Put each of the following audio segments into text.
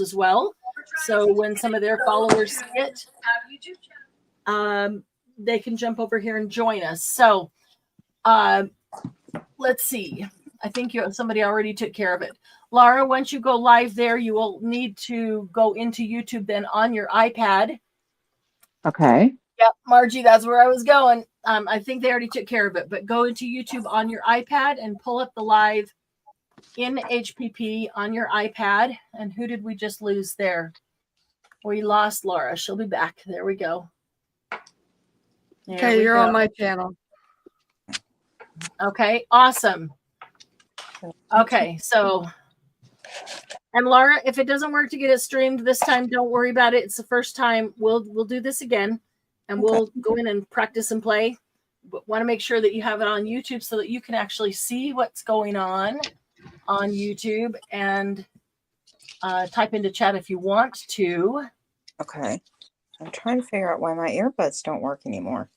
as well. So when some of their followers see it, they can jump over here and join us. So let's see. I think somebody already took care of it. Laura, once you go live there, you will need to go into YouTube then on your iPad. Okay. Yep, Margie, that's where I was going. I think they already took care of it, but go into YouTube on your iPad and pull up the live in HPP on your iPad. And who did we just lose there? We lost Laura. She'll be back. There we go. Okay, you're on my channel. Okay, awesome. Okay, so, and Laura, if it doesn't work to get it streamed this time, don't worry about it. It's the first time. We'll do this again, and we'll go in and practice and play. But want to make sure that you have it on YouTube so that you can actually see what's going on YouTube and type into chat if you want to. Okay. I'm trying to figure out why my earbuds don't work anymore.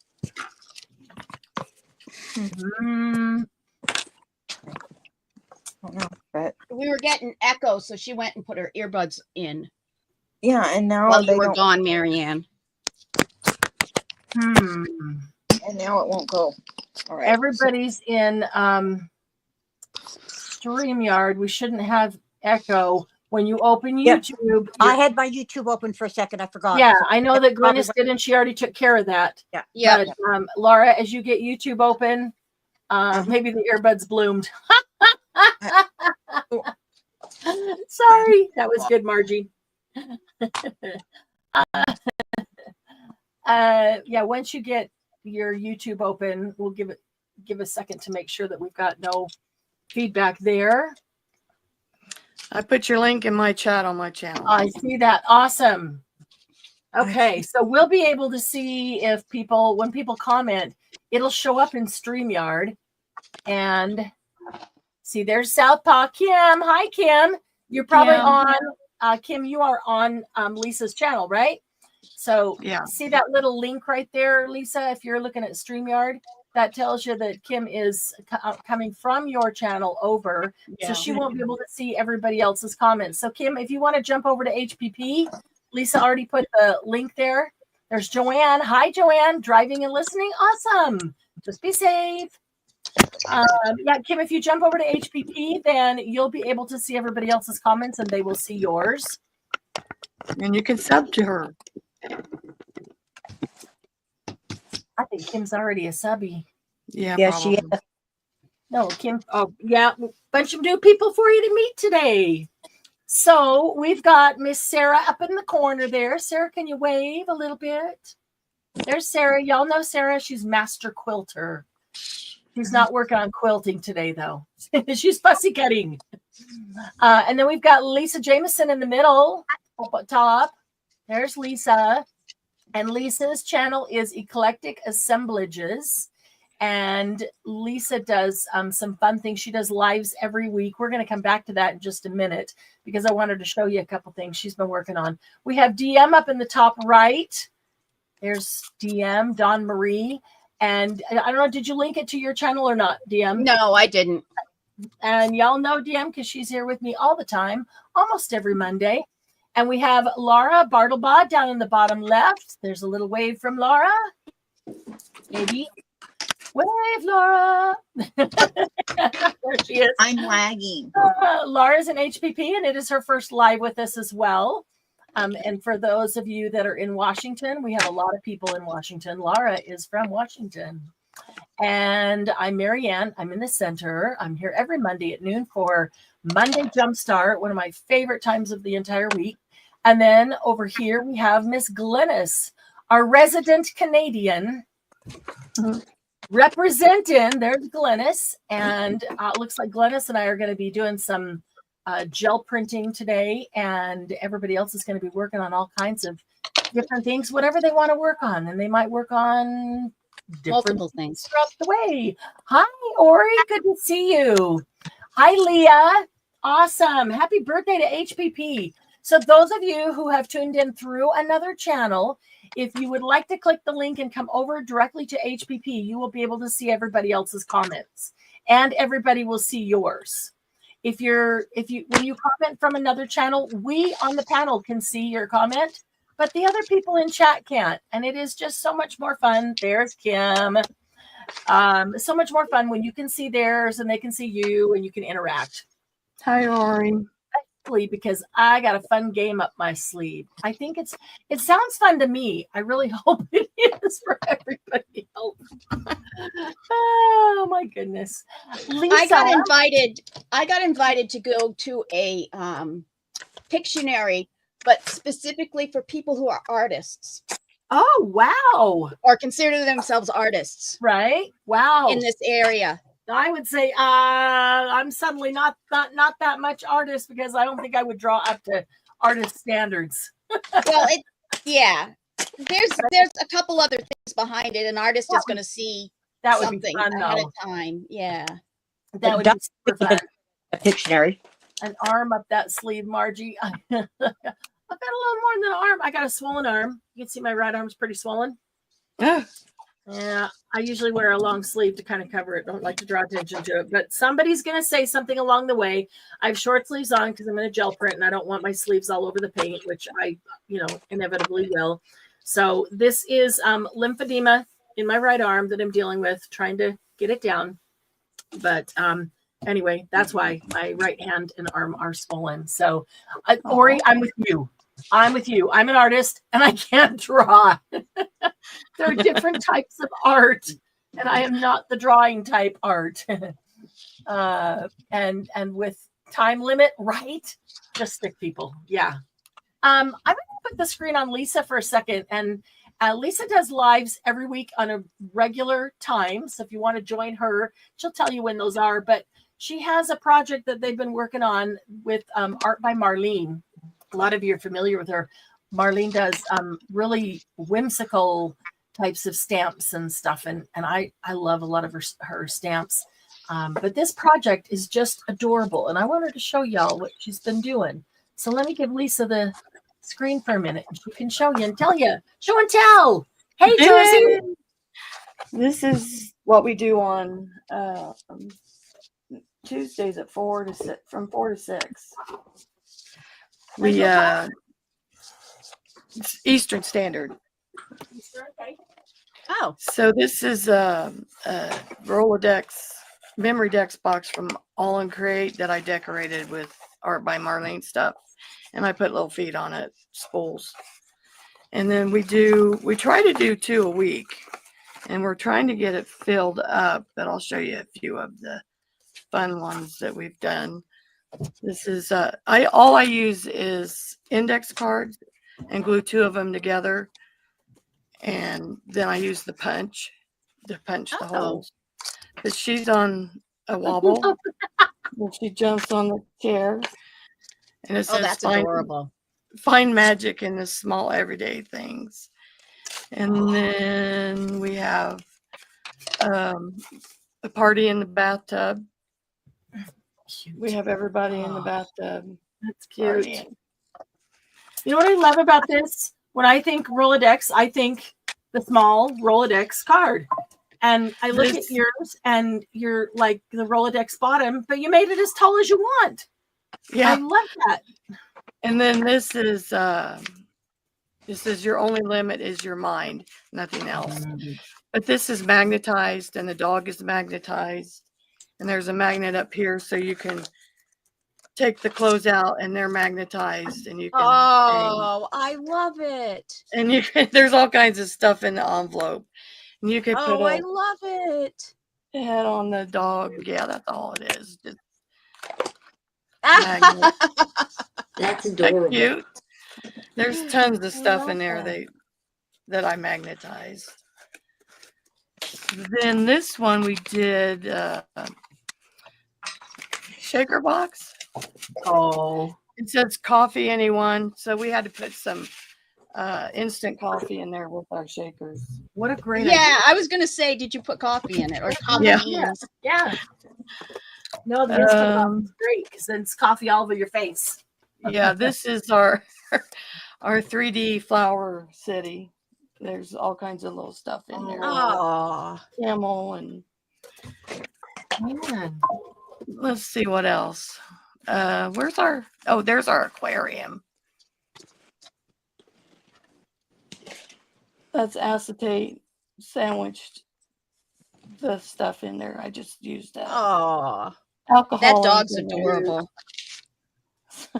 Mm-hmm. I don't know, but we were getting echo, so she went and put her earbuds in. Yeah, and now while you were gone, Marianne. And now it won't go. All right. Everybody's in StreamYard. We shouldn't have echo when you open YouTube. I had my YouTube open for a second. I forgot. Yeah, I know that Glennis did, and she already took care of that. Yeah. But Laura, as you get YouTube open, maybe the earbuds bloomed. Sorry, that was good, Margie. Yeah, once you get your YouTube open, we'll give a second to make sure that we've got no feedback there. I put your link in my chat on my channel. I see that. Awesome. Okay, so we'll be able to see if when people comment, it'll show up in StreamYard. And see, there's Southpaw Kim. Hi, Kim. You're probably on, Kim, you are on Lisa's channel, right? So see that little link right there, Lisa, if you're looking at StreamYard, that tells you that Kim is coming from your channel over. So she won't be able to see everybody else's comments. So Kim, if you want to jump over to HPP, Lisa already put the link there. There's Joanne. Hi, Joanne. Driving and listening. Awesome. Just be safe. Yeah, Kim, if you jump over to HPP, then you'll be able to see everybody else's comments and they will see yours. And you can sub to her. I think Kim's already a subby. Yeah, she is. No, Kim. Oh, yeah. Bunch of new people for you to meet today. So we've got Miss Sarah up in the corner there. Sarah, can you wave a little bit? There's Sarah. Y'all know Sarah. She's master quilter. She's not working on quilting today, though. She's fussy cutting. And then we've got Lisa Jameson in the middle, up at top. There's Lisa. And Lisa's channel is Eclectic Assemblages. And Lisa does some fun things. She does lives every week. We're going to come back to that in just a minute because I wanted to show you a couple things she's been working on. We have DM up in the top right. There's DM, Dawn Marie. And I don't know, did you link it to your channel or not, DM? No, I didn't. And y'all know DM because she's here with me all the time, almost every Monday. And we have Laura Bartlebaugh down in the bottom left. There's a little wave from Laura. Maybe. Wave, Laura. There she is. I'm lagging. Laura's in HPP, and it is her first live with us as well. And for those of you that are in Washington, we have a lot of people in Washington. Laura is from Washington. And I'm Marianne. I'm in the center. I'm here every Monday at noon for Monday Jumpstart, one of my favorite times of the entire week. And then over here, we have Miss Glennis, our resident Canadian. Representing, there's Glennis. And it looks like Glennis and I are going to be doing some gel printing today, and everybody else is going to be working on all kinds of different things, whatever they want to work on, and they might work on Multiple things throughout the way. Hi, Ori, good to see you. Hi, Leah. Awesome. Happy birthday to HPP. So those of you who have tuned in through another channel, if you would like to click the link and come over directly to HPP, you will be able to see everybody else's comments, and everybody will see yours. when you comment from another channel, we on the panel can see your comment, but the other people in chat can't. And it is just so much more fun. There's Kim. So much more fun when you can see theirs and they can see you and you can interact. Hi, Rory. Because I got a fun game up my sleeve. I think it sounds fun to me. I really hope it is for everybody else. Oh my goodness. Lisa. I got invited to go to a Pictionary, but specifically for people who are artists. Oh, wow. Or consider themselves artists. Right? Wow. In this area. I would say I'm suddenly not that much artist because I don't think I would draw up to artist standards. Well, there's a couple other things behind it. An artist is going to see that would something be fun, ahead though. of time. Yeah, that would be super fun. A Pictionary. An arm up that sleeve, Margie. I've got a little more than an arm. I got a swollen arm. You can see my right arm's pretty swollen. Yeah, I usually wear a long sleeve to kind of cover it. Don't like to draw attention to it, but somebody's going to say something along the way. I have short sleeves on because I'm going to gel print and I don't want my sleeves all over the paint, which I, inevitably will. So this is lymphedema in my right arm that I'm dealing with, trying to get it down. But anyway, that's why my right hand and arm are swollen. So Ori, I'm with you. I'm an artist and I can't draw. There are different types of art, and I am not the drawing type art. And with time limit, right? Just stick people. Yeah. I'm going to put the screen on Lisa for a second. And Lisa does lives every week on a regular time. So if you want to join her, she'll tell you when those are. But she has a project that they've been working on with Art by Marlene. A lot of you are familiar with her. Marlene does really whimsical types of stamps and stuff. And I love a lot of her stamps. But this project is just adorable. And I wanted to show y'all what she's been doing. So let me give Lisa the screen for a minute. She can show you and tell you. Show and tell. Hey, Josie. This is what we do on Tuesdays at 4 to 6, from 4 to 6. We Eastern Standard. Okay. Oh, So this is a Rolodex memory dex box from All in Create that I decorated with Art by Marlene stuff, and I put little feet on it, spools. And then we try to do 2 a week, and we're trying to get it filled up. But I'll show you a few of the fun ones that we've done. This is all I use is index cards and glue 2 of them together, and then I use the punch to punch the holes. But she's on a wobble when she jumps on the chair, and it says that's adorable. Find magic in the small everyday things. And then we have a party in the bathtub. Cute. We have everybody in the bathtub. That's cute. Partying. You know what I love about this? When I think Rolodex, I think the small Rolodex card. And I look at yours and you're like the Rolodex bottom, but you made it as tall as you want. Yeah. I love that. And then this is your only limit is your mind, nothing else. But this is magnetized and the dog is magnetized. And there's a magnet up here so you can take the clothes out and they're magnetized and you can I love it. and you can, there's all kinds of stuff in the envelope. And you can put I love it. a head on the dog. Yeah, that's all it is. Just magnet. That's adorable. Cute. There's tons of stuff in there that I magnetized. Then this one we did shaker box. Oh, It says coffee anyone, so we had to put some instant coffee in there with our shakers. what a great idea. Yeah, I was gonna say, did you put coffee in it or coffee Yeah. beans? Yeah. No, the instant coffee is great because then it's coffee all over your face. Yeah, this is our 3D flower city. There's all kinds of little stuff in there. Oh, Camel and Man. let's see what else. Where's our, oh, there's our aquarium. That's acetate sandwiched the stuff in there. I just used that. Oh, Alcohol. that ink dog's in there. adorable.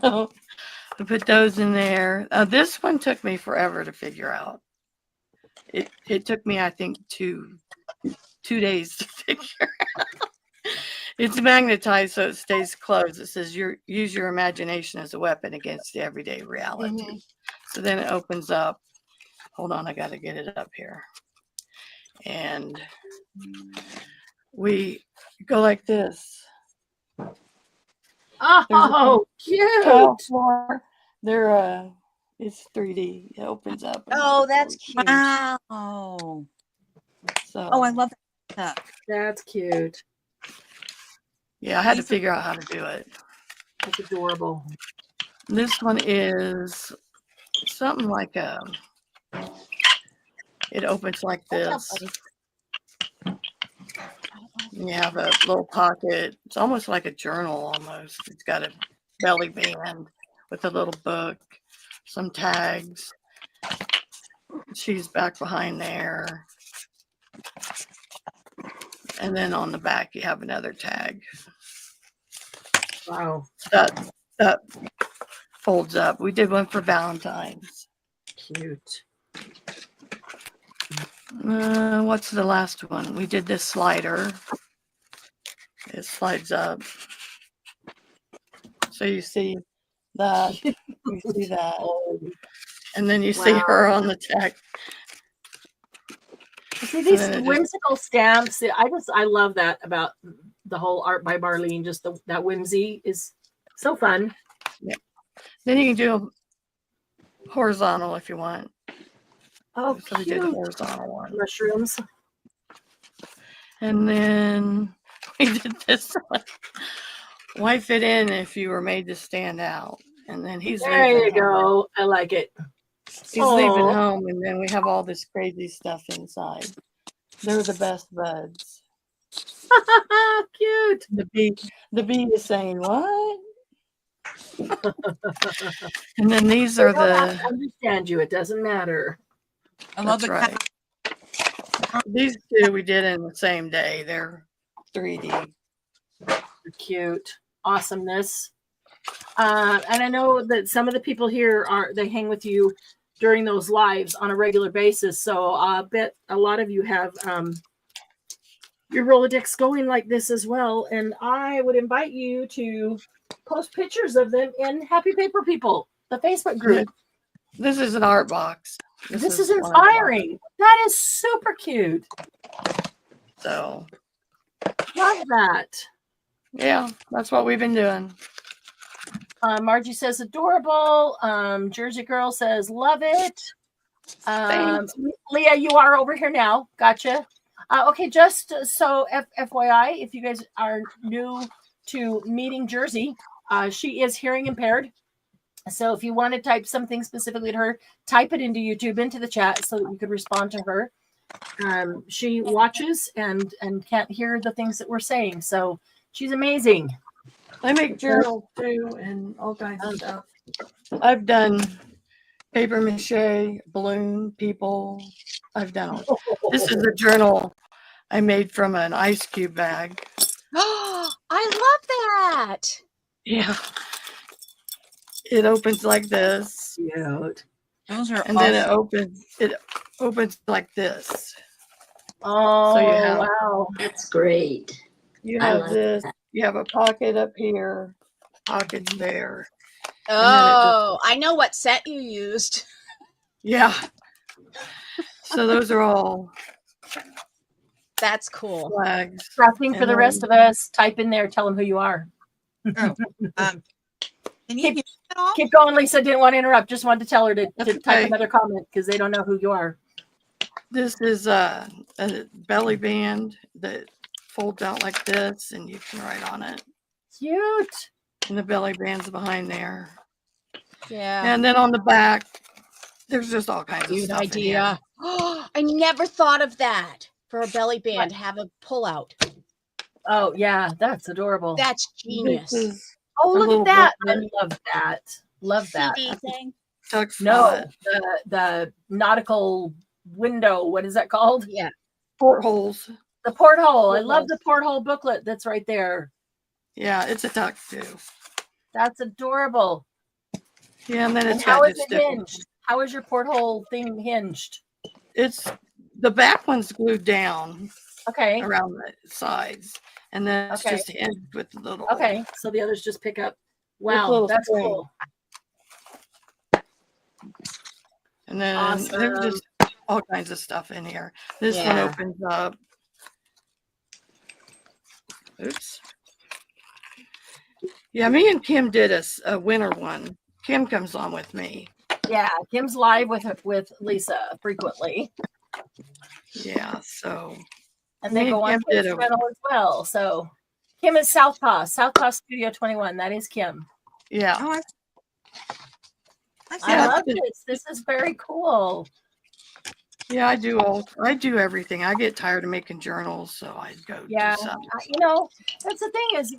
So I put those in there. This one took me forever to figure out. It took me, I think, two days to figure out. It's magnetized so it stays closed. It says use your imagination as a weapon against the everyday reality. Mhm. So then it opens up. Hold on, I got to get it up here. And we go like this. Oh, cute. Tile floor. They're it's 3D. It opens up. and Oh, it that's closes. cute. Wow. So Oh, I love that. That's cute. yeah, I had to figure out how to do it. That's adorable. This one is something like it opens like this. You have a little pocket. It's almost like a journal almost. It's got a belly band with a little book, some tags. She's back behind there. And then on the back you have another tag. Wow. That folds up. We did one for Valentine's. Cute. What's the last one? We did this slider. It slides up. So you see that, you see that, and then you see Wow. her on the tag. See these then it just- whimsical stamps. I love that about the whole Art by Marlene. Just that whimsy is so fun. Then you can do horizontal if you want. Oh, So we did a cute. horizontal one. Mushrooms. And then we did this one. Why fit in if you were made to stand out? And then he's There leaving you home. go. I like it. He's leaving Aw. home, and then we have all this crazy stuff inside. They're the best buds. Cute. The bee is saying, "What?" And then these are I don't have the. to understand you. It doesn't matter. I love That's the right. These two we did in the same day. They're 3D. They're cute. Awesomeness. And I know that some of the people here they hang with you during those lives on a regular basis. So I bet a lot of you have your Rolodex going like this as well. And I would invite you to post pictures of them in Happy Paper People, the Facebook group. This is an art box. This is one of the inspiring. That is super cute. boxes. So Love that. yeah, that's what we've been doing. Margie says adorable. Jersey Girl says love it. Thanks. Leah, you are over here now. Gotcha. Okay, just so FYI, if you guys are new to meeting Jersey, she is hearing impaired. So if you want to type something specifically to her, type it into YouTube, into the chat so that we could respond to her. She watches and can't hear the things that we're saying. So she's amazing. I make journals too and all kinds of stuff. I've done paper mache, balloon people. I've done all. This is a journal I made from an ice cube bag. Oh, I love that. Yeah. It opens like this. Cute. Those are And then it opens like this. Oh, you have- wow. That's great. You I have like this. that. You have a pocket up here, pockets there. Oh, I know what set you used. Yeah. So those are all That's cool. flags. Nothing for And the rest of us. Type in there. Tell them who you are. Can you hear it all? Keep going, Lisa. Didn't want to interrupt. Just wanted to tell her to That's type okay. another comment because they don't know who you are. This is a belly band that folds out like this, and you can write on it. Cute. And the belly band's behind there. Yeah. And then on the back, there's just all kinds of Cute stuff idea. Oh, I never thought of that for a belly band to have a pull out. Oh yeah, that's adorable. That's This genius. is Oh, a look little at that. I booklet. love that. Love that. CD thing. Tuck No, spot. the nautical window. What is that called? Yeah. Portholes. The porthole. I love Porthole. the porthole booklet that's right there. Yeah, it's a tuck too. That's adorable. Yeah, and then And it's how got is just it different. hinged? How is your porthole thing hinged? It's the back one's glued down Okay. around the sides, and then it's Okay. just hinged with little. Okay. So the others just pick up. With Wow, little that's spring. cool. And then Awesome. there's just all kinds of stuff in here. This one Yeah. opens up. Oops. Yeah, me and Kim did a winter one. Kim comes on with me. Yeah, Kim's live with Lisa frequently, Yeah, so and they Me and go on Kim did Kim's a- channel as well. So Kim is Southpaw Studio 21. That is Kim. yeah. Oh, I've I seen that. love this. This is very cool. Yeah, I do everything. I get tired of making journals, so I go Yeah, do something. you know, that's the thing is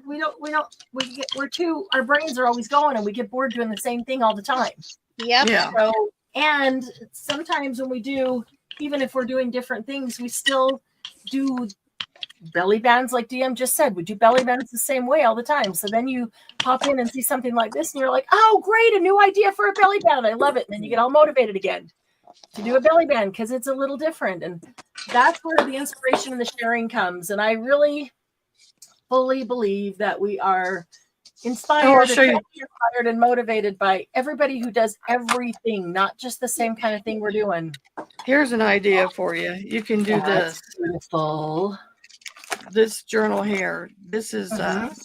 our brains are always going, and we get bored doing the same thing all the time. Yep. Yeah. So, and sometimes when we do, even if we're doing different things, we still do belly bands, like DM just said. We do belly bands the same way all the time. So then you pop in and see something like this, and you're like, "Oh, great! A new idea for a belly band! I love it!" And then you get all motivated again to do a belly band because it's a little different, and that's where the inspiration and the sharing comes. And I really fully believe that we are inspired, show you. inspired and motivated by everybody who does everything, not just the same kind of thing we're doing. Here's an idea for you. You can do That's beautiful. this journal here. This is Mhm.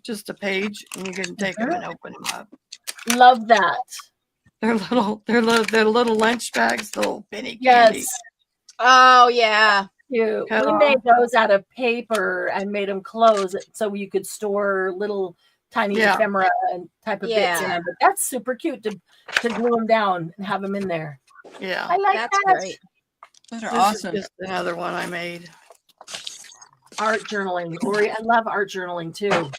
just a page, and you can take them and open them up. Love that. They're little lunch bags, little penny candy. Yes. Oh yeah. We Cut made off. those out of paper and made them close so you could store little tiny Yeah. ephemera and type of bits in Yeah. them. But that's super cute to glue them down and have them in there. Yeah. I like That's that. great. Those are This awesome. is just another one I made. Art journaling. Ori, I love art journaling too.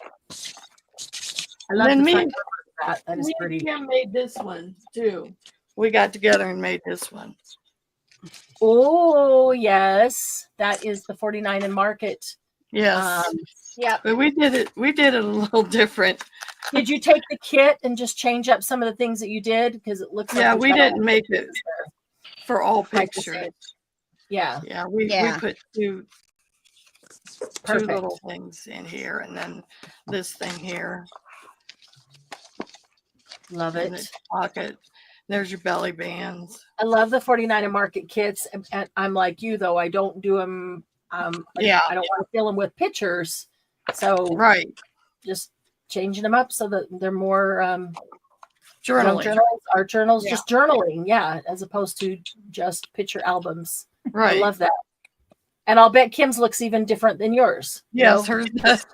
I love Then the me front and- cover of that. That is Me and pretty. Kim made this one too. We got together and made this one. Oh, yes. That is the 49 and Market. Yes. Yep. But we did it a little different. Did you take the kit and just change up some of the things that you did? Because it looks like Yeah, you've we got didn't all make the it pictures there. for all Like the pictures. same. Yeah, Yeah, we Yeah. put two perfect. little things in here, and then this thing here Love in it. the pocket. There's your belly bands. I love the 49 and Market kits. And I'm like you, though. I don't do them. Yeah. I don't want to fill them with pictures. So Right. just changing them up so that they're more Journaling. journals, art journals, Yeah. just journaling. Yeah, as opposed to just picture albums. Right. I love that. And I'll bet Kim's looks even different than yours. you Yes, know? hers does.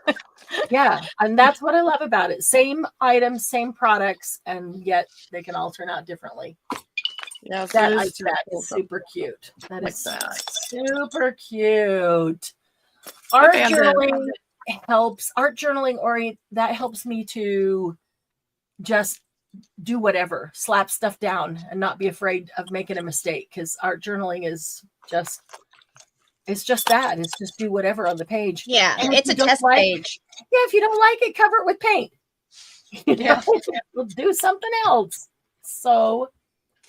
Yeah. And that's what I love about it. Same items, same products, and yet they can all turn out differently. Yeah, so That this I is bet cool is stuff. super cute. That Like is that. super cute. Art And then- journaling helps. Art journaling, Ori, that helps me to just do whatever, slap stuff down and not be afraid of making a mistake, because art journaling is just it's just that. It's just do whatever on the page. Yeah. And if It's a you don't test like- page. Yeah, if you don't like it, cover it with paint. You Yeah. know? We'll do something else. So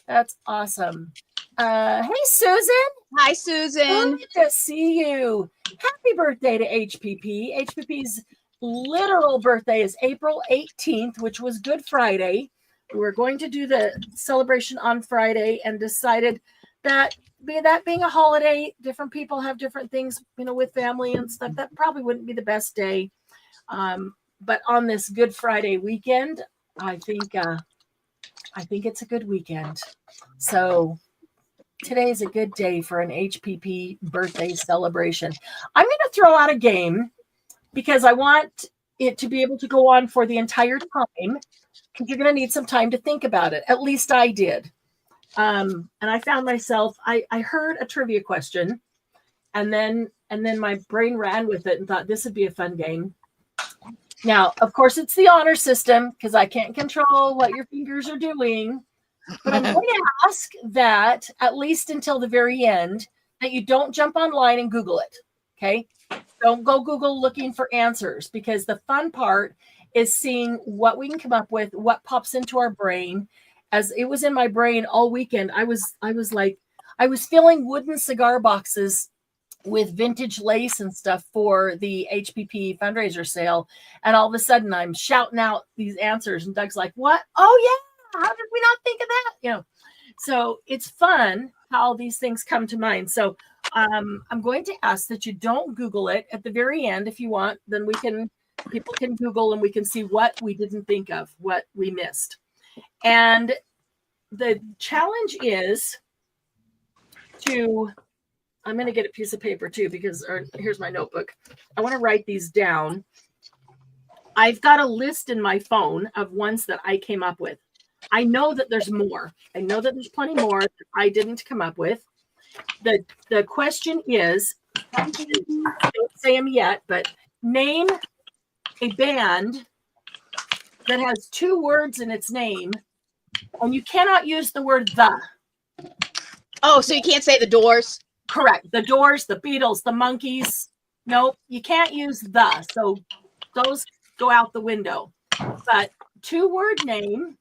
that's awesome. Hey Susan, Hi, Susan. good to see you. Happy birthday to HPP. HPP's literal birthday is April 18th, which was Good Friday. We were going to do the celebration on Friday and decided that being a holiday, different people have different things, with family and stuff. That probably wouldn't be the best day. But on this Good Friday weekend, I think it's a good weekend. So today's a good day for an HPP birthday celebration. I'm going to throw out a game because I want it to be able to go on for the entire time, because you're going to need some time to think about it. At least I did. And I found myself, I heard a trivia question, and then And then my brain ran with it and thought this would be a fun game. Now, of course, it's the honor system because I can't control what your fingers are doing. But I'm going to ask that at least until the very end that you don't jump online and Google it. Okay. Don't go Google looking for answers, because the fun part is seeing what we can come up with, what pops into our brain. As it was in my brain all weekend, I was filling wooden cigar boxes with vintage lace and stuff for the HPP fundraiser sale. And all of a sudden I'm shouting out these answers and Doug's like, what? Oh yeah. How did we not think of that? You know, so it's fun how these things come to mind. So I'm going to ask that you don't Google it at the very end. If you want, then people can Google and we can see what we didn't think of, what we missed. And the challenge is I'm going to get a piece of paper too, because here's my notebook. I want to write these down. I've got a list in my phone of ones that I came up with. I know that there's more. I know that there's plenty more that I didn't come up with. The question is, don't say them yet, but name a band that has 2 words in its name, and you cannot use the word the. Oh, so you can't say the Doors? Correct. The Doors, the Beatles, the Monkees. Nope, you can't use the. So those go out the window. But 2-word name,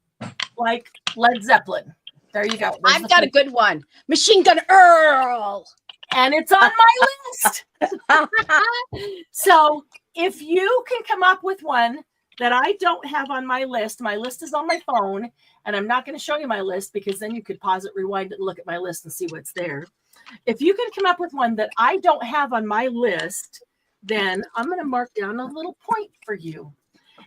like Led Zeppelin. There you go. There's I've got a good one. Machine Gun Earl. And it's on my list. So if you can come up with one that I don't have on my list is on my phone, and I'm not going to show you my list because then you could pause it, rewind it, and look at my list and see what's there. If you can come up with one that I don't have on my list, then I'm going to mark down a little point for you.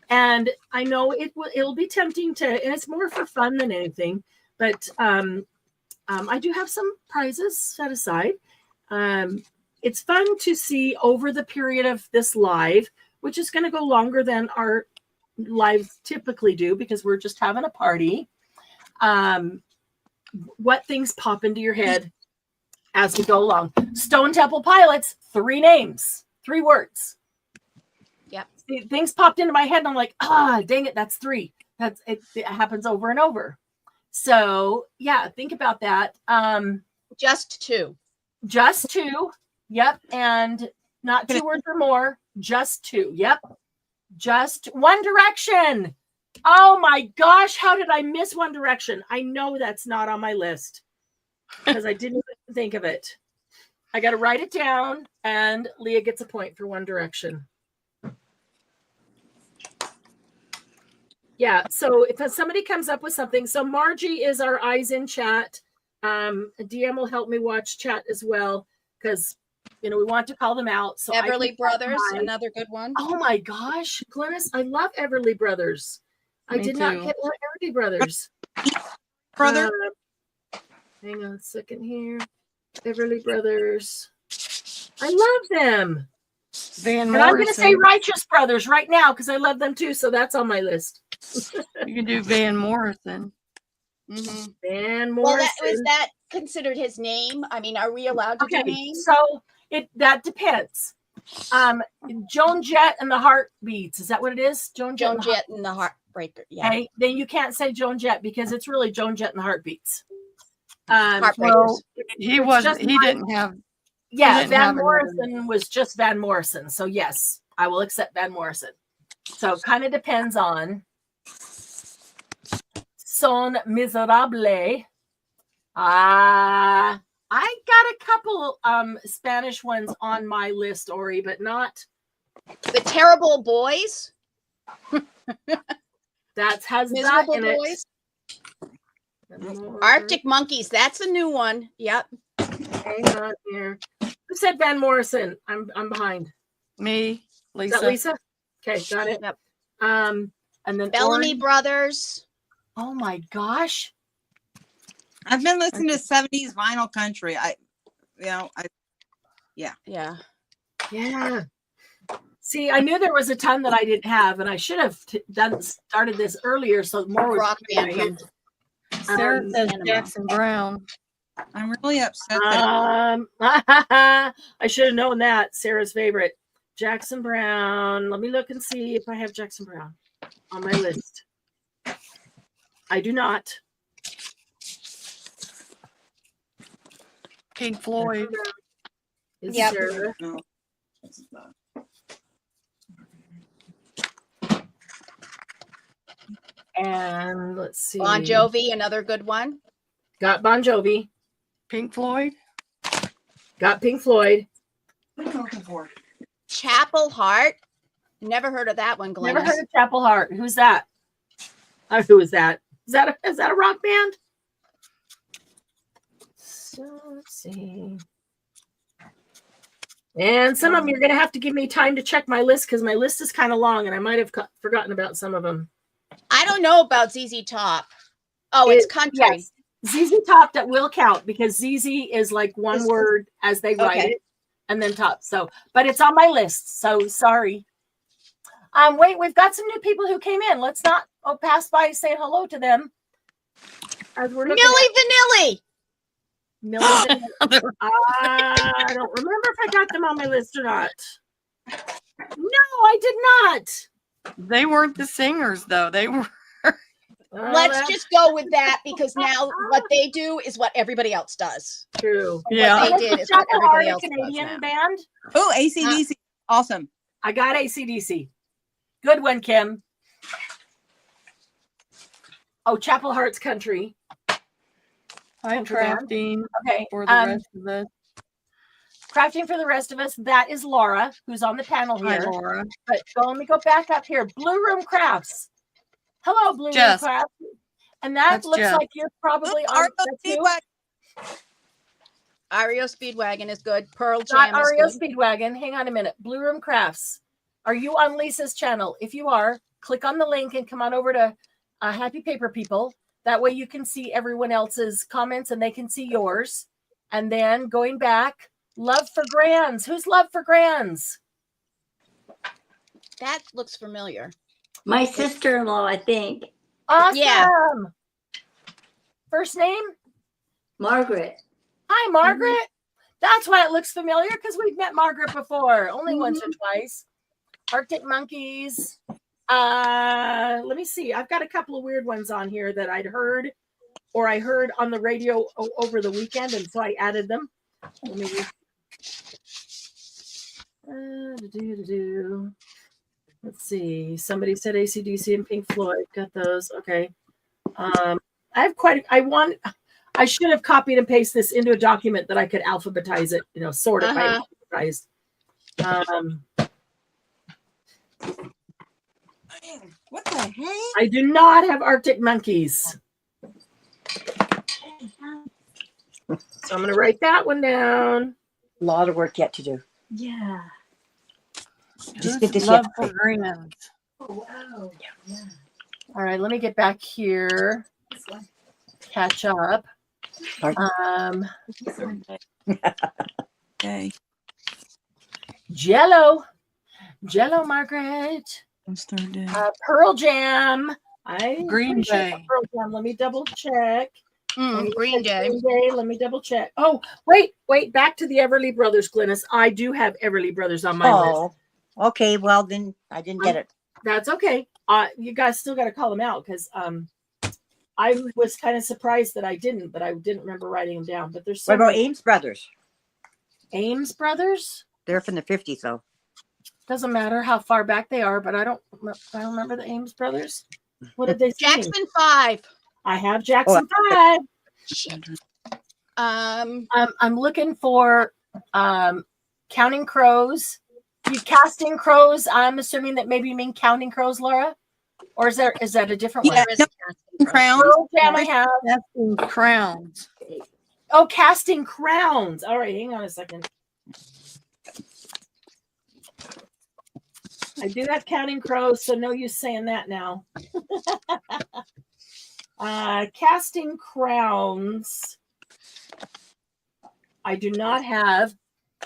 And I know it'll be tempting and it's more for fun than anything, but I do have some prizes set aside. It's fun to see over the period of this live, which is going to go longer than our lives typically do because we're just having a party. What things pop into your head as we go along. Stone Temple Pilots, 3 names, 3 words. Yep. See, things popped into my head and I'm like, dang it, that's 3. It happens over and over. So yeah, think about that. Just 2. Just 2. Yep. And not 2 words or more. Just 2. Yep. Just One Direction. Oh my gosh. How did I miss One Direction? I know that's not on my list because I didn't even think of it. I got to write it down, and Leah gets a point for One Direction. Yeah. So if somebody comes up with something, so Margie is our eyes in chat. DM will help me watch chat as well because we want to call them out. So Everly Brothers, another good one. Oh my gosh, Glennis, I love Everly Brothers. I did not get Everly Brothers. Brother. Hang on a second here. Everly Brothers. I love them. Van And Morrison. I'm going to say Righteous Brothers right now because I love them too. So that's on my list. You can do Van Morrison. Mm-hmm. Van Morrison. Well, was that considered his name? I mean, are we allowed to do names? So that depends. Joan Jett and the Heartbeats. Is that what it is? Joan Jett and the Heartbreaker. Yeah. Okay. Then you can't say Joan Jett because it's really Joan Jett and the Heartbeats. Heartbreakers. He wasn't. He didn't have. Yeah, Van Morrison was just Van Morrison. So yes, I will accept Van Morrison. So it kind of depends on Son Miserable. I got a couple Spanish ones on my list, Ori, but not The Terrible Boys. that has Miserable that in Boys. it. Arctic Monkeys. That's a new one. Yep. Hang on here. Who said Van Morrison? I'm behind. Me, Lisa. Is that Lisa? Okay, got it. Yep. And then Bellamy Ori. Brothers. Oh my gosh. I've been listening to 70s vinyl country. Yeah. Yeah. See, I knew there was a ton that I didn't have, and I should have started this earlier so more would Rock be band. Sarah says Cinema. Jackson Brown. I'm really upset that I should have known that. Sarah's favorite. Jackson Brown. Let me look and see if I have Jackson Brown on my list. I do not. Pink Floyd. Is Yep. Sarah. no. And let's see. Bon Jovi, another good one. Got Bon Jovi. Pink Floyd. Got Pink Floyd. What are you looking for? Chapel Heart. Never heard of that one, Glennis. Never heard of Chapel Heart. Who's that? Who is that? Is that a rock band? So let's see. And some of them you're going to have to give me time to check my list because my list is kind of long and I might have forgotten about some of them. I don't know about ZZ Top. Oh, it's country. Yes. ZZ Top, that will count because ZZ is like one word as they write Okay. it and then top. So, but it's on my list. So sorry. Wait, we've got some new people who came in. Let's not pass by saying hello to them. As we're looking Millie Vanilli. Millie Vanilli. I don't remember if I got them on my list or not. No, I did not. They weren't the singers though. They were. Let's just go with that because now what they do is what everybody else does. true. Yeah. What they did is what Chapel Heart, everybody a else does Canadian now. band. Oh, ACDC. Awesome. I got AC/DC. Good one, Kim. Oh, Chapel Heart's country. I'm For them. crafting Okay. for the rest of us. Crafting for the rest of us. That is Laura, who's on the panel Hi, here. Laura. But let me go back up here. Blue Room Crafts. Hello, Blue Room Jess. Crafts. And that That's looks Jeff. like you're probably on. Argo That's you? Speedwagon. REO Speedwagon is good. Pearl Not Jam is REO good. Speedwagon. Hang on a minute. Blue Room Crafts. Are you on Lisa's channel? If you are, click on the link and come on over to Happy Paper People. That way you can see everyone else's comments and they can see yours. And then going back, Love for Grands. Who's Love for Grands? That looks familiar. My sister-in-law, I think, Awesome. Yeah. First name? Margaret. Hi, Margaret. That's why it looks familiar because we've met Margaret before, only once or twice. Arctic Monkeys. Let me see. I've got a couple of weird ones on here that I'd heard or I heard on the radio over the weekend, and so I added them. Let me let's see. Somebody said AC/DC and Pink Floyd. Got those. Okay. I have I should have copied and pasted this into a document that I could alphabetize it, sort it by alphabetized. What the heck? I do not have Arctic Monkeys. So I'm going to write that one down. A lot of work yet to do. Yeah. Just get this Love yet. for Greenland. Oh, wow. Yeah. All right, let me get back here. Catch up. Okay. Jello, Margaret. Let's start doing. Pearl Jam. Green Day. Pearl Jam. Let me double check. Green Day. Green Day. Let me double check. Oh, wait. Back to the Everly Brothers, Glynis. I do have Everly Brothers on my list. Oh, okay. Well, then I didn't get it. That's okay. You guys still got to call them out because I was kind of surprised that I didn't, but I didn't remember writing them down. But there's What so about many. Ames Brothers? Ames Brothers. They're from the 50s, though. Doesn't matter how far back they are, but I don't remember the Ames Brothers. What did they sing? Jackson 5. I have Jackson 5. Um, I'm looking for Counting Crows. You Casting Crows. I'm assuming that maybe you mean Counting Crows, Laura, or is that a different one? Yeah, there is a Casting Crow. Crown. Pearl Jam I have. Casting Crowns. Oh, Casting Crowns. All right, hang on a second. I do have Counting Crows, so no use saying that now. Casting Crowns. I do not have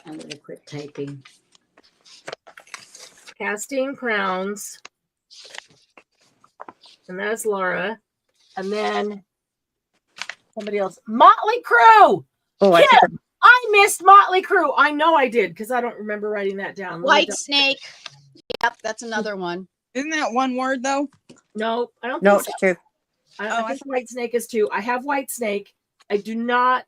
I'm going to quit typing. Casting Crowns. And that's Laura. And then Somebody else. Motley Crue. Oh, I Kim, think I missed Motley Crue. I know I did because I don't remember writing that down. Let me White double- Snake. Yep, that's another one. Isn't that one word though? No, I don't no, think so. it's true. I think White Snake is too. I have White Snake. I do not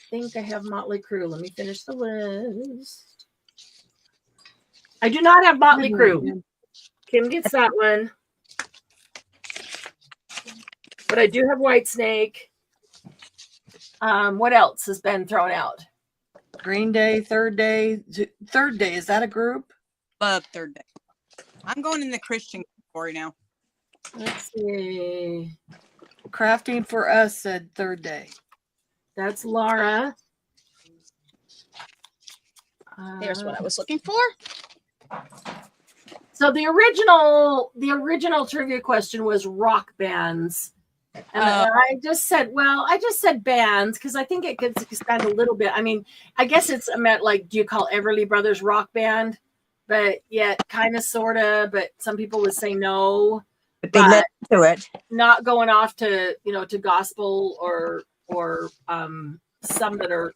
think I have Motley Crue. Let me finish the list. I do not have Motley Crue. Kim gets that one. But I do have White Snake. What else has been thrown out? Green Day, Third Day. Third Day, is that a group? Love Third Day. I'm going in the Christian category now. Let's see. Crafting for Us said Third Day. That's Laura. There's what I was looking for. So the original trivia question was rock bands. And I just said bands because I think it could expand a little bit. I mean, I guess it's meant like, do you call Everly Brothers rock band? But yet kind of, sort of, but some people would say no. But they led to it. Not going off to, to gospel or some that are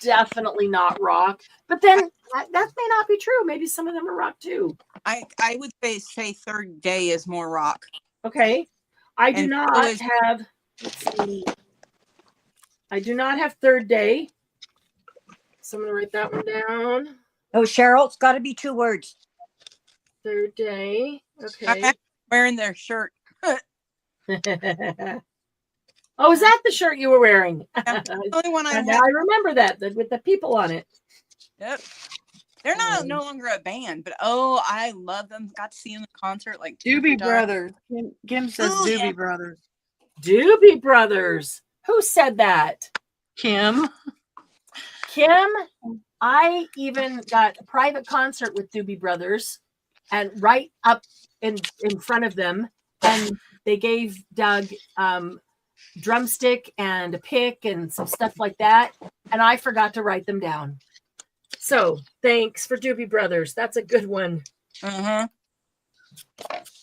definitely not rock. But then that may not be true. Maybe some of them are rock too. I would say Third Day is more rock. Okay. I do And not so is- have, let's see. I do not have Third Day. So I'm going to write that one down. Oh, Cheryl, it's got to be 2 words. Third Day. I'm Okay. actually wearing their shirt. Oh, is that the shirt you were wearing? That's the only one I And wear. I remember that with the people on it. Yep. They're not no longer a band, but I love them. Got to see them in concert like 2 Doobie times. Brothers. Kim says Oh, Doobie yeah. Brothers. Doobie Brothers. Who said that? Kim. Kim. I even got a private concert with Doobie Brothers, and right up in front of them, and they gave Doug drumstick and a pick and some stuff like that, and I forgot to write them down. So thanks for Doobie Brothers. That's a good one. Uh-huh.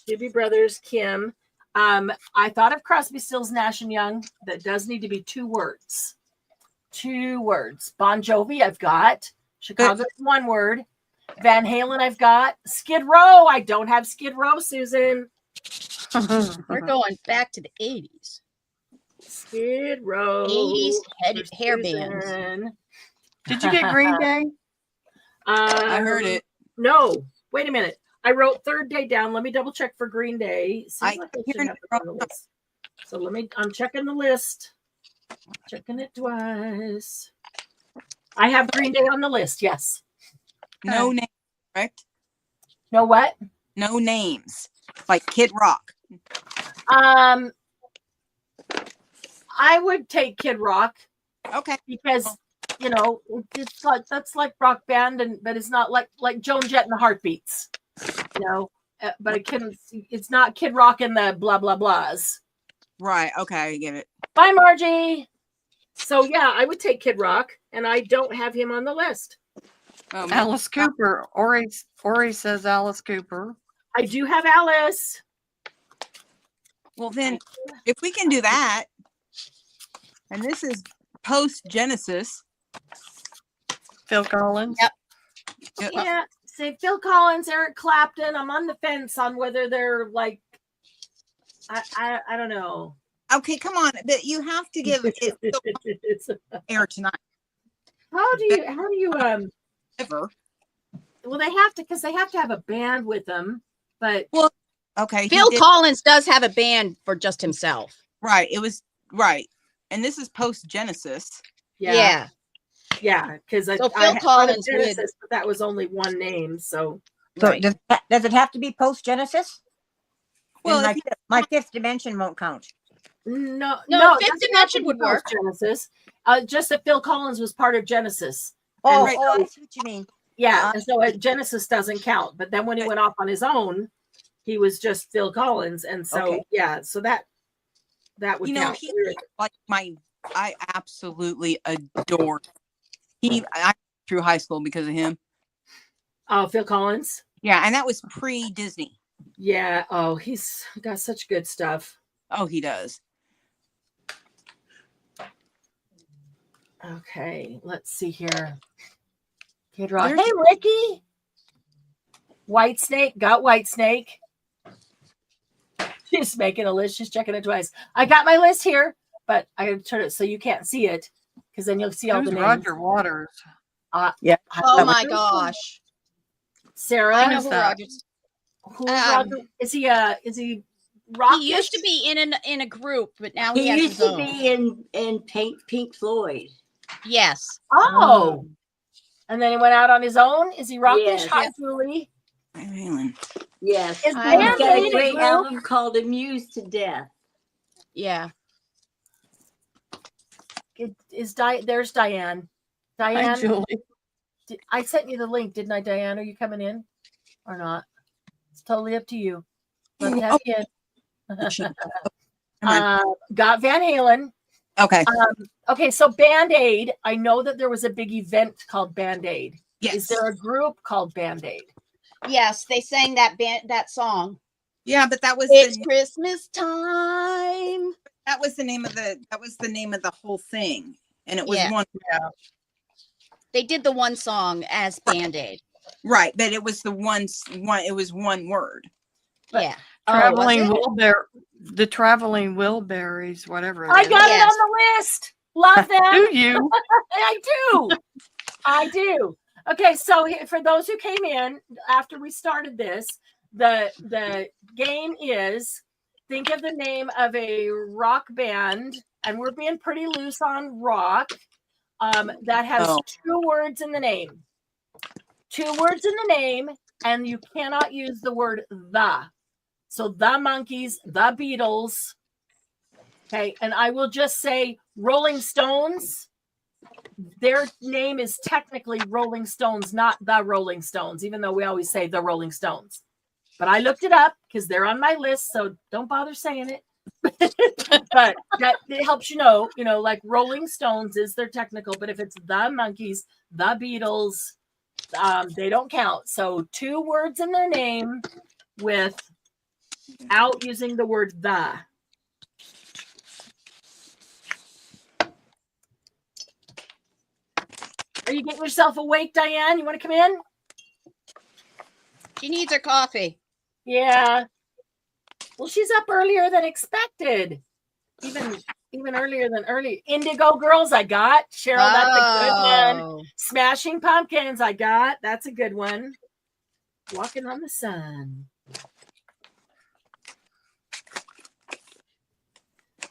Doobie Brothers, Kim. I thought of Crosby, Stills, Nash and Young. That does need to be 2 words. 2 words. Bon Jovi, I've got. Chicago, 1 word. Van Halen, I've got. Skid Row, I don't have Skid Row, Susan. We're going back to the 80s. Skid Row. 80s for hair bands. Susan. Did you get Green Day? I heard it. No, wait a minute. I wrote Third Day down. Let me double check for Green Day. Seems I like I hear should have it on the list. So I'm checking the list. Checking it twice. I have Green Day on the list. Yes. No names, correct? No what? No names. Like Kid Rock. I would take Kid Rock Okay. because it's like that's like rock band, but it's not like Joan Jett and the Heartbeats. But it's not Kid Rock and the blah blah blahs. Right. Okay. I get it. Bye, Margie. So yeah, I would take Kid Rock, and I don't have him on the list. Alice Cooper. Ori says Alice Cooper. I do have Alice. Well, then, if we can do that, and this is post Genesis. Phil Collins. Yep. Yeah, say Phil Collins, Eric Clapton. I'm on the fence on whether they're like, I don't know. Okay, come on, but you have to give it air tonight. How do you Ever. well, they have to, because they have to have a band with them, but Okay. Phil Collins does have a band for just himself. Right. It was right. And this is post Genesis. yeah, because So I Phil had Collins Genesis, would- but that was only one name, so So Right. does it have to be post Genesis? Well, Well, if you- my 5th dimension won't count. no, No, it Fifth doesn't have to Dimension be would work. Genesis. Just that Phil Collins was part of Genesis. Oh, right. I see what you mean. Yeah, and so Genesis doesn't count. But then when he went off on his own, he was just Phil Collins, and so Okay. yeah, so that would count. he like I absolutely adore. I through high school because of him. Oh, Phil Collins. Yeah, and that was pre Disney. Yeah. Oh, he's got such good stuff. Oh, he does. Okay, let's see here. Kid Rock. There's- Hey, Ricky. White Snake. Got White Snake. She's making a list. She's checking it twice. I got my list here, but I gotta turn it so you can't see it because then you'll see all Who's the names. Roger Waters? Yeah. Oh my gosh. Sarah. I know Who's who that? Rogers. Who's Roger? Is he rock? He used to be in a group, but now he He has used his to own. be in Pink Floyd. Yes. Oh. And then he went out on his own. Is he rockish? Yes. Hi, Yep. Julie. Van Halen. Yes. Is I He's know. got Band-Aid a great group? album called Amused to Death. Yeah. There's Diane. Hi, Diane, Julie. I sent you the link, didn't I, Diane? Are you coming in or not? It's totally up to you. Love to have you in. Got Van Halen. Okay. Okay, so Band-Aid. I know that there was a big event called Band-Aid. Yes. Is there a group called Band-Aid? Yes, they sang that song. Yeah, but that was It's the Christmas time. name of the whole thing, and it was Yeah. one They did the one song as Band-Aid. right, but it was the one. It was one word. Yeah. Traveling was it? Wilbur, the Traveling Wilburys, whatever. It I is. got it Yes. on the list. Love them. Do you? I do. I do. Okay, so for those who came in after we started this, the game is think of the name of a rock band, and we're being pretty loose on rock. That has Oh. 2 words in the name. 2 words in the name, and you cannot use the word the. So the Monkees, the Beatles. Okay, and I will just say Rolling Stones. Their name is technically Rolling Stones, not the Rolling Stones, even though we always say the Rolling Stones. But I looked it up because they're on my list, so don't bother saying it. But that it helps you know, like Rolling Stones is their technical, but if it's the Monkees, the Beatles, they don't count. So 2 words in their name without using the word the. Are you getting yourself awake, Diane? You want to come in? She needs her coffee. Yeah. Well, she's up earlier than expected. Even earlier than early. Indigo Girls, I got. Cheryl, that's a good one. Oh. Smashing Pumpkins, I got. That's a good one. Walking on the Sun.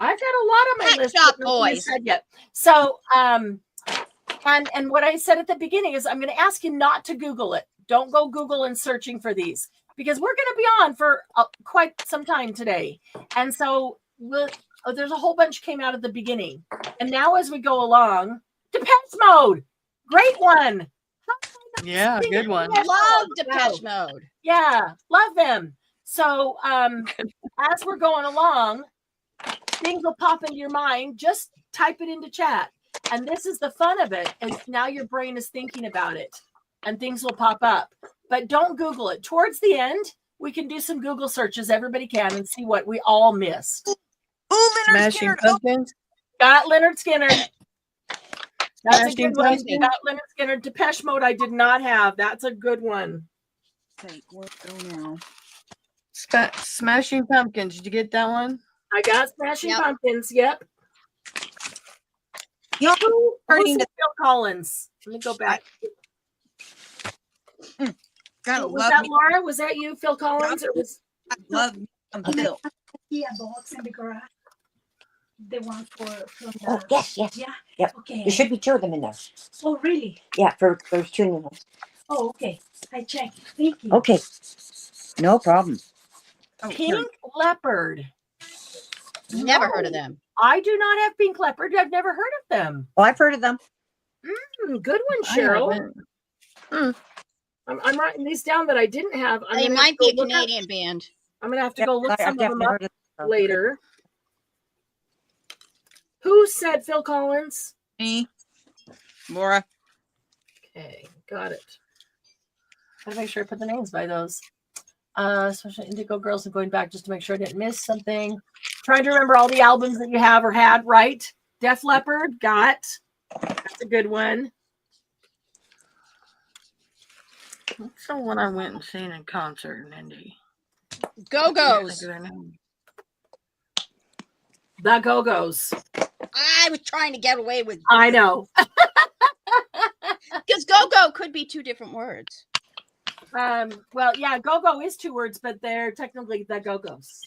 I've got a lot on my Pet list. Shop but nothing is Boys. said yet. So, and what I said at the beginning is I'm going to ask you not to Google it. Don't go Google and searching for these because we're going to be on for quite some time today. And so there's a whole bunch came out at the beginning. And now as we go along, Depeche Mode. Great one. Yeah, good one. Love Depeche Mode. Yeah, love them. So as we're going along, things will pop into your mind. Just type it into chat. And this is the fun of it. And now your brain is thinking about it and things will pop up. But don't Google it. Towards the end, we can do some Google searches. Everybody can and see what we all missed. Oh, Leonard Smashing Skinner. Oh, Pumpkins. Got Leonard Skinner. That's a Smashing good one. Pumpkins. Got Leonard Skinner. Depeche Mode I did not have. That's a good one. sake, where to go now? Smashing Pumpkins. Did you get that one? I got Smashing Yep. Pumpkins. Yep. You know, Who Turning said Phil Collins? Let me go back. gotta Was love that me. Laura? Was that you, Phil Collins? Or was I love me some Phil. Yeah, box in the garage. The one from the. Oh, yes, yes. Yeah. Yep. Okay. There should be 2 of them in there. Oh, really? Yeah, there's 2 new ones. Oh, okay. I checked. Thank you. Okay. No problem. Oh, here. Pink Leopard? Never No, heard of them. I do not have Pink Leopard. I've never heard of them. Oh, I've heard of them. Good one, I Cheryl. haven't. I'm writing these down that I didn't have. They gonna might have be a to go look up- Canadian band. I'm gonna have to Yep, go look I've some of them definitely up heard of them. later. Who said Phil Collins? Me, Laura. Okay, got it. Gotta make sure I put the names by those. Especially Indigo Girls. I'm going back just to make sure I didn't miss something. Trying to remember all the albums that you have or had, right? Def Leppard, got. That's a good one. What's the one I went and seen in concert in Indy? Go-Go's. The Go-Go's. I was trying to get away with I know. because go-go could be two different words. Well, yeah, Go-Go is two words, but they're technically the Go-Go's.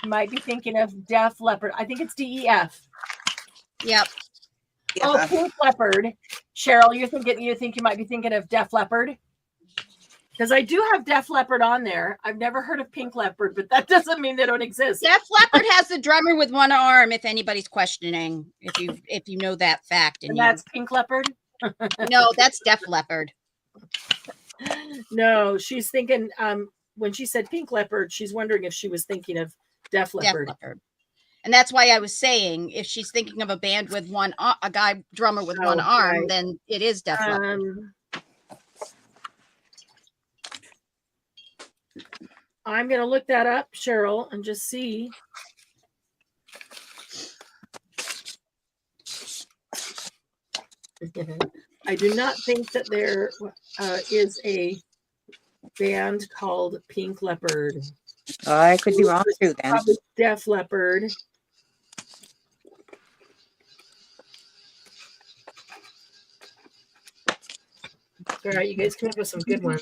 Might be thinking of Def Leppard. I think it's DEF. Yep. Oh, Pink Leopard. Cheryl, you think you might be thinking of Def Leppard? Because I do have Def Leppard on there. I've never heard of Pink Leopard, but that doesn't mean they don't exist. Def Leppard has the drummer with one arm. If anybody's questioning, if you know that fact, And that's Pink Leopard. no, that's Def Leppard. No, she's thinking. When she said Pink Leopard, she's wondering if she was thinking of Def Leppard. Def Leppard. And that's why I was saying if she's thinking of a band with a guy drummer with one arm, right. then it is Def Leppard. I'm going to look that up, Cheryl, and just see. I do not think that there is a band called Pink Leopard. I could be wrong too then. Probably Def Leppard. All right, you guys come up with some good ones.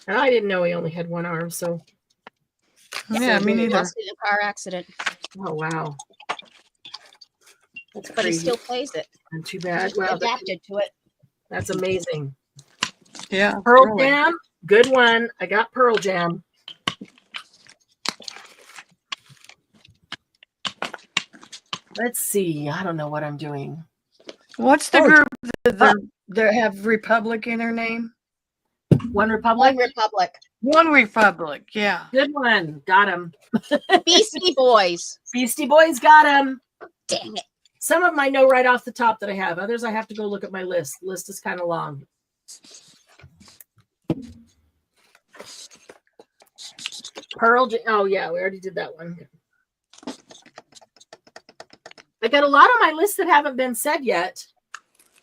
And I didn't know he only had one arm, so. Yeah, me He neither. lost it in a car accident, Oh, wow. That's but he crazy. still plays it. Not too bad. Wow, Adapted to it. that's amazing. Yeah. Pearl really. Jam, good one. I got Pearl Jam. Let's see. I don't know what I'm doing. What's the Oh, group that have Republic in their name? One Republic. One Republic. One Republic. Yeah. Good one. Got him. Beastie Boys. Beastie Boys got him. Dang it. Some of them I know right off the top that I have. Others I have to go look at my list. The list is kind of long. Pearl Jam. Oh, yeah. We already did that one. I got a lot on my list that haven't been said yet.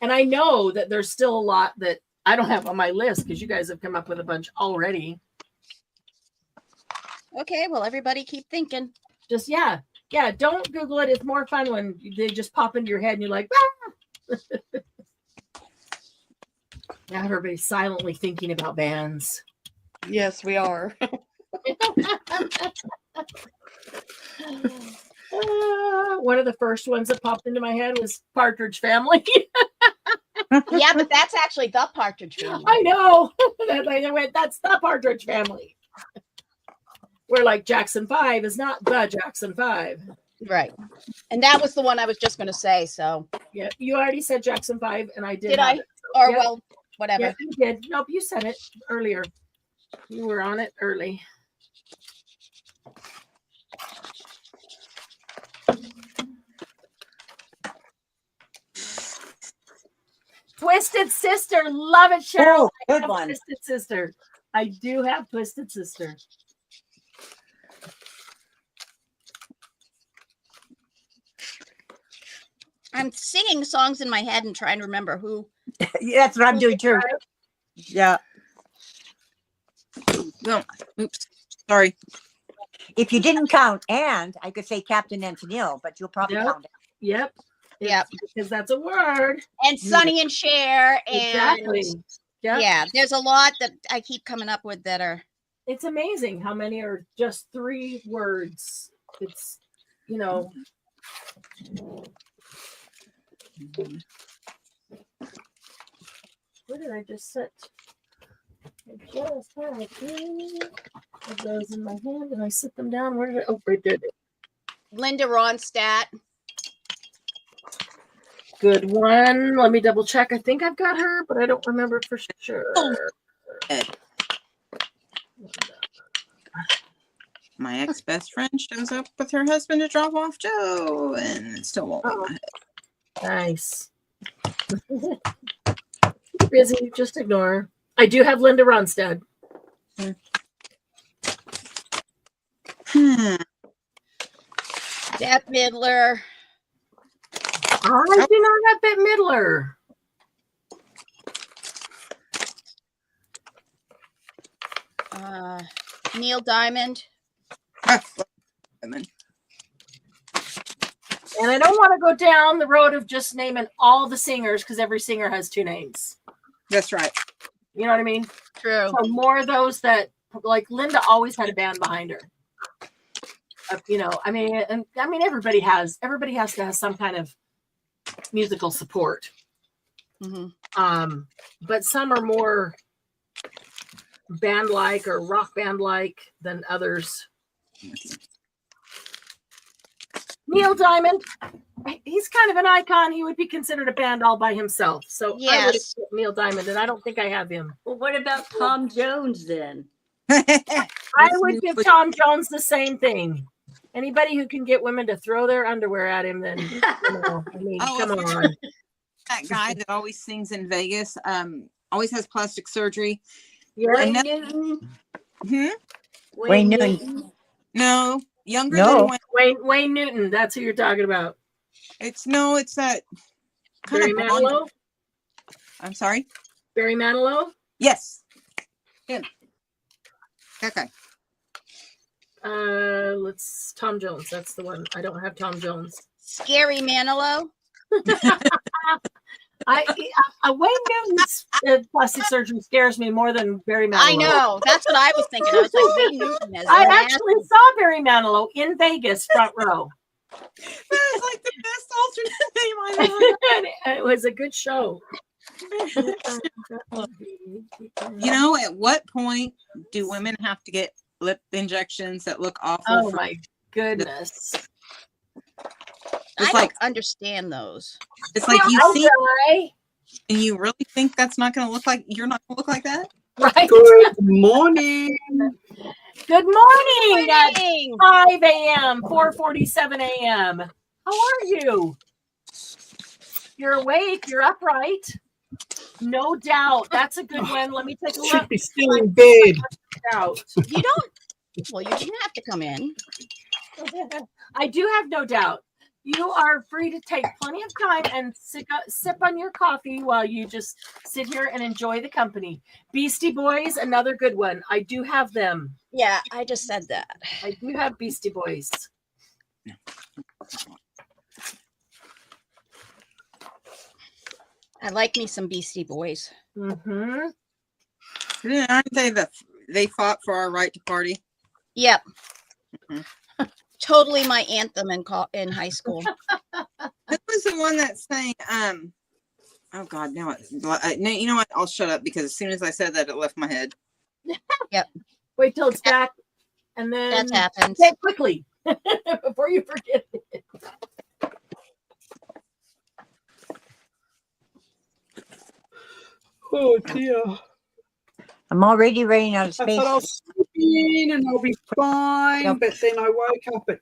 And I know that there's still a lot that I don't have on my list because you guys have come up with a bunch already. Okay, well, everybody keep thinking. Just, yeah. Don't Google it. It's more fun when they just pop into your head and you're like, ah! Now everybody's silently thinking about bands. Yes, we are. One of the first ones that popped into my head was Partridge Family. Yeah, but that's actually the Partridge Family. I know. That's the Partridge Family. Where like Jackson 5 is not the Jackson 5. Right. And that was the one I was just going to say. So, Yeah, you already said Jackson 5, and I did. did have I? it. Or, Yep. well, whatever. Yeah, you did. Nope, you said it earlier. You were on it early. Twisted Sister, love it, Cheryl. Oh, I good have one. Twisted Sister. I do have Twisted Sister. I'm singing songs in my head and trying to remember who. Yeah, that's what I'm doing too. Yeah. No, oops. Sorry. If you didn't count, and I could say Captain Antonil, but you'll probably Yep. count it. Yep. Yep. Because that's a word. And Sonny and Cher. And Exactly. Yep. yeah, there's a lot that I keep coming up with that are. It's amazing how many are just 3 words. It's, you know. Where did I just set? I just had 3 of those in my hand and I set them down. Where did I? Oh, right there. Linda Ronstadt. Good one. Let me double check. I think I've got her, but I don't remember for sure. My ex-best friend shows up with her husband to drop off Joe, and it still won't leave my head. Nice. Busy, just ignore. I do have Linda Ronstadt. Bette Midler. I do not have Bette Midler. Neil Diamond. Women. And I don't want to go down the road of just naming all the singers because every singer has 2 names. That's right. You know what I mean? True. So more of those that, like Linda always had a band behind her. I mean, everybody has to have some kind of musical support. Mm-hmm. But some are more band-like or rock band-like than others. Neil Diamond, he's kind of an icon. He would be considered a band all by himself. So I would Yes. accept Neil Diamond, and I don't think I have him. Well, what about Tom Jones then? I would give Tom Jones the same thing. Anybody who can get women to throw their underwear at him, then come on. That guy that always sings in Vegas, always has plastic surgery. Wayne And Newton? Wayne Newton. No, younger No. than Wayne Newton. That's who you're talking about. it's that kind Barry of blonde. Manilow. I'm sorry. Barry Manilow. Yes, him. Okay. Let's Tom Jones. That's the one. I don't have Tom Jones. Scary Manilow. Wayne Newton's plastic surgery scares me more than Barry Manilow. I know. That's what I was thinking. I was like, Wayne Newton is I nasty. actually saw Barry Manilow in Vegas, front row. That is like the best alternate name I've ever heard. It was a good show. You know, at what point do women have to get lip injections that look awful? Oh my goodness! It's I like don't understand those. it's like you I'll see try. and you really think that's not going to look like you're not going to look like that? Right. Good morning. Good morning at Morning. 5 a.m., 4:47 a.m. How are you? You're awake. You're upright. No doubt. That's a good one. Let me take a Should look. be still in bed. You don't. Well, you didn't have to come in. I do have no doubt. You are free to take plenty of time and sip on your coffee while you just sit here and enjoy the company. Beastie Boys, another good one. I do have them. Yeah, I just said that. I do have Beastie Boys. I like me some Beastie Boys. Mm-hmm. Aren't they they fought for our right to party? Yep. Mhm. Totally my anthem in high school. Who was the one that sang? Oh God, no! No, you know what? I'll shut up because as soon as I said that, it left my head. Wait till it's back, and then That happens. say it quickly before you forget it. Oh dear. I'm already running out of I space. thought I'll sleep in and I'll be fine, Yep. but then I woke up at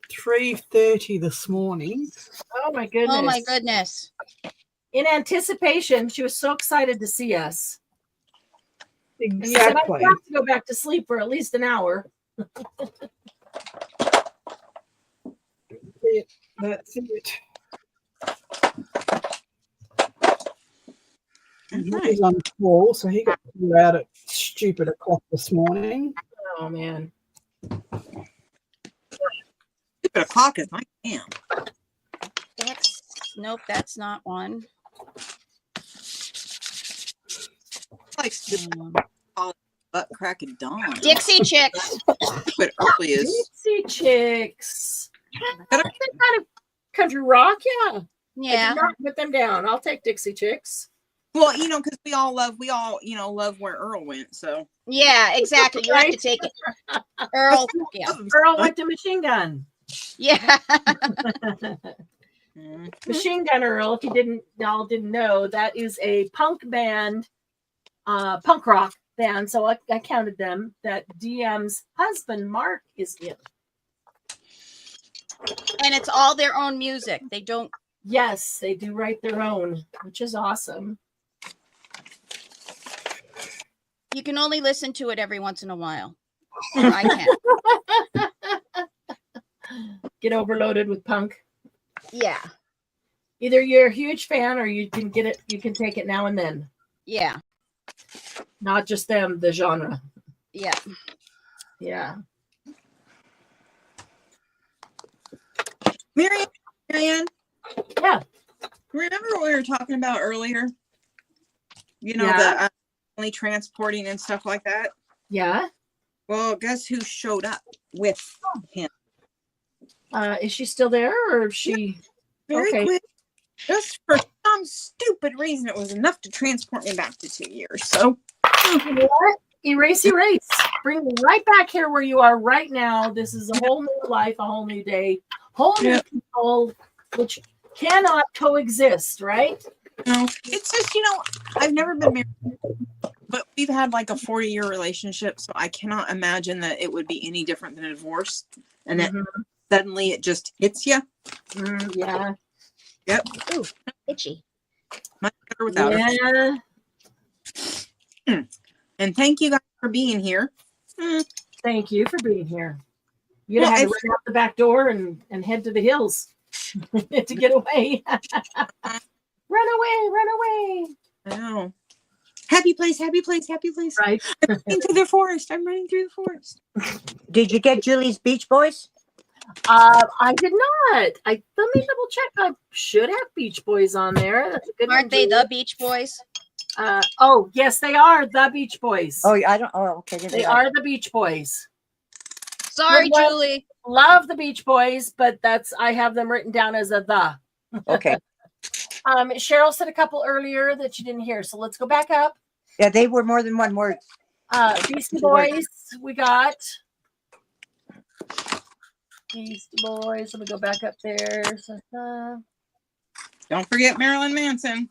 3:30 this morning. Oh my goodness! Oh my goodness. In anticipation, she was so excited to see us. And she said, Exactly. I have to go back to sleep for at least an hour. That's it. He's on call, so he got called out at stupid o'clock this morning. Oh man! The clock is my damn. Nope, that's not one. Like stupid butt crack of dawn. Dixie Chicks. But early is. Dixie Chicks. That's kind of country rock, yeah. I Yeah. did not put them down. I'll take Dixie Chicks. Well, you know, because we all love where Earl went. So Yeah, exactly. You have to take it. Earl. Yeah. Earl went to Machine Gun. Yeah. Machine Gun Earl, if you y'all didn't know, that is a punk band, punk rock band. So I counted them. That DM's husband Mark is in. And it's all their own music. They don't. Yes, they do write their own, which is awesome. You can only listen to it every once in a while. Or I can. get overloaded with punk? Yeah. Either you're a huge fan or you can get it, you can take it now and then. Yeah. Not just them, the genre. Yeah. Yeah. Marianne, Yeah. remember what we were talking about earlier? You know, Yeah. the only transporting and stuff like that. Yeah. Well, guess who showed up with him? Is she still there or is she Very okay? quick. Just for some stupid reason, it was enough to transport me back to 2 years. So, You know what? Erase. Bring me right back here where you are right now. This is a whole new life, a whole new day, whole new people, which cannot coexist, right? no, it's just, I've never been married, but we've had like a 40-year relationship. So I cannot imagine that it would be any different than a divorce. And that suddenly it just hits you. Yeah. Yep. Ooh, itchy. Much better without her. Yeah. And thank you guys for being here. Thank you for being here. You'd have had to run out the back door and head to the hills to get away. Run away. I know. Happy place. Right. I'm running through the forest. Did you get Julie's Beach Boys? I did not. Let me double check. I should have Beach Boys on there. That's a good Aren't one, they Julie. the Beach Boys? Oh, yes, they are the Beach Boys. Oh, I don't. Oh, okay. They are the Beach Boys. Sorry, Well, Julie. Love the Beach Boys, but I have them written down as a the. Okay. Cheryl said a couple earlier that you didn't hear, so let's go back up. Yeah, they were more than one word. Beastie Boys, we got. Beastie Boys. Let me go back up there. Don't forget Marilyn Manson.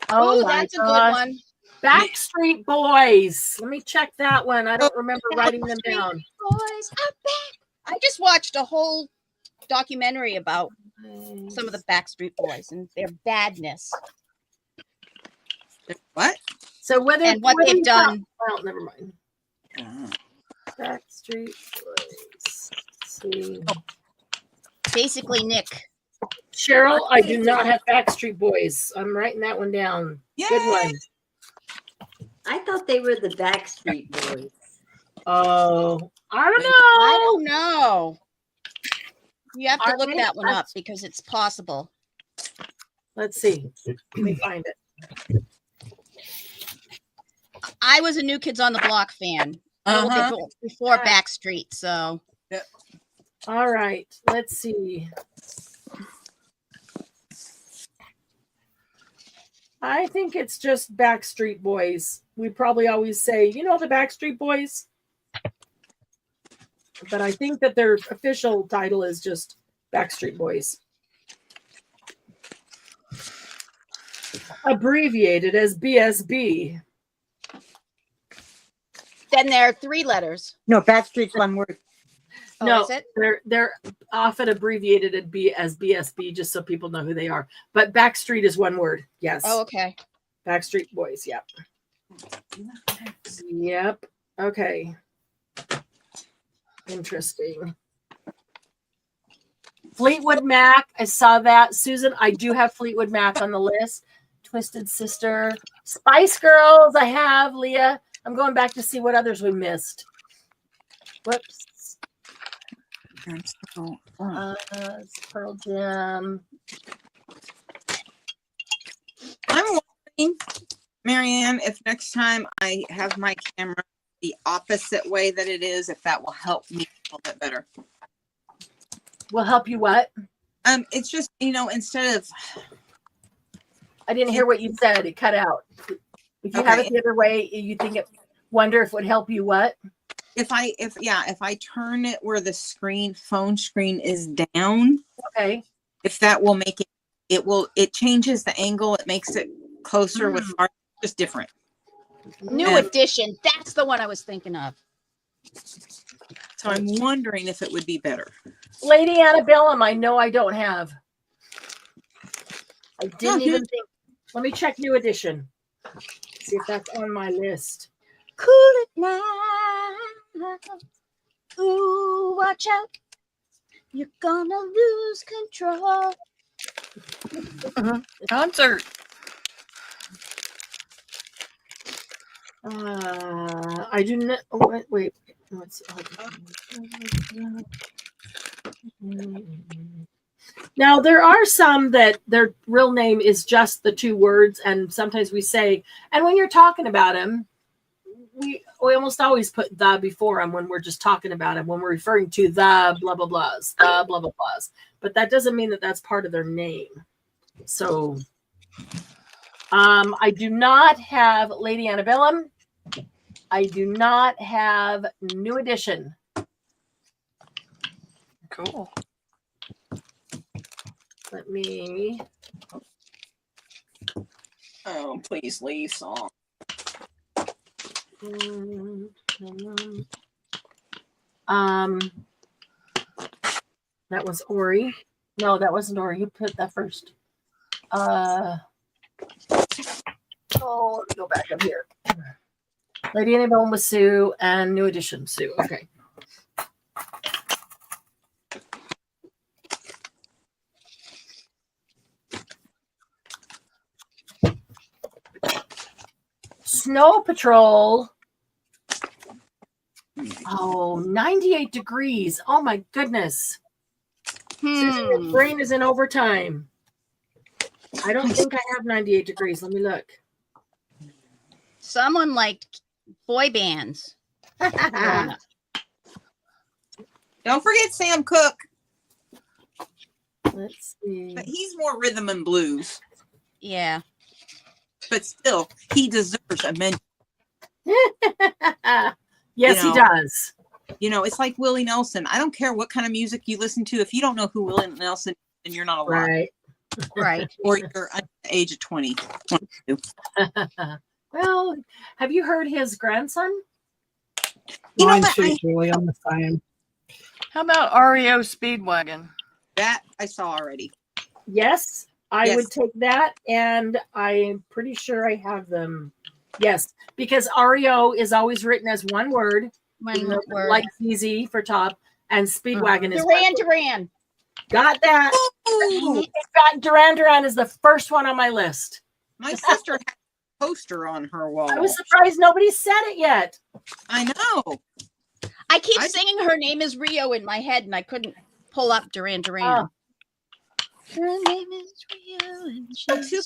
Oh, that's a good one. Backstreet Boys. Let me check that one. I don't remember writing them down. Boys are back. I just watched a whole documentary about some of the Backstreet Boys and their badness. What? So what they've done. Well, never mind. Backstreet Boys. Let's see. Basically, Nick. Cheryl, I do not have Backstreet Boys. I'm writing that one down. Yay! Good one. I thought they were the Backstreet Boys. Oh, I don't know. I don't know. You have to Are look they? that one up because it's possible. Let's see. Let me find it. I was a New Kids on the Block fan a little bit before Backstreet, so. All right. Let's see. I think it's just Backstreet Boys. We probably always say, the Backstreet Boys. But I think that their official title is just Backstreet Boys. Abbreviated as BSB. Then there are 3 letters. No, Backstreet's one word. Oh, No, is it? they're often abbreviated as BSB just so people know who they are. But Backstreet is one word. Yes. Oh, okay. Backstreet Boys. Yep. Yep. Okay. Interesting. Fleetwood Mac. I saw that. Susan, I do have Fleetwood Mac on the list. Twisted Sister. Spice Girls. I have. Leah. I'm going back to see what others we missed. Whoops. Pearl Jam. I'm wondering, Marianne, if next time I have my camera the opposite way that it is, if that will help me a little bit better. Will help you what? It's just, instead of. I didn't hear what you said. It cut out. If you have it the other way, you think wonder if it would help you what? If I turn it where the phone screen is down. Okay. If that will make it changes the angle. It makes it closer with just different. New Edition. That's the one I was thinking of. So I'm wondering if it would be better. Lady Antebellum, I know I don't have. I didn't even think. Let me check New Edition. See if that's on my list. Cool it now. Ooh, watch out. You're gonna lose control. Concert. I do not. Oh, wait. Let's Now there are some that their real name is just the two words, and sometimes we say, and when you're talking about them, we almost always put the before them when we're just talking about them, when we're referring to the blah blah blahs, the blah blah blahs. But that doesn't mean that that's part of their name. So, I do not have Lady Antebellum. I do not have New Edition. Cool. Let me. Oh, please leave song. That was Ori. No, that wasn't Ori. You put that first. Oh, let me go back up here. Lady Annabelle was Sue and New Edition Sue. Okay. Snow Patrol. Oh, 98 degrees. Oh my goodness. Susan, your brain is in overtime. I don't think I have 98 degrees. Let me look. Someone liked boy bands. Don't forget Sam Cooke. Let's see. But he's more rhythm and blues. Yeah. But still, he deserves a mention. Yes, he does. You know, it's like Willie Nelson. I don't care what kind of music you listen to. If you don't know who Willie Nelson is, then you're not alive. Right. Right. Or you're under the age of 20. 22. Well, have you heard his grandson? You know Mine what? too, Julie. I'm the same. How about REO Speedwagon? That I saw already. Yes, I Yes. would take that, and I'm pretty sure I have them. Yes, because REO is always written as one word, One word. like easy for top, and Speedwagon is Duran Duran. got that. Ooh, In fact, Duran Duran is the first one on my list. my sister had a poster on her wall. I was surprised nobody said it yet. I know. I keep singing her name is Rio in my head, and I couldn't pull up Duran Duran. Oh. Her name is Rio, and But she's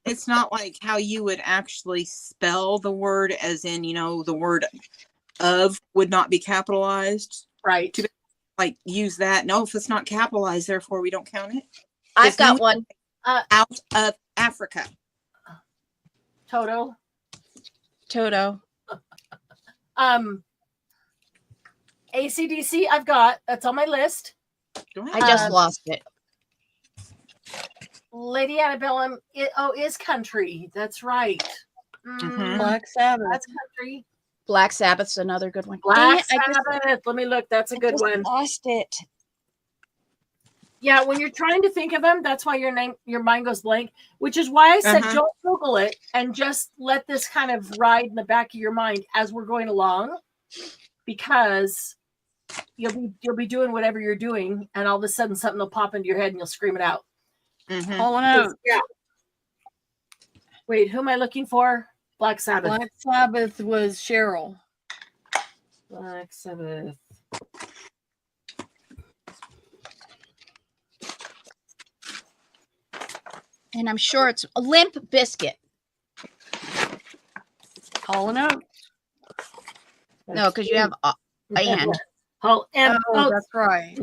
it's not like how you would actually spell the word, as in, you know, the word of would not be capitalized. Right. Like use that. No, if it's not capitalized, therefore we don't count it. I've got one. Out of Africa. Toto. Toto. AC/DC, I've got. That's on my list. I just lost it. Lady Antebellum is country. That's right. Black Sabbath. That's country. Black Sabbath's another good one. Black Dang it, Sabbath. Let me look. That's a good one. Lost it. Yeah, when you're trying to think of them, that's why your mind goes blank. Which is why I said don't Google it and just let this kind of ride in the back of your mind as we're going along, because you'll be doing whatever you're doing, and all of a sudden something will pop into your head and you'll scream it out. All out. Yeah. Wait, who am I looking for? Black Sabbath. Black Sabbath was Cheryl. Black Sabbath. And I'm sure it's a Limp Biscuit. Hall & Oates. No, because you have and. Oh, that's right.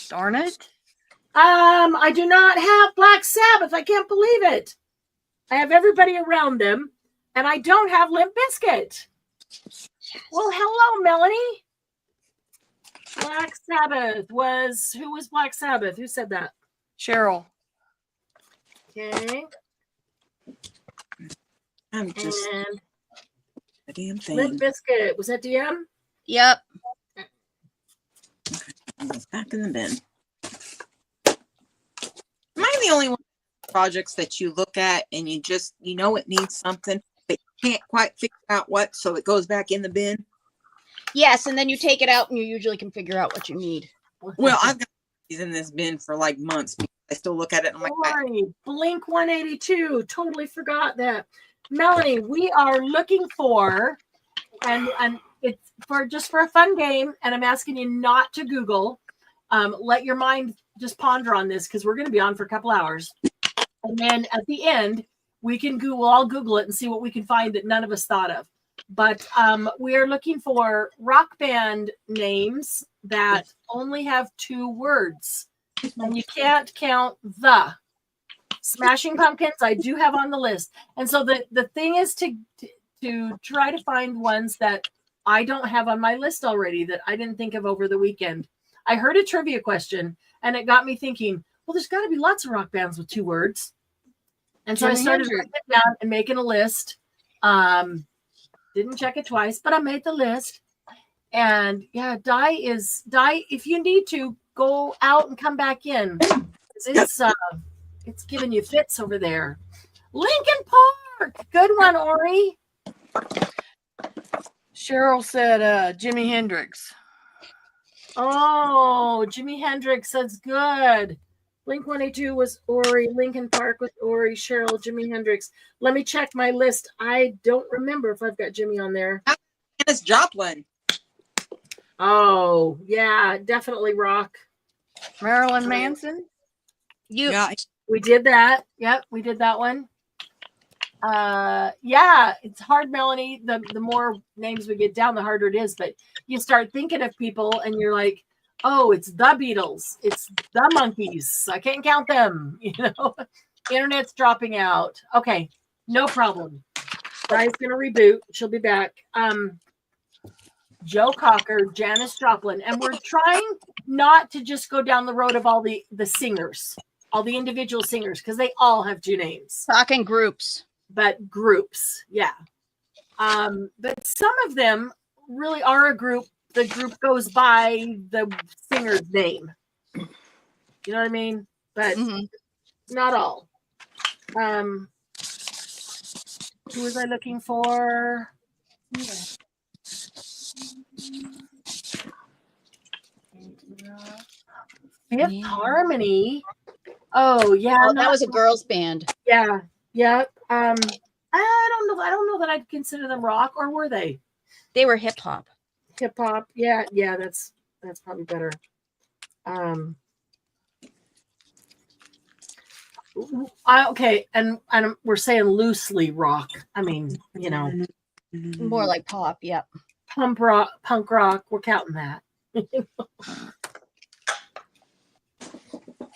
Darn it. I do not have Black Sabbath. I can't believe it. I have everybody around them, and I don't have Limp Bizkit. Yes. Well, hello, Melanie. Black Sabbath who was Black Sabbath? Who said that? Cheryl. Okay. I'm just and a damn thing. Limp Bizkit. Was that DM? Yep. Back in the bin. Am I the only one projects that you look at and you know it needs something, but you can't quite figure out what, so it goes back in the bin? Yes, and then you take it out and you usually can figure out what you need. Well, I've got these in this bin for like months. I still look at it and I'm like, Sorry, Blink 182. Totally forgot that. Melanie, we are looking for, and it's for just for a fun game, and I'm asking you not to Google. Let your mind just ponder on this because we're going to be on for a couple hours. And then at the end, we can Google, I'll Google it and see what we can find that none of us thought of. But we are looking for rock band names that only have 2 words. And you can't count the. Smashing Pumpkins, I do have on the list. And so the thing is to try to find ones that I don't have on my list already that I didn't think of over the weekend. I heard a trivia question and it got me thinking, well, there's got to be lots of rock bands with 2 words. And so I started writing it down and making a list. Didn't check it twice, but I made the list. And yeah, Die, if you need to, go out and come back in. It's giving you fits over there. Lincoln Park. Good one, Ori. Cheryl said Jimi Hendrix. Oh, Jimi Hendrix. That's good. Blink 182 was Ori. Lincoln Park was Ori. Cheryl, Jimi Hendrix. Let me check my list. I don't remember if I've got Jimmy on there. Janis Joplin. Oh, yeah, definitely rock. Marilyn Manson. Yeah. We did that. Yep, we did that one. Yeah, it's hard, Melanie. The more names we get down, the harder it is. But you start thinking of people and you're like, oh, it's the Beatles. It's the Monkees. I can't count them. You know, internet's dropping out. Okay, no problem. Di's gonna reboot. She'll be back. Joe Cocker, Janis Joplin, and we're trying not to just go down the road of all the singers, all the individual singers, because they all have 2 names. Talking groups. But groups, yeah. But some of them really are a group. The group goes by the singer's name. You know what I mean? But not all. Who was I looking for? Fifth Harmony. Oh yeah, Oh, that was a girls' band. Yeah, yeah. I don't know. I don't know that I'd consider them rock, or were they? They were hip hop. Hip hop. Yeah, yeah. That's probably better. Okay, and we're saying loosely rock. I mean, you know, More like pop. Yep. punk rock. We're counting that.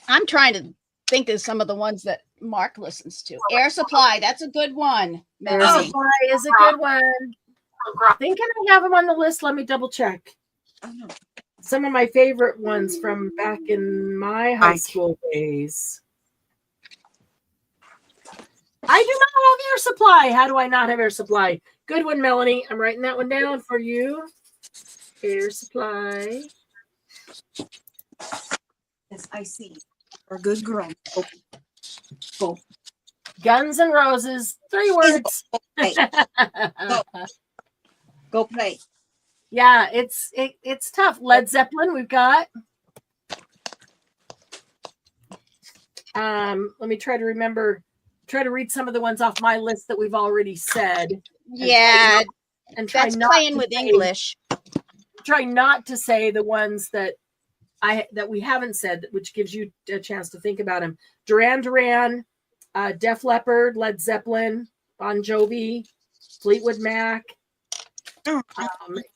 I'm trying to think of some of the ones that Mark listens to. Air Supply, that's a good one. Air Melanie. Supply is a good one. Thinking I have them on the list. Let me double check. Some of my favorite ones from back in my high school days. I do not have Air Supply. How do I not have Air Supply? Good one, Melanie. I'm writing that one down for you. Air Supply. Yes, I see. We're a good girl. Oh. Guns N' Roses. 3 words. Go play. Yeah, it's tough. Led Zeppelin, we've got. Let me try to read some of the ones off my list that we've already said. Yeah, and try that's not playing to with say- English. Try not to say the ones that we haven't said, which gives you a chance to think about them. Duran Duran, Def Leppard, Led Zeppelin, Bon Jovi, Fleetwood Mac,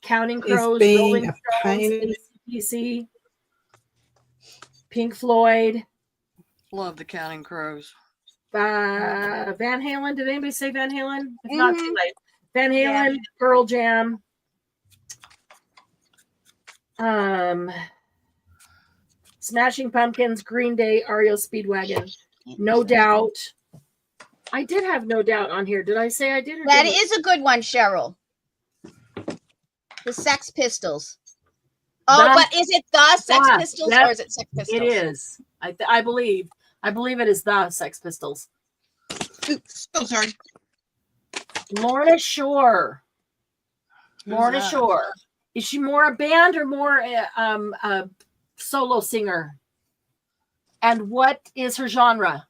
Counting Crows, being Rolling a Stones, pain. AC/DC, Pink Floyd, Love the Counting Crows. Van Halen. Did anybody say Van Halen? If not, too late. Van Halen, Pearl Jam. Smashing Pumpkins, Green Day, REO Speedwagon, No Doubt. I did have No Doubt on here. Did I say I did? Or That didn't? is a good one, Cheryl. The Sex Pistols. Oh, The- but is it the Sex Yeah, Pistols that- or is it Sex Pistols? It is. I believe it is the Sex Pistols. Oops, so sorry. Lorna Shore. Who's Lorna that? Shore. Is she more a band or more a solo singer? And what is her genre?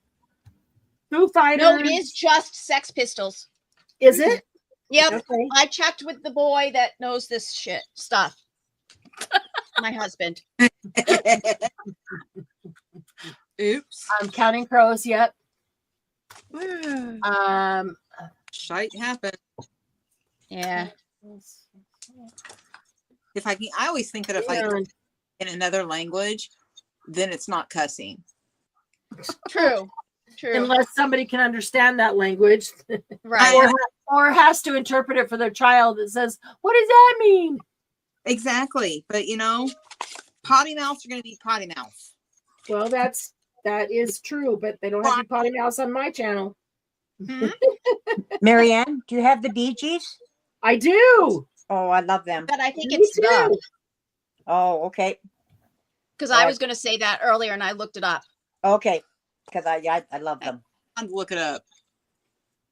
Foo Fighters? No, it is just Sex Pistols. Is it? Yep. Okay. I checked with the boy that knows this shit stuff. My husband. Oops. Counting Crows. Yep. Shite happened. Yeah. If I can, I always think that if I in another language, then it's not cussing. True. True. Unless somebody can understand that language. Right. Or has to interpret it for their child that says, what does that mean? Exactly. But you know, potty mouths are going to be potty mouths. Well, that is true, but they don't have to be potty mouths on my channel. Marianne, do you have the Bee Gees? I do. Oh, I love them. But I think Me it's too. the. Oh, okay. Because I was going to say that earlier and I looked it up. Okay. Because I love them. I'm look it up.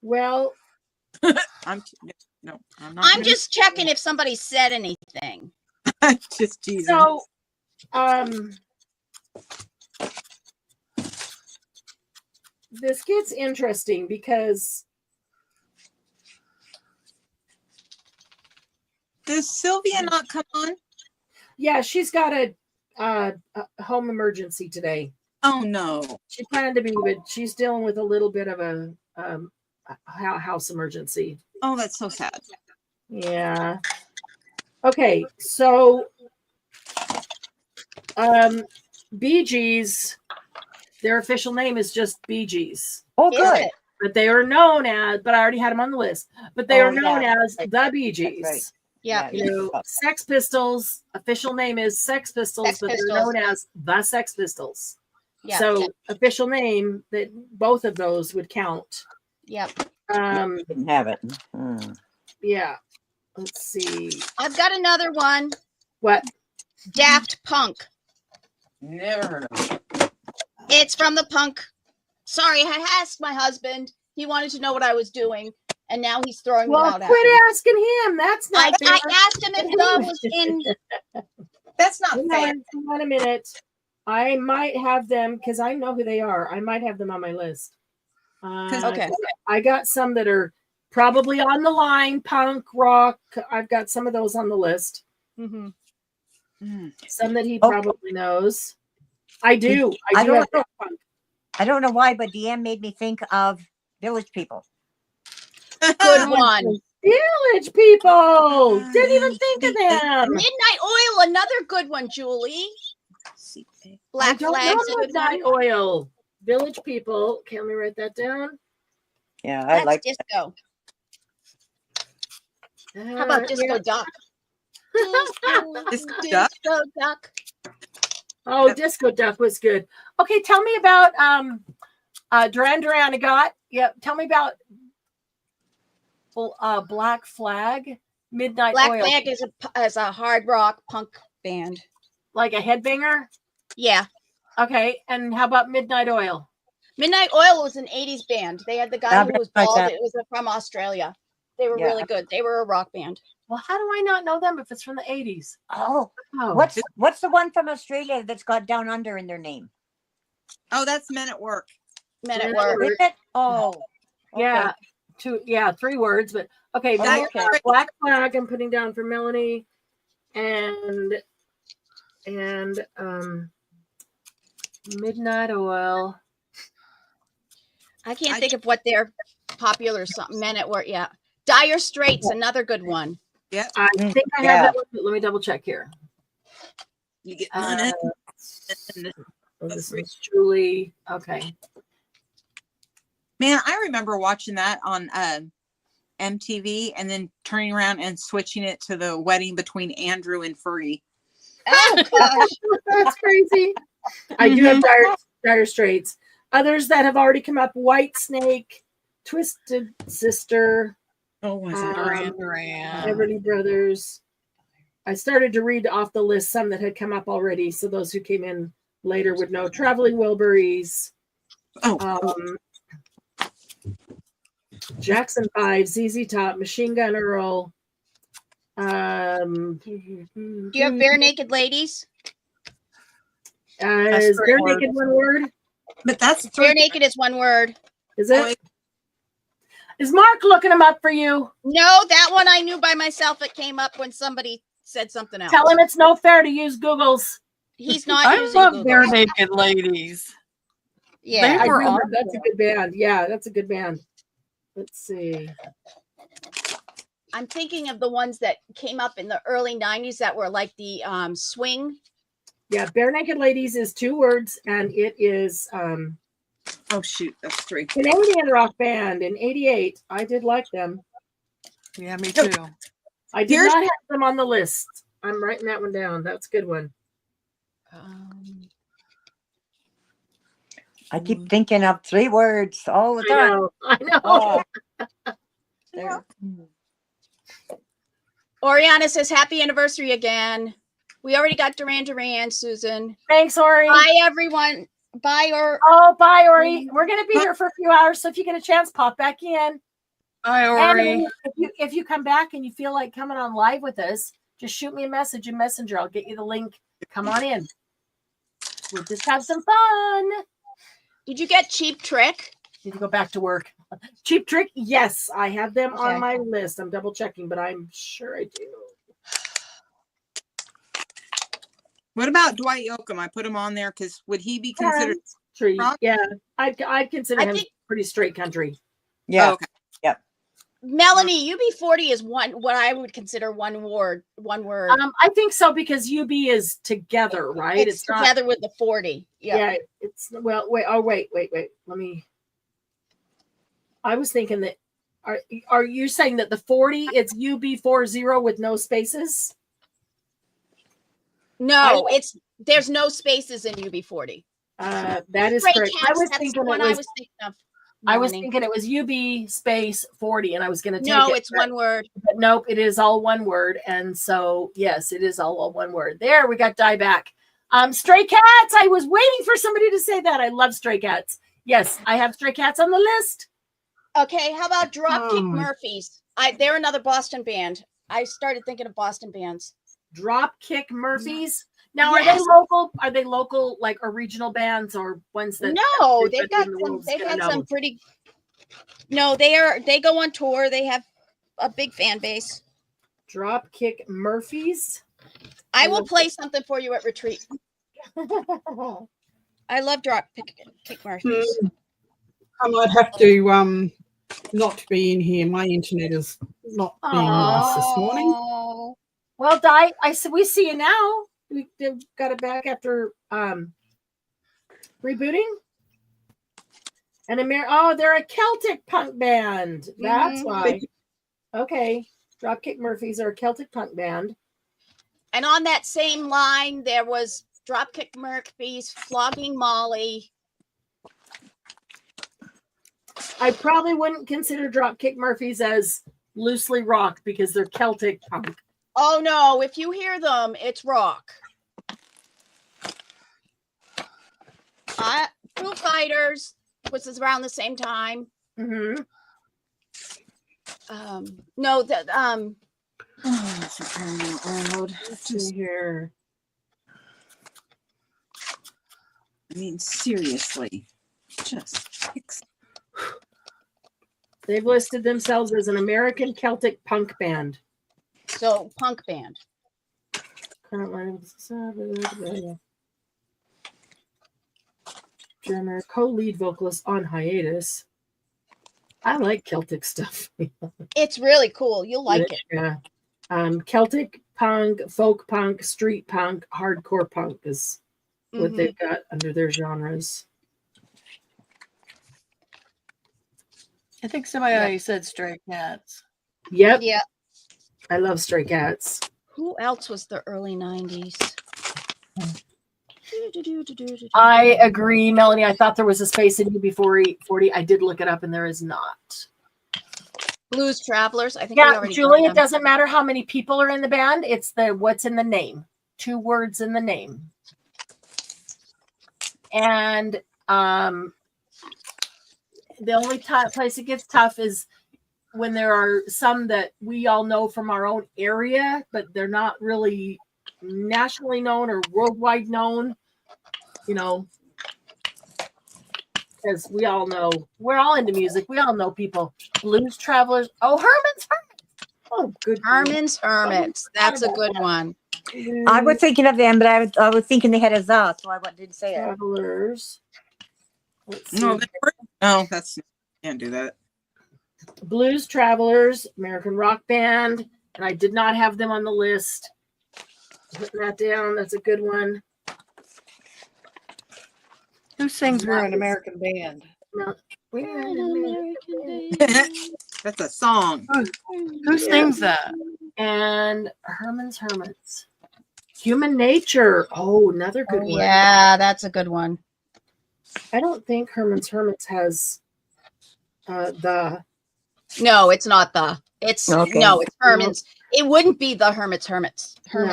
Well, I'm not. I'm just checking if somebody said anything. just teasing. so, this gets interesting because does Sylvia not come on? yeah, she's got a home emergency today. Oh no. She planned to be, but she's dealing with a little bit of a house emergency. Oh, that's so sad. Yeah. Okay, so Bee Gees, their official name is just Bee Gees. Oh, Is good. it? But they are known as, but I already had them on the list. But they Oh, are known yeah. as the Bee Gees. right. Yeah. You know, Sex Pistols, official name is Sex Pistols, Sex but Pistols. they're known as the Sex Pistols. Yeah. So official name that both of those would count. Yep. Didn't have it. Yeah. Let's see. I've got another one. What? Daft Punk. Never heard of it. It's from the punk. Sorry, I asked my husband. He wanted to know what I was doing, and now he's throwing me Well, out. quit asking him. That's not fair. I asked him if Doug was in. That's not Hang fair. on, hang on a minute. I might have them because I know who they are. I might have them on my list. Okay. I got some that are probably on the line, punk, rock. I've got some of those on the list. Mm-hmm. Some that he probably knows. I do. I I do don't have know. punk. I don't know why, but Deanne made me think of Village People. Good one. Village People. Didn't even think of them. Midnight Oil, another good one, Julie. Black I don't Flag's a know good one. Midnight Oil. Village People. Okay, let me write that down. Yeah, I That's like disco. How about Disco yeah. Duck? Disco Duck? Disco Duck. Oh, Disco Duck was good. Okay, tell me about Duran Duran. I got. Yep. Tell me about Black Flag, Midnight Black Oil. Flag is a hard rock punk band. Like a headbanger. Yeah. Okay, and how about Midnight Oil? Midnight Oil was an 80s band. They had the guy Yeah, who was like bald. that. It was from Australia. They were Yeah. really good. They were a rock band. Well, how do I not know them if it's from the 80s? Oh, Oh, what's the one from Australia that's got Down Under in their name? Oh, that's Men at Work. Men at Men at Work. Work. Is it? Oh, yeah. Three words, but okay. Oh, okay. Black Flag. I'm putting down for Melanie, and Midnight Oil. I can't think of what their popular song. Men at Work. Yeah. Dire Straits, another good one. Yeah. I think I have Yeah. that one, but let me double check here. You get none This is Julie. Okay. Man, I remember watching that on MTV and then turning around and switching it to the wedding between Andrew and Free. Oh gosh. That's crazy. I do have dire Straits. Others that have already come up: White Snake, Twisted Sister, Oh, was it? Everly Brothers. I started to read off the list some that had come up already, so those who came in later would know. Traveling Wilburys, Jackson 5, ZZ Top, Machine Gun Earl, Do you have Bare Naked Ladies? Is three Bare words. Naked one word? But that's Bare three. Naked is one word. Is it? Is Mark looking them up for you? No, that one I knew by myself. It came up when somebody said something else. Tell him it's no fair to use Google's. He's not I using love Google. Bare Naked Ladies. Yeah. I They were do, awesome. that's a good band. Yeah, that's a good band. Let's see. I'm thinking of the ones that came up in the early 90s that were like the swing. Yeah, Bare Naked Ladies is 2 words, and it is Oh shoot, that's 3. Canadian rock band in '88. I did like them. Yeah, me too. I did Here's- not have them on the list. I'm writing that one down. That's a good one. I keep thinking of 3 words all the I time. know. I know. Oh. There. Oriana says, happy anniversary again. We already got Duran Duran, Susan. Thanks, Ori. Bye, everyone. Bye, or Oh, bye, Ori. We're going to be here for a few hours, so if you get a chance, pop back in. Hi, And Ori. if you come back and you feel like coming on live with us, just shoot me a message in Messenger. I'll get you the link. Come on in. We'll just have some fun. did you get Cheap Trick? Need to go back to work. Cheap Trick? Yes, I have them Okay. on my list. I'm double checking, but I'm sure I do. What about Dwight Yoakam? I put him on there because would he be considered? Tree. rock? Yeah, I'd consider I him think- pretty straight country. Yeah. Oh, okay. Melanie, UB40 is what I would consider one word. I think so because UB is together, right? It's not together with the 40. Yeah, it's well. Wait. Oh, wait. Let me. I was thinking that. Are you saying that the 40 it's UB40 with no spaces? No, there's no spaces in UB40. That is Straight correct. cats, that's the one I was thinking of. I was Melanie. thinking it was UB space 40, and I was going to take No, it. it's one word. But nope, it is all one word, and so yes, it is all one word. There, we got die back. Stray Cats. I was waiting for somebody to say that. I love Stray Cats. Yes, I have Stray Cats on the list. Okay, how about Dropkick Oh. Murphys? They're another Boston band. I started thinking of Boston bands. Dropkick Murphys. Now, Yes. are they local? Are they local, like, or regional bands, or ones that? No, everybody they've got in the some. world's They've gonna had know? some pretty. No, they go on tour. They have a big fan base. Dropkick Murphys. I will play something for you at retreat. I love Dropkick Murphys. I might have to not be in here. My internet is not being nice this morning. Oh, Well, Di, I said we see you now. We got it back after rebooting. And they're a Celtic punk band. That's Mhm. why. Okay. Dropkick Murphys are a Celtic punk band. and on that same line, there was Dropkick Murphys, Flogging Molly. I probably wouldn't consider Dropkick Murphys as loosely rock because they're Celtic punk. Oh no, if you hear them, it's rock. Foo Fighters was around the same time. Mm-hmm. No, the Let's see here. I mean, seriously, just They've listed themselves as an American Celtic punk band. so punk band. Drummer, co-lead vocalist on hiatus. I like Celtic stuff. It's really cool. You'll like it. Yeah. Celtic punk, folk punk, street punk, hardcore punk is what Mhm. they've got under their genres. I think somebody already said Stray Cats. Yep. Yeah. I love Stray Cats. Who else was the early 90s? I agree, Melanie. I thought there was a space in UB40. I did look it up and there is not. Blues Travelers. I think we Yeah, already Julie, covered it them. doesn't matter how many people are in the band. It's the what's in the name. 2 words in the name. And the only place it gets tough is when there are some that we all know from our own area, but they're not really nationally known or worldwide known, you know, because we all know, we're all into music. We all know people. Blues Travelers. Oh, Herman's Hermits. Oh, good. Herman's Hermits. That's a good one. I was thinking of them, but I was thinking they had a za, so I didn't say it. Travelers. Let's No, see. no, that's can't do that. Blues Travelers, American Rock Band, and I did not have them on the list. Putting that down. That's a good one. Who sings "We're an American Band"? No, we're an American Band. That's a song. Who sings that? And Herman's Hermits. Human Nature. Oh, another good one. Yeah, that's a good one. I don't think Herman's Hermits has the. No, it's not the. It's Okay. no, it's Herman's. It wouldn't be the Hermits. Herman.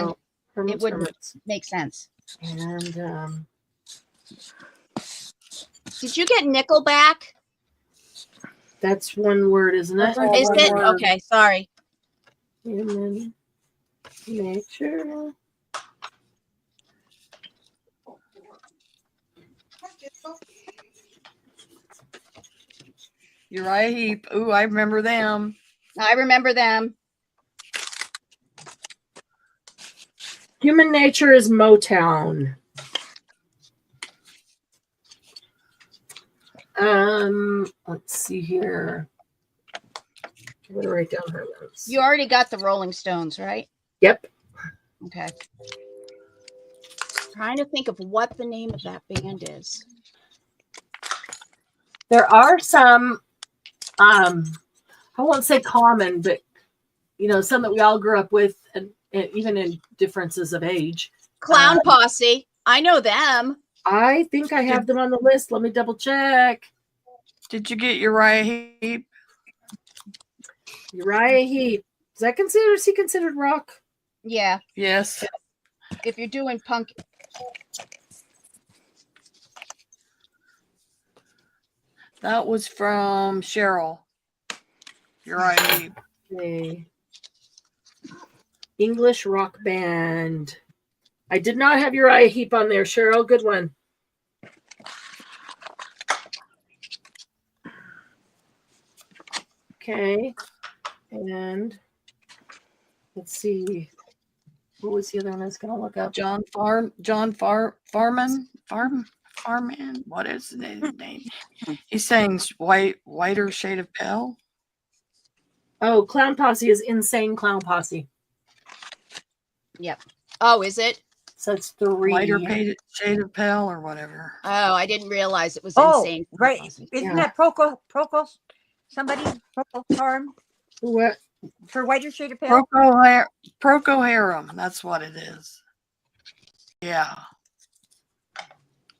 No, Herman's it wouldn't Hermits. make sense. And Did you get Nickelback? that's one word, isn't it? Is One it? word. Okay, sorry. Human Nature. Uriah Heep. Ooh, I remember them. I remember them. Human Nature is Motown. Let's see here. I'm gonna write down her notes. You already got the Rolling Stones, right? Yep. Okay. Trying to think of what the name of that band is. There are some, I won't say common, but you know, some that we all grew up with, and even in differences of age. Clown Posse. I know them. I think I have them on the list. Let me double check. Did you get Uriah Heep? Uriah Heep. Is he considered rock? Yeah. Yes. If you're doing punk. That was from Cheryl. Uriah Heep. Okay. English rock band. I did not have Uriah Heep on there, Cheryl. Good one. Okay. And let's see. What was the other one I was going to look up? Farman. What is his name? He sings Whiter Shade of Pale. Oh, Clown Posse is Insane Clown Posse. Yep. Oh, is it? So it's 3. Whiter Shade of Pale or whatever. Oh, I didn't realize it was Oh, Insane. right. Posse. Isn't Yeah. that Procol? Somebody? Procol Harum? What? For Whiter Shade of Pale? Procol Harum. That's what it is. Yeah.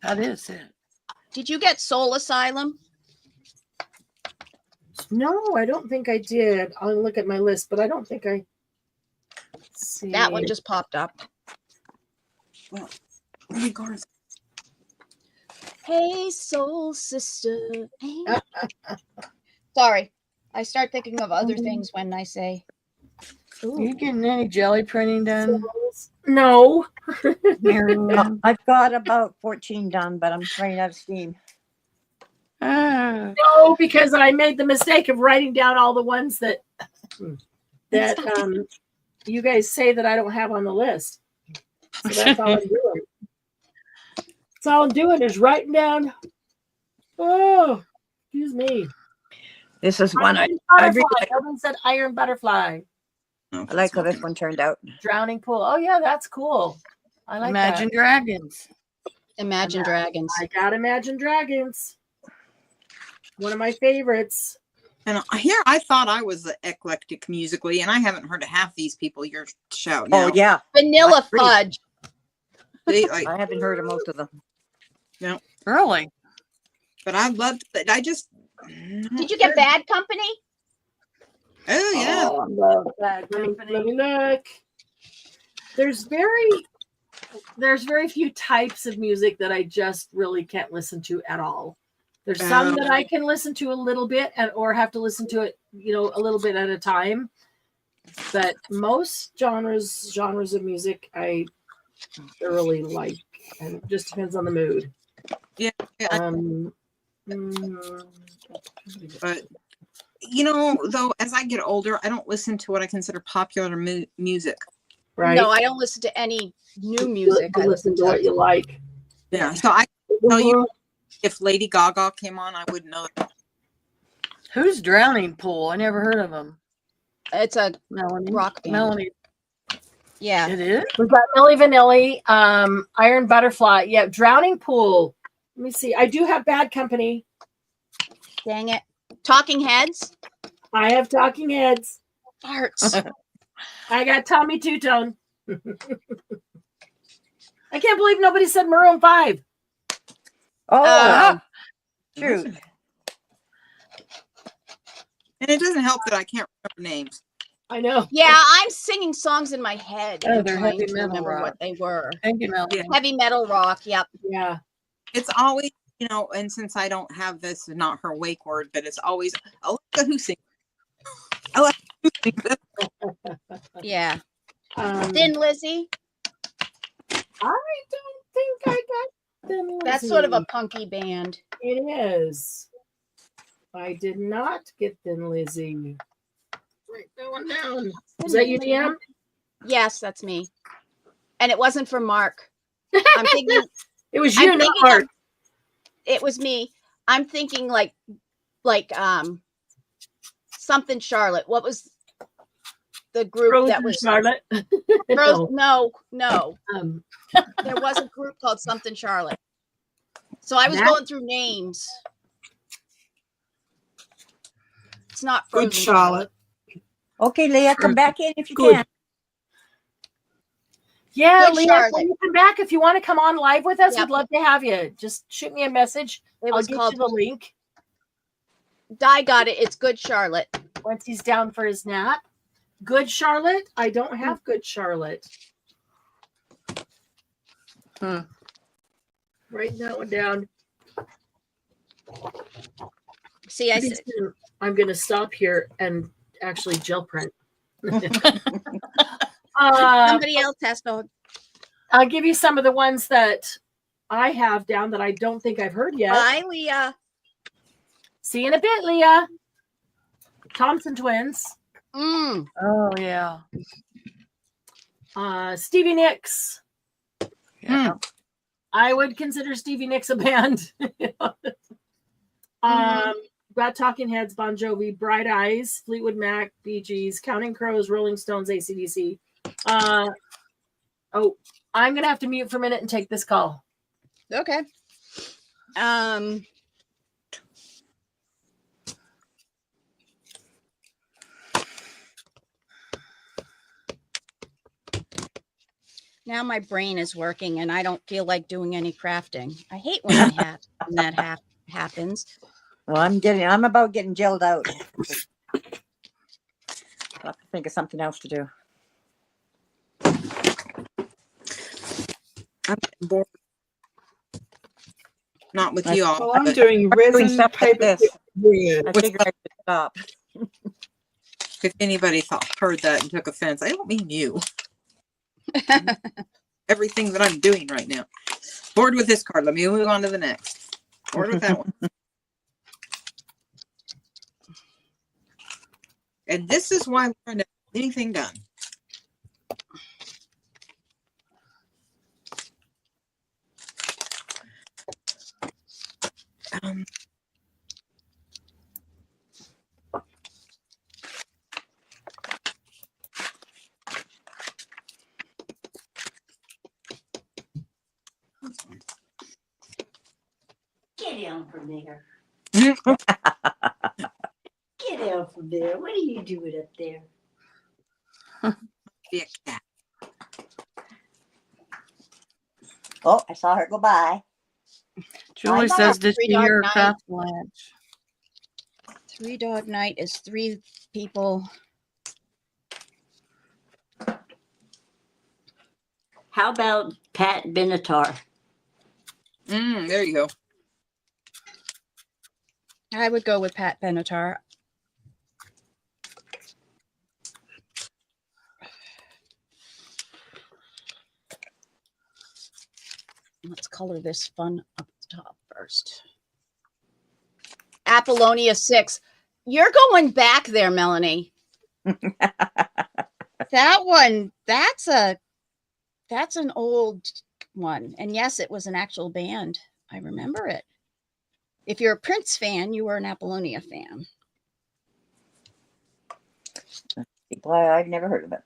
That is it. Did you get Soul Asylum? No, I don't think I did. I'll look at my list, but I don't think I. Let's see. That one just popped up. Well, hey, Garth. Hey, soul sister. Hey. Sorry. I start thinking of other things when I say. Are you getting any jelly printing done, No. Marianne? I've got about 14 done, but I'm running out of steam. No, because I made the mistake of writing down all the ones that you guys say that I don't have on the list. So that's all I'm doing. That's all I'm doing is writing down. Oh, excuse me. This is one I Butterfly. really like. Everyone said Iron Butterfly. No, I like how this one turned out. Drowning Pool. Oh yeah, that's cool. I like Imagine that. Dragons. Imagine Dragons. I got Imagine Dragons. One of my favorites. And here I thought I was eclectic musically, and I haven't heard of half these people your show. Oh, Now, yeah. Vanilla I agree. Fudge. they, like, I haven't heard of most of them. Really? but I loved that. I just. Did you get Bad Company? Oh yeah. Oh, I love that. Let me look. There's very few types of music that I just really can't listen to at all. There's some that I can listen to a little bit or have to listen to it, a little bit at a time. But most genres of music I thoroughly like, and it just depends on the mood. Yeah. But though, as I get older, I don't listen to what I consider popular music. Right. No, I don't listen to any new music. I listen to what you like. Yeah. So I tell you, if Lady Gaga came on, I wouldn't know. Who's Drowning Pool? I never heard of them. It's a Melanie. rock band. Melanie. Yeah. It is? We've got Milli Vanilli, Iron Butterfly. Yeah, Drowning Pool. Let me see. I do have Bad Company. Dang it. Talking Heads. I have Talking Heads. Farts. I got Tommy Two-Tone. I can't believe nobody said Maroon 5. Oh, shoot. And it doesn't help that I can't remember names. I know. Yeah, I'm singing songs in my head. Oh, and they're trying heavy to metal remember rock. what they were. Thank you, Melanie. Yeah. Heavy metal rock. Yep. Yeah. It's always, and since I don't have this, not her wake word, but it's always Alexa who sings. Alexa who sings. Yeah. Um, Thin Lizzy. I don't think I got Thin Lizzy. That's sort of a punky band. It is. I did not get Thin Lizzy. Write that one down. Is that UDM? Yes, that's me. And it wasn't for Mark. I'm thinking It was you, not Mark. it was me. I'm thinking like something Charlotte. What was the group Rose that and was Charlotte. Rose? No. Um, There was a group called something Charlotte. So I was That- going through names. It's not Frozen Good Charlotte. Okay, Leah, come back in if you Good. can. yeah, Good Leah, Charlotte. when you come back, if you want to come on live with us, Yep. we'd love to have you. Just shoot me a message. It I'll was get called you the link Di got it. It's Good Charlotte. once he's down for his nap. Good Charlotte? I don't have Good Charlotte. Write that one down. See, I Pretty said soon, I'm going to stop here and actually gel print. somebody else has to. I'll give you some of the ones that I have down that I don't think I've heard yet. Bye, Leah. See you in a bit, Leah. Thompson Twins. Mm. Oh, yeah. Stevie Nicks. Yeah. I would consider Stevie Nicks a band. Got Talking Heads, Bon Jovi, Bright Eyes, Fleetwood Mac, Bee Gees, Counting Crows, Rolling Stones, AC/DC. I'm gonna have to mute for a minute and take this call. Okay. Now my brain is working and I don't feel like doing any crafting. I hate when that happens. Well, I'm about getting gelled out. I'll have to think of something else to do. I'm bored. Not with I- you all. Well, I'm but doing resin, stuff like paper, this. wood. I figured I should stop. if anybody heard that and took offense, I don't mean you. Everything that I'm doing right now. Bored with this card. Let me move on to the next. Bored with that one. And this is why we're trying to get anything done. Get down from there. Mhm. Get down from there. What are you doing up there? Be a cat. Oh, I saw her go by. Julie I says, thought did Three you Dog hear Night- Craft Lunch? 3 Dog Night is 3 people. How about Pat Benatar? There you go. I would go with Pat Benatar. Let's color this fun up the top first. Apollonia 6. You're going back there, Melanie. That one, that's an old one. And yes, it was an actual band. I remember it. If you're a Prince fan, you were an Apollonia fan. I've never heard of it.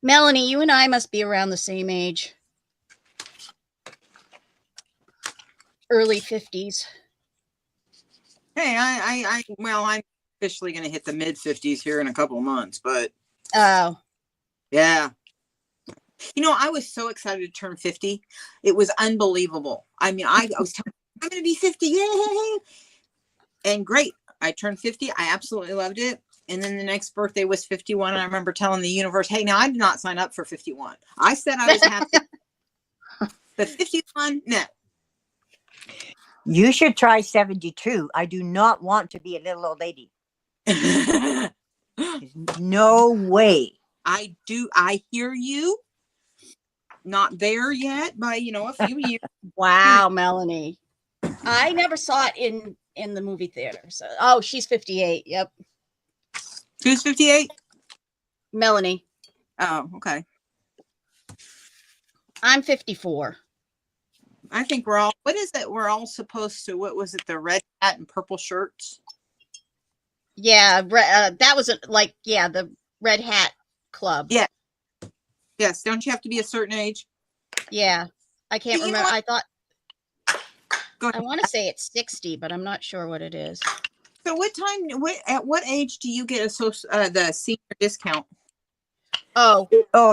Melanie, you and I must be around the same age. Early 50s. Hey, well, I'm officially going to hit the mid 50s here in a couple of months, but Oh. yeah. You know, I was so excited to turn 50. It was unbelievable. I mean, I was telling I'm going to be 50. Yay! And great. I turned 50. I absolutely loved it. And then the next birthday was 51. And I remember telling the universe, hey, now I did not sign up for 51. I said I was happy. But 51, no. You should try 72. I do not want to be a little old lady. No way. I hear you. Not there yet by, a few years. Wow, Melanie. I never saw it in the movie theater. So, oh, she's 58. Yep. Who's 58? Melanie. Oh, okay. I'm 54. I think we're all, what is it? We're all supposed to, what was it? The red hat and purple shirts? Yeah. That was the Red Hat Club. Yeah. Yes. Don't you have to be a certain age? Yeah. I can't You know remember. what? I thought, Go ahead. I want to say it's 60, but I'm not sure what it is. So at what age do you get the senior discount? Oh,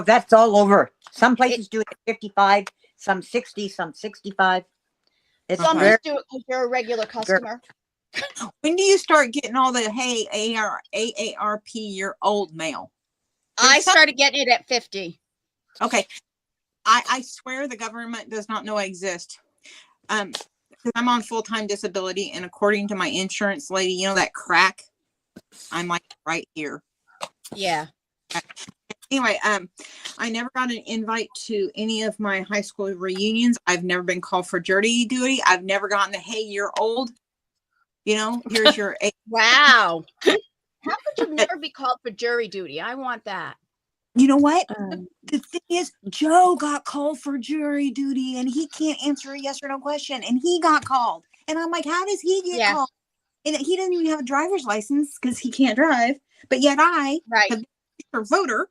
That's all over. Some places do it at 55, some 60, some 65. It's some very, just do it because you're a regular customer. When do you start getting all the, hey, AARP, you're old mail? I started getting it at 50. Okay. I swear the government does not know I exist. Because I'm on full-time disability, and according to my insurance lady, you know that crack? I'm like right here. Yeah. Anyway, I never got an invite to any of my high school reunions. I've never been called for jury duty. I've never gotten the, hey, you're old. Here's your age. Wow. How could you never be called for jury duty? I want that. You know what? The thing is, Joe got called for jury duty, and he can't answer a yes or no question, and he got called. And I'm like, how does he get called? And he doesn't even have a driver's license because he can't drive. But yet I have been a voter,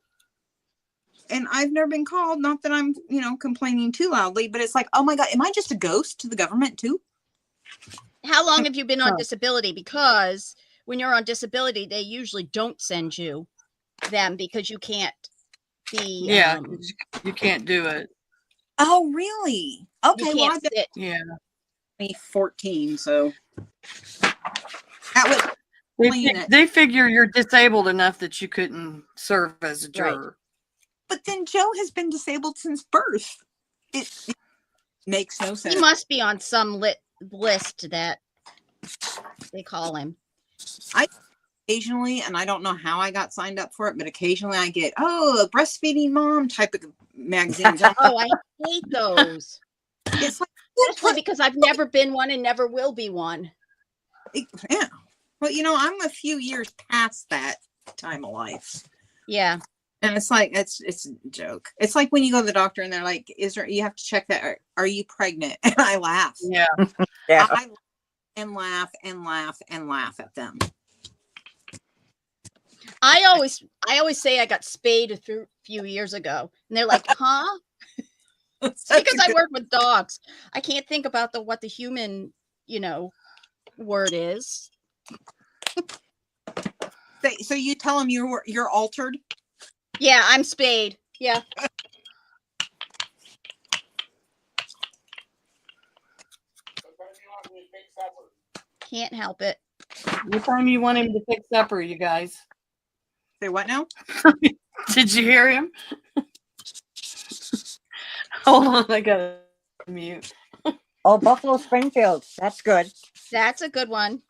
and I've never been called. Not that I'm, complaining too loudly, but it's like, oh my God, am I just a ghost to the government too? How long have you been on disability? Because when you're on disability, they usually don't send you them because you can't be. Yeah, you can't do it. Oh, really? Okay, you well, can't I've sit. Yeah. been 14, so that was They figure you're disabled enough that you couldn't serve as a juror. But then Joe has been disabled since birth. It makes no sense. He must be on some list that they call him. Occasionally, and I don't know how I got signed up for it, but occasionally I get, a breastfeeding mom type of magazines. Oh, I hate those. It's like, especially because I've never been one and never will be one. Yeah. Well, I'm a few years past that time of life. Yeah. And it's like, it's a joke. It's like when you go to the doctor and they're like, you have to check that. Are you pregnant? And I laugh. Yeah. yeah. I laugh and laugh and laugh at them. I always say I got spayed a few years ago, and they're like, "Huh?" Because I work with dogs. I can't think about what the human, word is. So you tell them you're altered? Yeah, I'm spayed. Yeah. Can't help it. What time you want him to fix supper, you guys? Say what now? Did you hear him? Hold on, I gotta mute. Oh, Buffalo Springfield. That's good. That's a good one.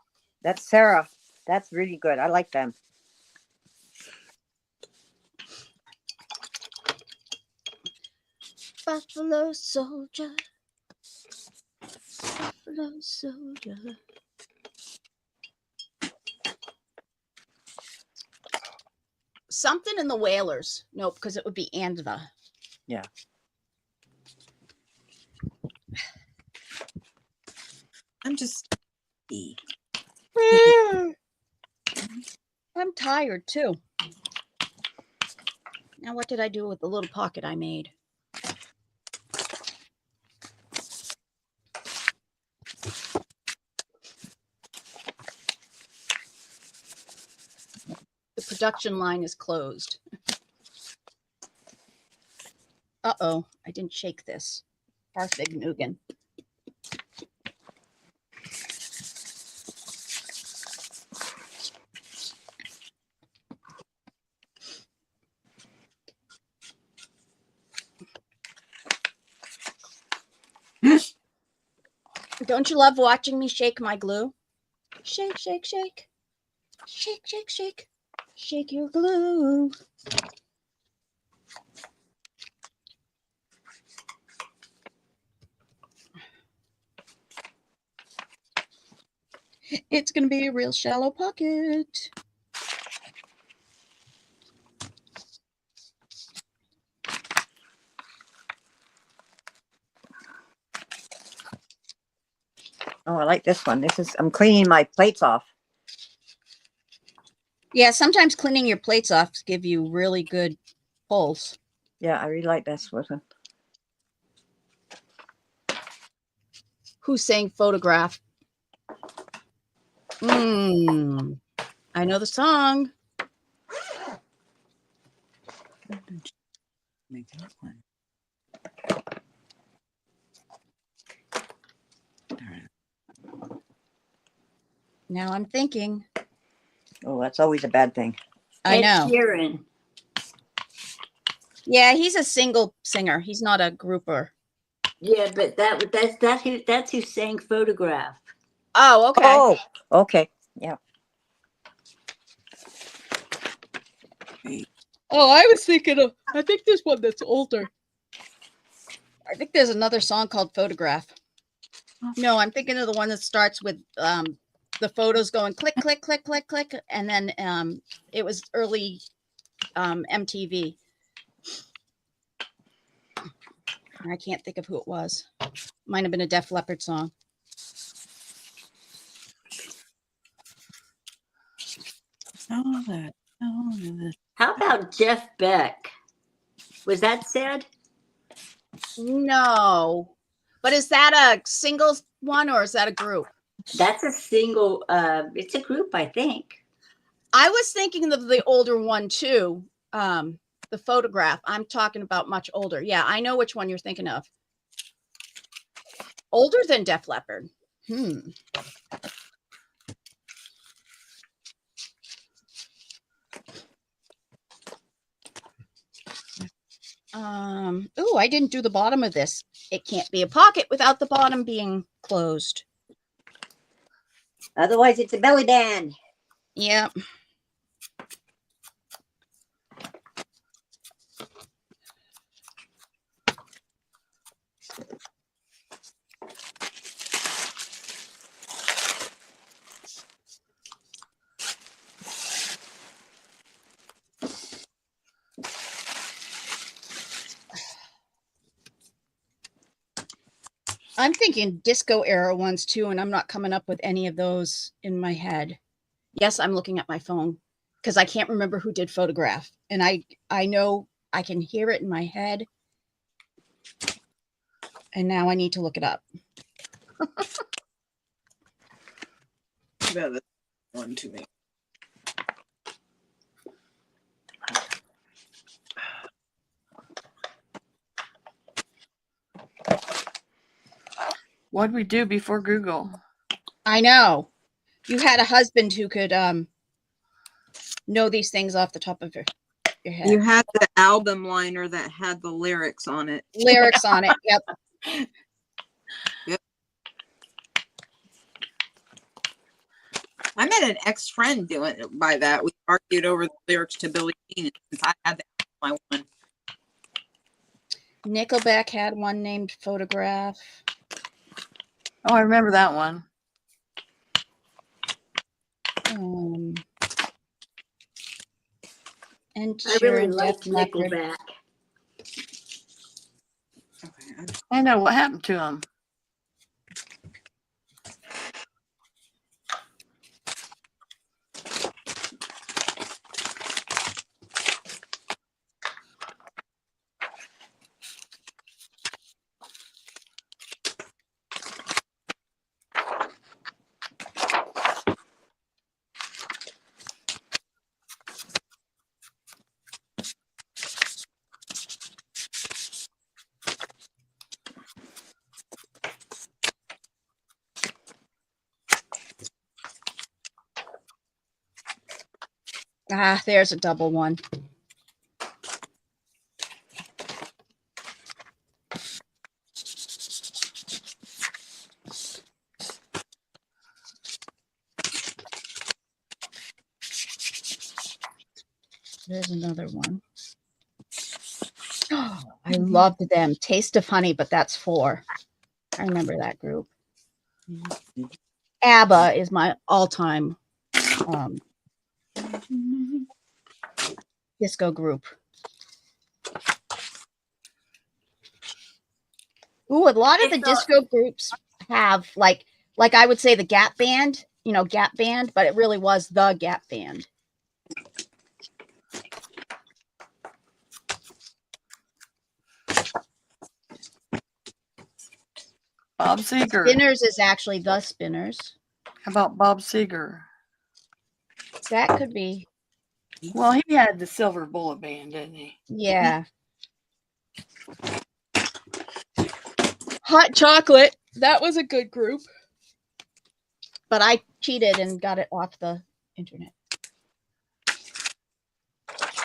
That's Sarah. That's really good. I like them. Buffalo soldier. Buffalo soldier. Something in the Whalers. Nope, because it would be and the. Yeah. I'm just. I'm tired too. Now, what did I do with the little pocket I made? The production line is closed. Uh-oh, I didn't shake this. Parfignugan. Don't you love watching me shake my glue? Shake, shake, shake. Shake, shake, shake. Shake your glue. It's going to be a real shallow pocket. Oh, I like this one. I'm cleaning my plates off. Yeah, sometimes cleaning your plates off give you really good pulls. Yeah, I really like this one. Who's saying photograph? I know the song. Now I'm thinking. Oh, that's always a bad thing. I know. Sheeran. Yeah, he's a single singer. He's not a grouper. Yeah, but that's who sang Photograph. Oh, okay. Oh, okay. Yeah. Oh, I was thinking of, I think there's one that's older. I think there's another song called Photograph. No, I'm thinking of the one that starts with the photos going click, click, click, click, click. And then it was early MTV. I can't think of who it was. Might have been a Def Leppard song. How about Jeff Beck? Was that said? No. But is that a single one or is that a group? That's a single. It's a group, I think. I was thinking of the older one too. The Photograph. I'm talking about much older. Yeah, I know which one you're thinking of. Older than Def Leppard. Oh, I didn't do the bottom of this. It can't be a pocket without the bottom being closed. Otherwise, it's a belly band. Yeah. I'm thinking disco era ones too, and I'm not coming up with any of those in my head. Yes, I'm looking at my phone because I can't remember who did Photograph. And I know I can hear it in my head. And now I need to look it up. About this one to me. What'd we do before Google? I know. You had a husband who could know these things off the top of your head. You had the album liner that had the lyrics on it. Lyrics on it. Yep. I met an ex-friend doing it by that. We argued over the lyrics to Billie Jean, and since I had my one. Nickelback had one named Photograph. Oh, I remember that one. And I sure, really and liked Def Leppard. Nickelback. I know what happened to him. Ah, there's a double one. There's another one. Oh, I loved them. Taste of Honey, but that's 4. I remember that group. ABBA is my all-time disco group. Ooh, a lot of the disco groups have like I would say the Gap Band, Gap Band, but it really was the Gap Band. Bob Seger. Spinners is actually the Spinners. How about Bob Seger? That could be. Well, he had the Silver Bullet Band, didn't he? Yeah. Hot Chocolate. That was a good group. But I cheated and got it off the internet.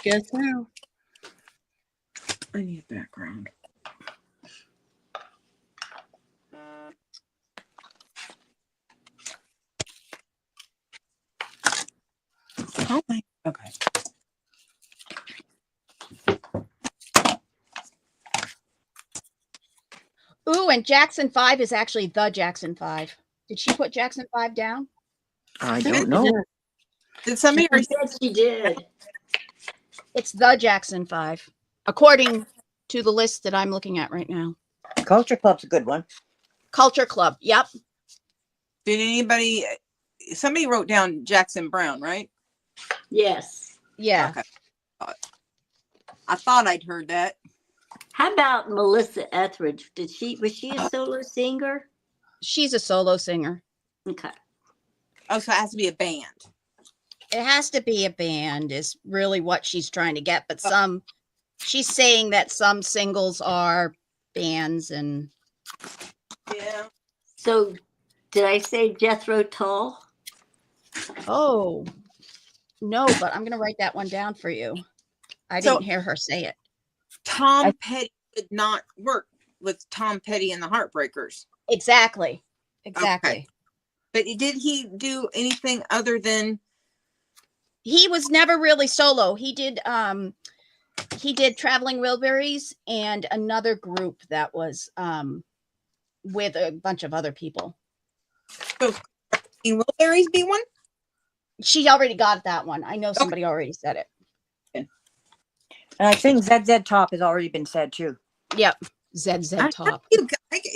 Guess who? I need background. Oh my. Okay. Ooh, and Jackson 5 is actually the Jackson 5. Did she put Jackson 5 down? I don't know. Did somebody She said she did. It's the Jackson 5, according to the list that I'm looking at right now. Culture Club's a good one. Culture Club. Yep. Did anybody? Somebody wrote down Jackson Brown, right? Yes. Yeah. Okay. I thought I'd heard that. How about Melissa Etheridge? Was she a solo singer? She's a solo singer. Okay. Oh, so it has to be a band. It has to be a band is really what she's trying to get. But she's saying that some singles are bands and. Yeah. So did I say Jethro Tull? Oh, no, but I'm going to write that one down for you. I didn't hear her say it. Tom Petty did not work with Tom Petty and the Heartbreakers. Exactly. Okay. But did he do anything other than? He was never really solo. He did Traveling Wilburys and another group that was with a bunch of other people. So can Wilburys be one? She already got that one. I know somebody already said it. And I think ZZ Top has already been said too. Yep. ZZ Top.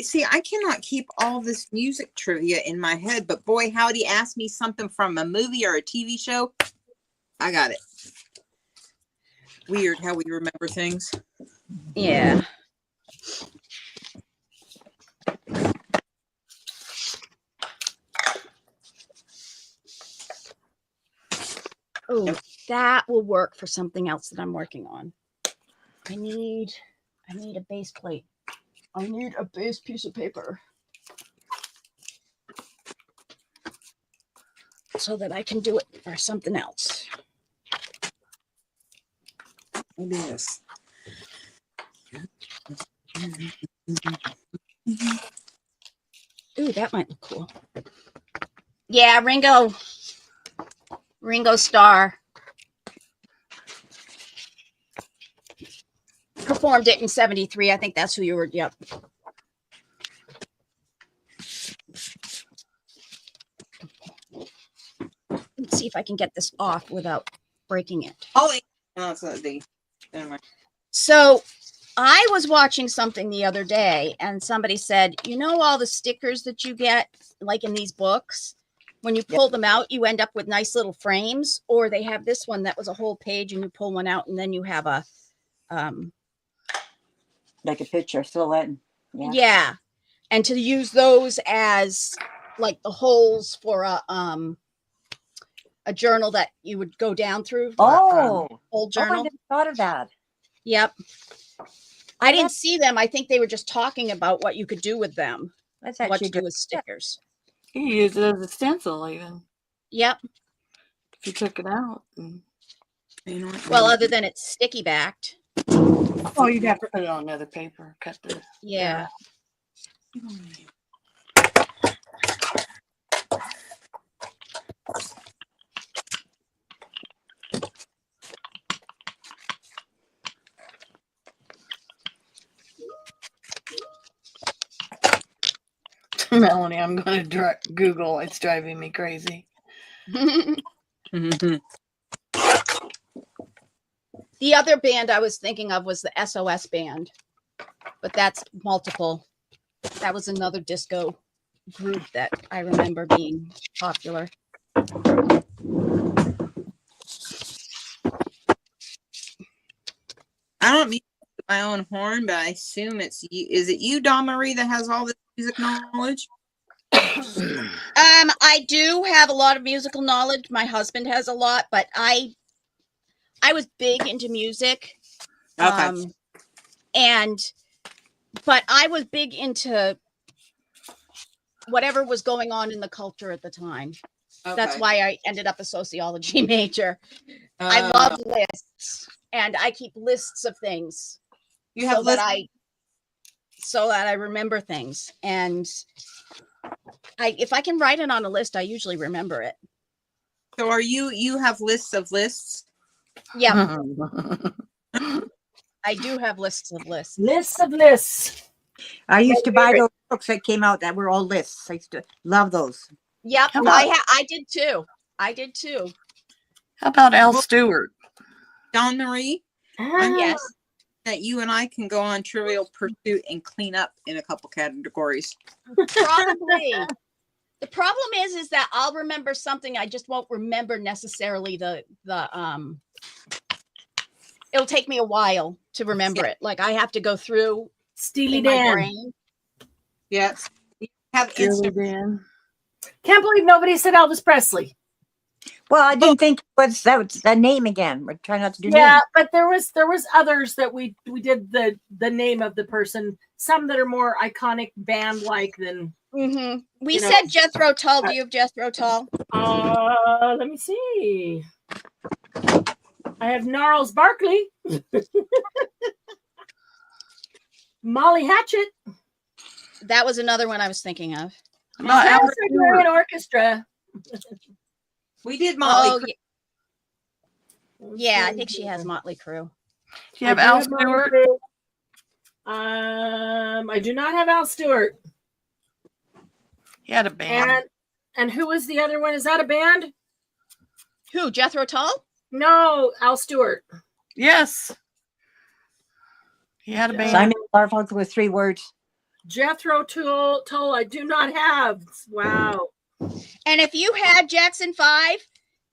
See, I cannot keep all this music trivia in my head, but boy, howdy, ask me something from a movie or a TV show. I got it. Weird how we remember things. Yeah. Oh, that will work for something else that I'm working on. I need a base plate. I need a base piece of paper. so that I can do it for something else. Maybe this. Ooh, that might look cool. Yeah, Ringo Starr performed it in 73. I think that's who you were. Yep. Let's see if I can get this off without breaking it. Oh, no, it's not the. Never mind. So I was watching something the other day and somebody said, you know, all the stickers that you get like in these books, when you pull them out, you end up with nice little frames, or they have this one that was a whole page and you pull one out and then you have a, Like a picture, silhouette. yeah. And to use those as like the holes for a journal that you would go down through. Oh, old I journal. never thought of that. Yep. I didn't see them. I think they were just talking about what you could do with them. That's What actually to do good. with stickers. You can use it as a stencil even Yep. if you took it out. And, You know what? Well, other than it's sticky backed. oh, you'd have to put it on another paper. Cut the. Yeah. Melanie, I'm going to Google. It's driving me crazy. Mhm. The other band I was thinking of was the SOS band, but that's multiple. That was another disco group that I remember being popular. I don't mean to toot my own horn, but I assume it's you. Is it you, Dawn Marie, that has all this music knowledge? I do have a lot of musical knowledge. My husband has a lot, but I was big into music. Okay. But I was big into whatever was going on in the culture at the time. That's Okay. why I ended up a sociology major. I love lists, and I keep lists of things You have so that I remember things. And if I can write it on a list, I usually remember it. So are you have lists of lists? Yeah, I do have lists of lists. Lists of lists. I used to buy those books that came out that were all lists. I used to love those. Yep, How about- I did too. I did too. How about Al Stewart? Dawn Marie, Yes. that you and I can go on Trivial Pursuit and clean up in a couple categories. Probably. The problem is that I'll remember something. I just won't remember necessarily the it'll take me a while to remember it. Like I have to go through Steely in my Dan. brain. Yes. You have Julie instant. Dan. Can't believe nobody said Elvis Presley. Well, I didn't think that was the name again. We're trying not to do Yeah, names. but there was others that we did the name of the person. Some that are more iconic band like than. Mm-hmm. We You know, said Jethro Tull. Do you have Jethro Tull? Let me see. I have Gnarls Barkley, Molly Hatchet, That was another one I was thinking of. Not Al Gregorian Stewart. Orchestra. We did Molly. Oh, yeah, I think she has Motley Crue. Do you have I do Al have Molly Stewart? Crue. I do not have Al Stewart. He had a band. And who was the other one? Is that a band? Who? Jethro Tull? No, Al Stewart. Yes. He had a band. Simon Garfunkel with 3 words. Jethro Tull. I do not have. Wow. And if you had Jackson 5,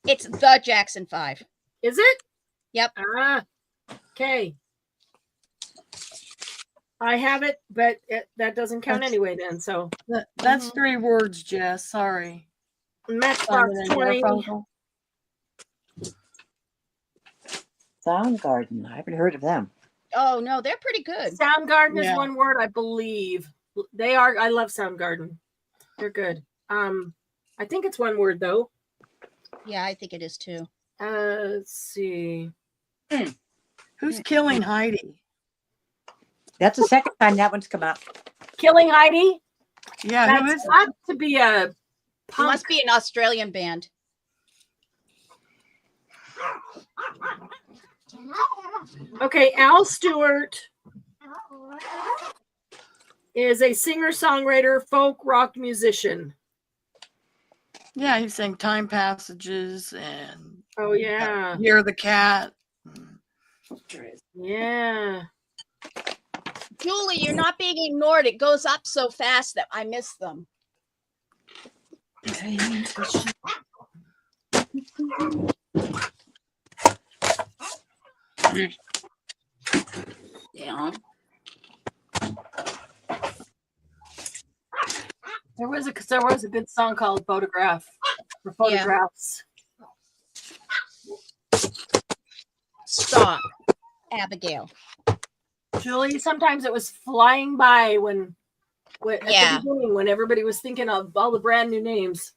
it's the Jackson 5. Is it? Yep. Okay. I have it, but that doesn't count anyway then. So That's 3 words, Jess. Sorry. Matchbox Simon and 20. Garfunkel. Soundgarden. I haven't heard of them. Oh, no, they're pretty good. Soundgarden Yeah. is one word, I believe. They are. I love Soundgarden. They're good. I think it's one word though. Yeah, I think it is too. Let's see. Who's killing Heidi? That's the second time that one's come up. Killing Heidi? Yeah, who That's is it? got to be a It punk. must be an Australian band. Okay, Al Stewart is a singer-songwriter, folk rock musician. Yeah, he sang Time Passages and Oh yeah. Hear the Cat. Yeah. Julie, you're not being ignored. It goes up so fast that I miss them. Yeah. There was a good song called Photograph or Photographs. Stop, Abigail. Julie, sometimes it was flying by when at Yeah. the beginning when everybody was thinking of all the brand new names.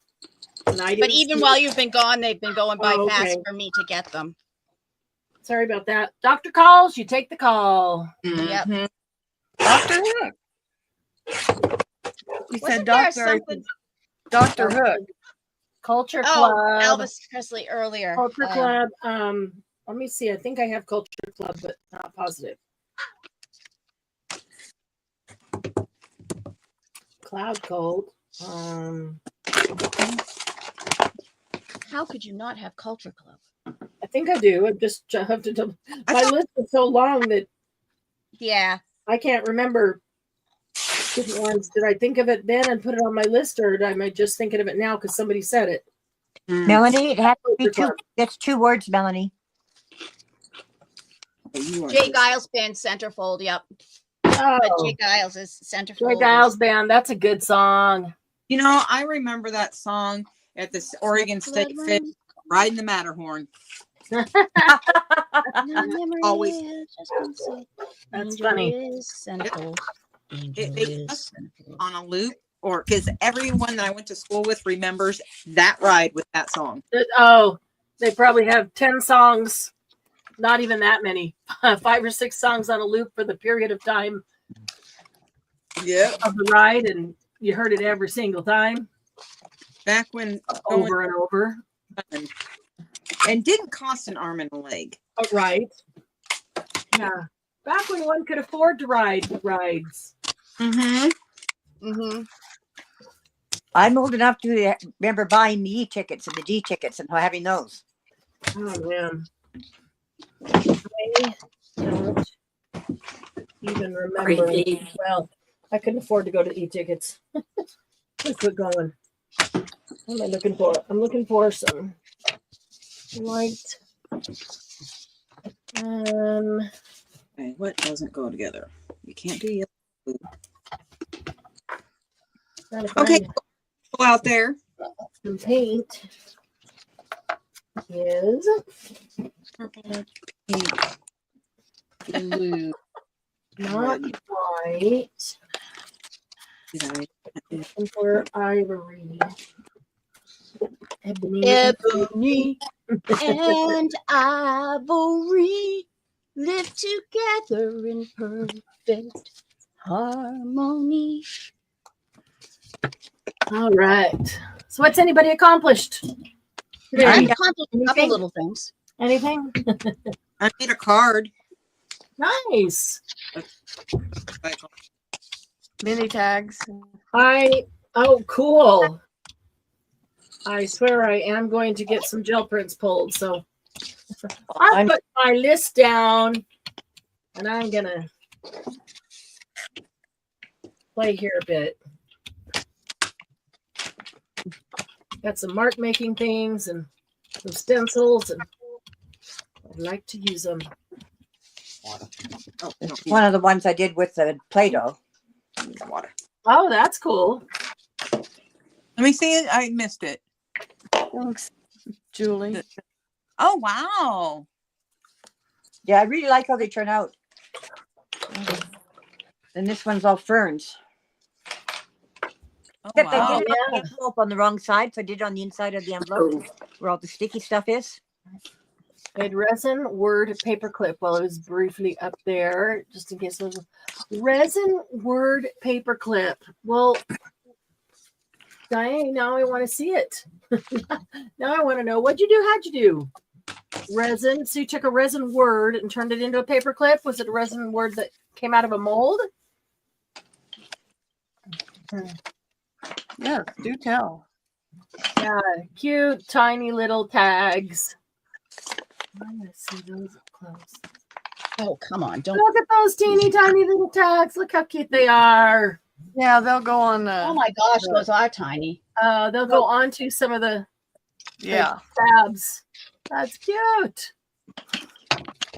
And I But didn't even see while it. you've been gone, they've been going by Oh, fast okay. for me to get them. Sorry about that. Doctor calls, you take the call. Yep. Dr. Hook. He said Wasn't there Doctor. something? Dr. Hook. Culture Oh, Club. Elvis Presley earlier. Culture Club. Let me see. I think I have Culture Club, but not positive. Cloud Cold. How could you not have Culture Club? I think I do. I just have to. My list is so long that Yeah. I can't remember which ones. Did I think of it then and put it on my list, or am I just thinking of it now because somebody said it? Melanie, it has to be two. That's 2 words, Melanie. Jay Giles Band Centerfold. Yep. Oh, But Jay Giles is Centerfold. Jay Giles Band. That's a good song. You know, I remember that song at the Oregon State Fair, riding the Matterhorn. Always. That's funny. They just on a loop, or because everyone that I went to school with remembers that ride with that song. Oh, they probably have 10 songs, not even that many, 5 or 6 songs on a loop for the period of time of the ride, and you heard it every single time. Back when over and over. And didn't cost an arm and a leg. Oh, right. Yeah. Back when one could afford to ride rides. I'm old enough to remember buying the E-tickets and the D tickets and having those. Oh, man. I don't even remember. Crazy. Well, I couldn't afford to go to e-tickets. Let's quit going. What am I looking for? I'm looking for some light. Okay, what doesn't go together? You can't do yellow. Okay, go out there. Some paint is Purple, pink, blue, not white. Looking for ivory. Ebony. Ebony and ivory live together in perfect harmony. All right. So what's anybody accomplished today? I accomplished a couple little things. Anything? I made a card. Nice. Mini tags. Oh, cool. I swear I am going to get some gel prints pulled. So I'll put my list down and I'm going to play here a bit. Got some mark making things and some stencils, and I'd like to use them. It's one of the ones I did with the Play-Doh. Water. Oh, that's cool. Let me see it. I missed it. Thanks, Julie. Oh, wow. Yeah, I really like how they turn out. And this one's all ferns. Oh, Except I wow. did it on the envelope on the wrong side, so I did it on the inside of the envelope where all the sticky stuff is. I had resin word paperclip. Well, it was briefly up there, just in case it was resin word paperclip. Well, Diane, now I want to see it. Now I want to know what'd you do? How'd you do? Resin. So you took a resin word and turned it into a paperclip. Was it a resin word that came out of a mold? Yeah, do tell. Yeah, cute, tiny little tags. I'm gonna see those up close. Oh, come on. Don't. Look at those teeny tiny little tags. Look how cute they are. Yeah, they'll go on. Oh my gosh, those are tiny. They'll go on to some of the Yeah. tabs. That's cute.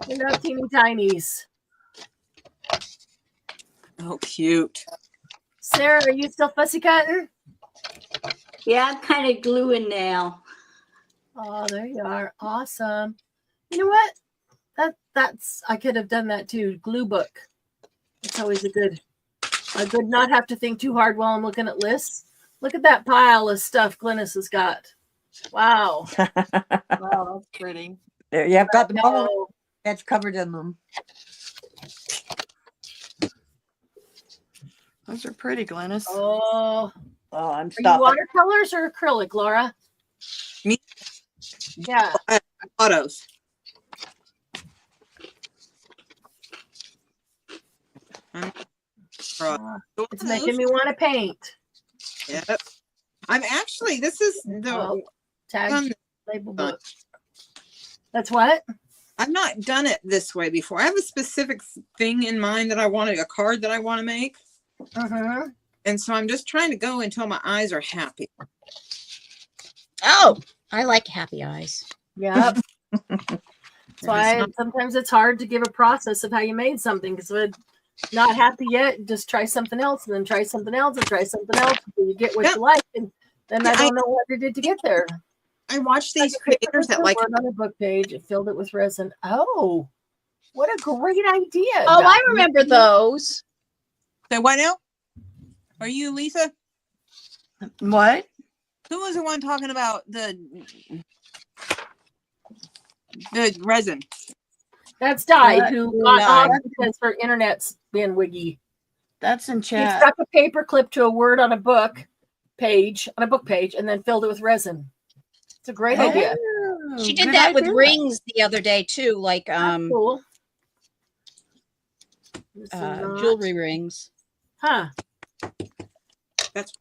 You know, teeny tinies. Oh, cute. Sarah, are you still fussy cutting? Yeah, I'm kind of gluing now. Oh, there you are. Awesome. You know what? That's I could have done that too. Glue book. It's always a good not have to think too hard while I'm looking at lists. Look at that pile of stuff Glynis has got. Wow. Wow, that's pretty. There, yeah, I've got the bubble Oh, that's covered in them. Those are pretty, Glennis. oh. Oh, I'm Are you stopping. watercolors or acrylic, Laura? Me? Yeah. Autos. It's making me want to paint. Yep. I'm actually, this is the Tag done- label book. That's what? I've not done it this way before. I have a specific thing in mind that I wanted, a card that I want to make. Uh-huh. And so I'm just trying to go until my eyes are happy. Oh, I like happy eyes. Yep. That's And why it's sometimes it's hard to give a process of how you made something because we're not happy yet. Just try something else and then try something else and try something else until you get what Yeah. you like. And then I Yeah, don't know what I did to get there. I watch these Like, creators that like, on a book page, it filled it with resin. Oh, what a great idea. Oh, I Dot. remember those. so what now? Are you Lisa? What? Who was the one talking about the resin? That's Di That- who got Di. off because her internet's been wiggy. That's in She chat. stuck a paper clip to a word on a book page, and then filled it with resin. It's a great idea. Oh, She did good that with idea. rings the other day too, like That's cool. This is not- jewelry rings. Huh. That's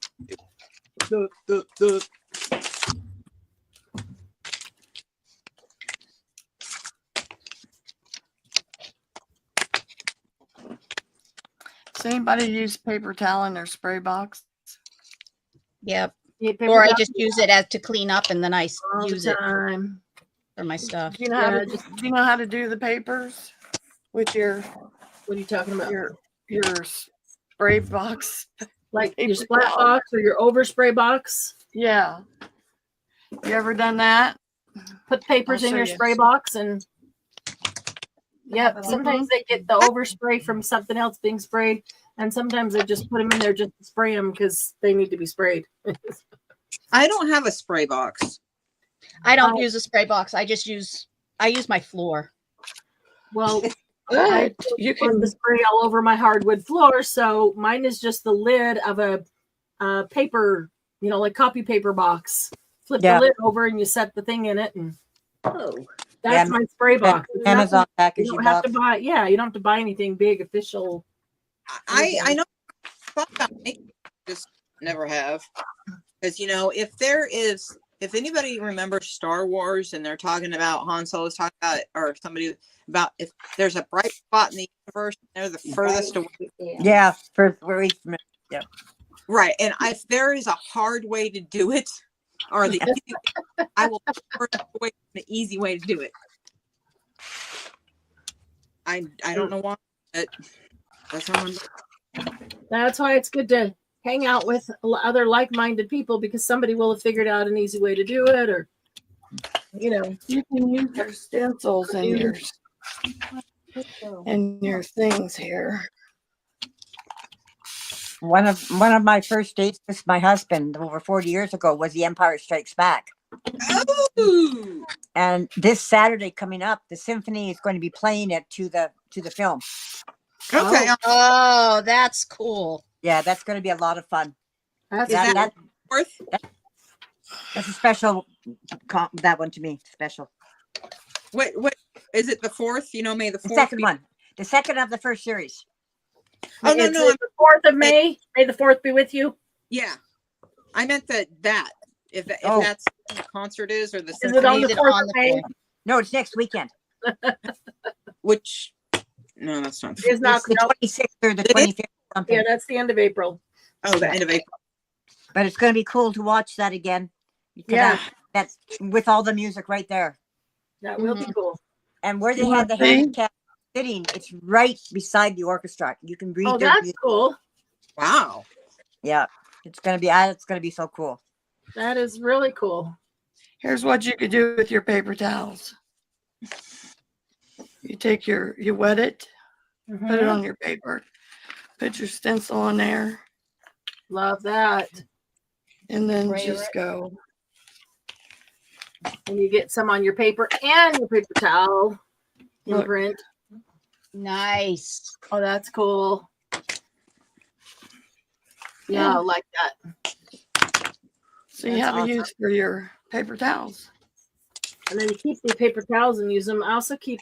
Does anybody use paper towel in their spray box? Yep. Yeah, paper Or I towel just use it as to clean up and then I all the use it time. for my stuff. Do you know how Yeah, to do you know how to do the papers with your What are you talking about? your spray box? Like your paper splat towel. box or your overspray box? Yeah. You ever done that? Put papers I'll in show your you. spray box and yep. Mhm. Sometimes they get the overspray from something else being sprayed, and sometimes they just put them in there just to spray them because they need to be sprayed. I don't have a spray box. I don't use a spray box. I use my floor. Well, Good. I You put can the spray all over my hardwood floor, so mine is just the lid of a paper, like copy paper box. Flip Yeah. the lid over and you set the thing in it, and Oh, that's my spray box. It's nothing- Amazon You package don't you have bought. to buy. Yeah, you don't have to buy anything big, official. I know thought about making it, just never have. Because if anybody remembers Star Wars and they're talking about Han Solo's talking about it, or somebody about if there's a bright spot in the universe, they're the furthest away. Yeah, for weeks. Yeah. Right. And if there is a hard way to do it, or the easy way, I will prefer the easy way to do it. I don't know why, but that's how I'm. That's why it's good to hang out with other like-minded people because somebody will have figured out an easy way to do it, or you can use your stencils and your things here. One of my first dates with my husband over 40 years ago was The Empire Strikes Back. Ooh. And this Saturday coming up, the symphony is going to be playing it to the film. Okay. Oh, that's cool. Yeah, that's going to be a lot of fun. That's Is that fourth? That's a special. That one to me special. What is it? The fourth? You know, May the The 4th. second one, the second of the first series. Oh no, It's no. the 4th of May. May the 4th be with you. Yeah, I meant that. If Oh. that's what the concert is or the Is it on symphony, the Is it 4th on of the May? floor? No, it's next weekend. which no, that's not. It's not. It's the No, 26th or the It is? 25th. Something. yeah, that's the end of April. Oh, the end of April. But it's going to be cool to watch that again. Because Yeah. that's with all the music right there. That will be cool. And where they You had the wanna see? handicap sitting, it's right beside the orchestra. You can read Oh, their that's music. cool. Wow. Yeah, it's gonna be so cool. That is really cool. Here's what you could do with your paper towels. You take you wet it, put it Mhm. on your paper, put your stencil on there, Love that. and then Spray just it. go. And you get some on your paper and your paper towel Look. imprint. Nice. Oh, that's cool. Yeah, I like that. So you That's have awesome. a use for your paper towels. And then you keep the paper towels and use them. I also keep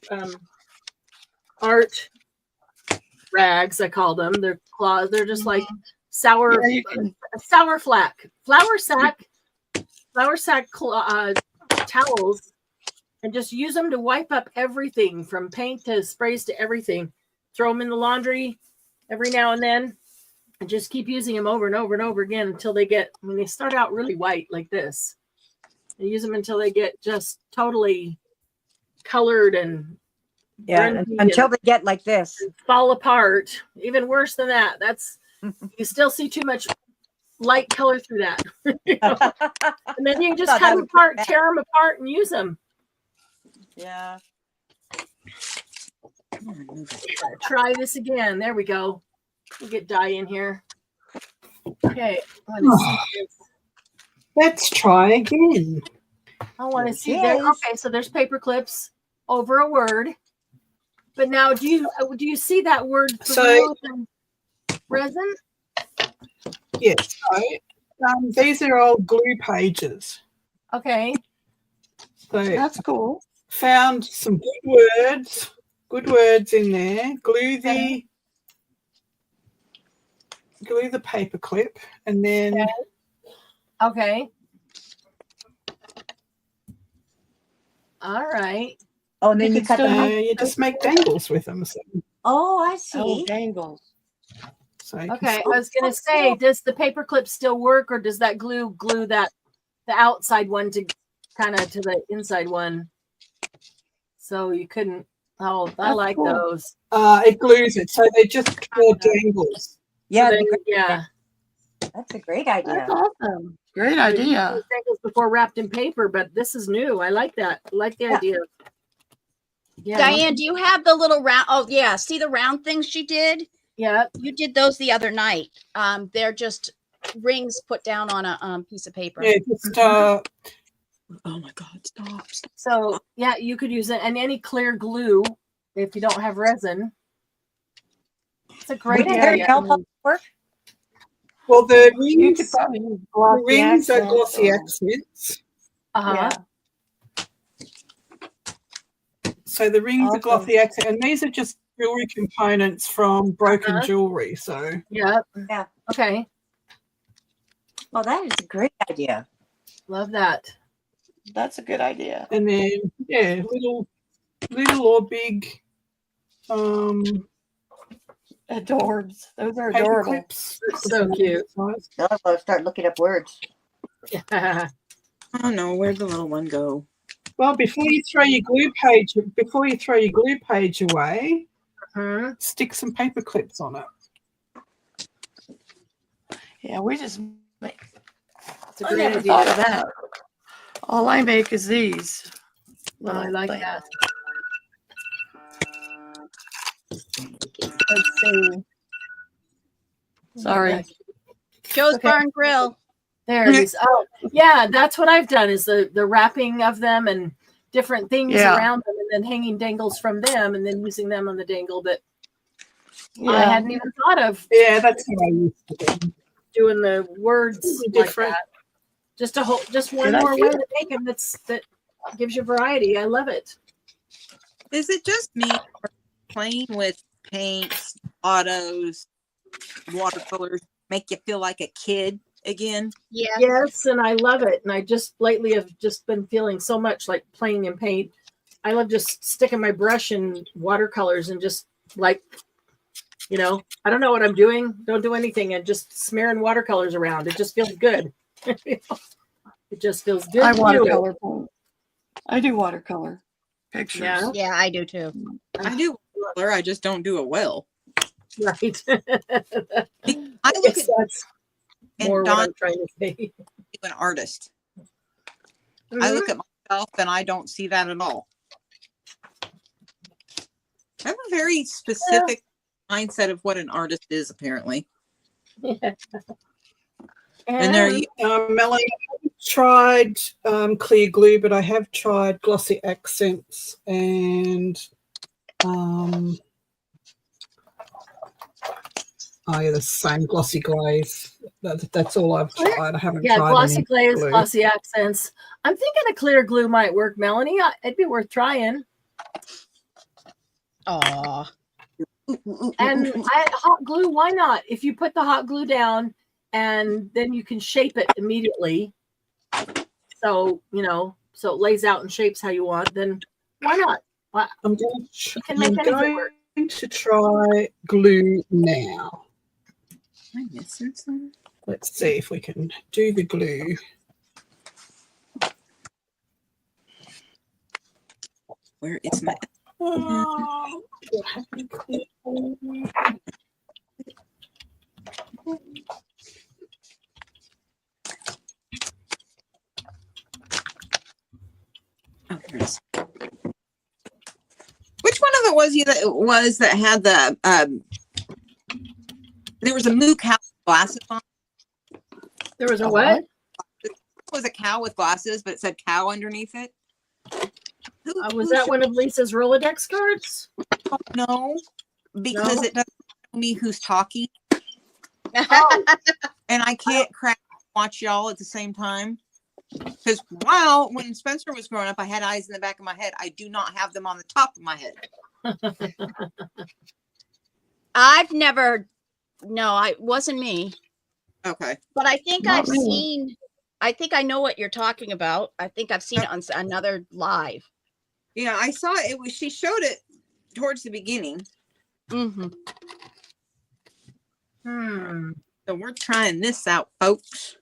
art rags, I call them. They're cloths. They're just like sour Yeah, you can. flour sack towels, and just use them to wipe up everything from paint to sprays to everything. Throw them in the laundry every now and then, and just keep using them over and over and over again until they get. I mean, they start out really white like this. And use them until they get just totally colored and Yeah, grungy until and they get like this. fall apart. Even worse than that. That's you still see too much light color through that. You know? And then you can just Thought cut that them would be apart, bad. tear them apart, and use them. Yeah. Try this again. There we go. We'll get dye in here. Okay. I want to see this. Let's try again. I want Here to it see there. is. Okay, so there's paper clips over a word. But now, do you see that word So- through the resin? Yes. So, these are all glue pages. Okay. So That's cool. found some good words in there. Glue the paper clip, and then Okay. All right. Oh, and then You you can cut them still out. you just make dangles with them. So, Oh, I Oh, see. dangles. so you can Okay. still- I was gonna say, does the paper clip still work, or does that glue that the outside one to kind of to the inside one? So you couldn't. Oh, I That's like cool. those. it glues it, so they just dangles. Yeah, So it'd then, be great. yeah. That's a great idea. That's awesome. Great So you use idea. those dangles before wrapped in paper, but this is new. I like that. I like the Yeah. idea. Yeah. Diane, do you have the little round? Oh, yeah. See the round things she did? Yeah. You did those the other night. They're just rings put down on a piece of paper. Yeah, just Oh my God! Stop. So yeah, you could use it, and any clear glue if you don't have resin. It's a great Would hair idea. gel polish work? well, the You could rings, probably use the glossy rings are accents glossy or- accents. Uh-huh. Yeah. So the rings are Awesome. glossy accent, and these are just jewelry components from broken Uh-huh. jewelry. So Yeah. Yeah. Okay. Oh, that is a great idea. Love that. That's a good idea. and then little or big Adorbs. Those are paper adorable. clips. So cute. Size. Now I'll start looking up words. Oh no, where'd the little one go? Well, before you throw your glue page away, Hmm. stick some paper clips on it. Yeah, we just make. It's a I great never idea. thought of that. All I make is these. Oh, I little like things. that. Let's see. Sorry. Joe's Okay. Barn Grill. There it is. Oh, yeah, that's what I've done is the wrapping of them and different things Yeah. around them and then hanging dangles from them and then using them on the dangle that I Yeah. hadn't even thought of Yeah, that's what I used to do. doing the words Totally like different. that. Just a whole, just one Good more idea. way to make them that gives you variety. I love it. Is it just me or playing with paints, autos, watercolors make you feel like a kid again? Yes. Yes, and I love it. And I just lately have just been feeling so much like playing in paint. I love just sticking my brush in watercolors and just like, I don't know what I'm doing. Don't do anything and just smearing watercolors around. It just feels good. It just feels good. I to do it. watercolor paint. I do watercolor pictures. Yeah. Yeah, I do too. I do color, I just don't do it well. Right. I look Yes, at that's and more what Don I'm trying to say. an artist. I look at myself and I don't see that at all. I have a very specific mindset of what an artist is, apparently. Yeah. And there you Melanie, I haven't tried clear glue, but I have tried glossy accents and the same glossy glaze. That's all I've tried. I haven't tried glossy any glaze, glue. glossy accents. I'm thinking a clear glue might work, Melanie. It'd be worth trying. Aw. And hot glue, why not? If you put the hot glue down and then you can shape it immediately. So, so it lays out and shapes how you want, then why not? I'm going can make anything work. to try glue now. Am I missing something? Let's see if we can do the glue. Where is my there it is. Which one of it was you that had the there was a moo cow with glasses on? There was a what? It was a cow with glasses, but it said cow underneath it. Was that one of Lisa's Rolodex cards? No, because No? it doesn't tell me who's talking, Oh, and I can't watch y'all at the same time. Because when Spencer was growing up, I had eyes in the back of my head. I do not have them on the top of my head. I've never. No, it wasn't me. Okay. But I think Not I've me. seen. I think I know what you're talking about. I think I've seen it on another live. Yeah, I saw it. She showed it towards the beginning. Mm-hmm. So we're trying this out, folks.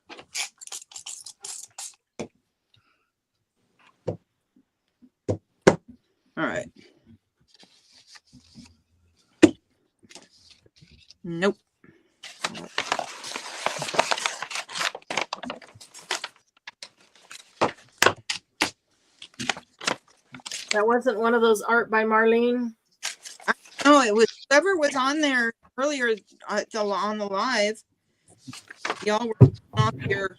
All right. Nope. that wasn't one of those art by Marlene. No, it was whoever was on there earlier on the live. Y'all were off your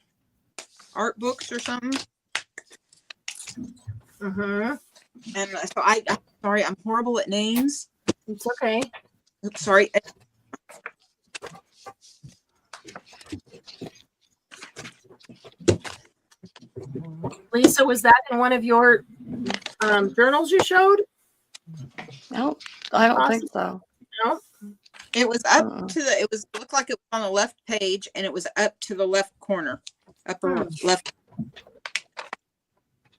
art books or something. Mm-hmm. And so I'm sorry, I'm horrible at names. It's okay. Oops, sorry. Lisa, was that in one of your journals you showed? No, I don't think so. No. It was up to it looked like it was on the left page, and it was up to the left corner, upper left.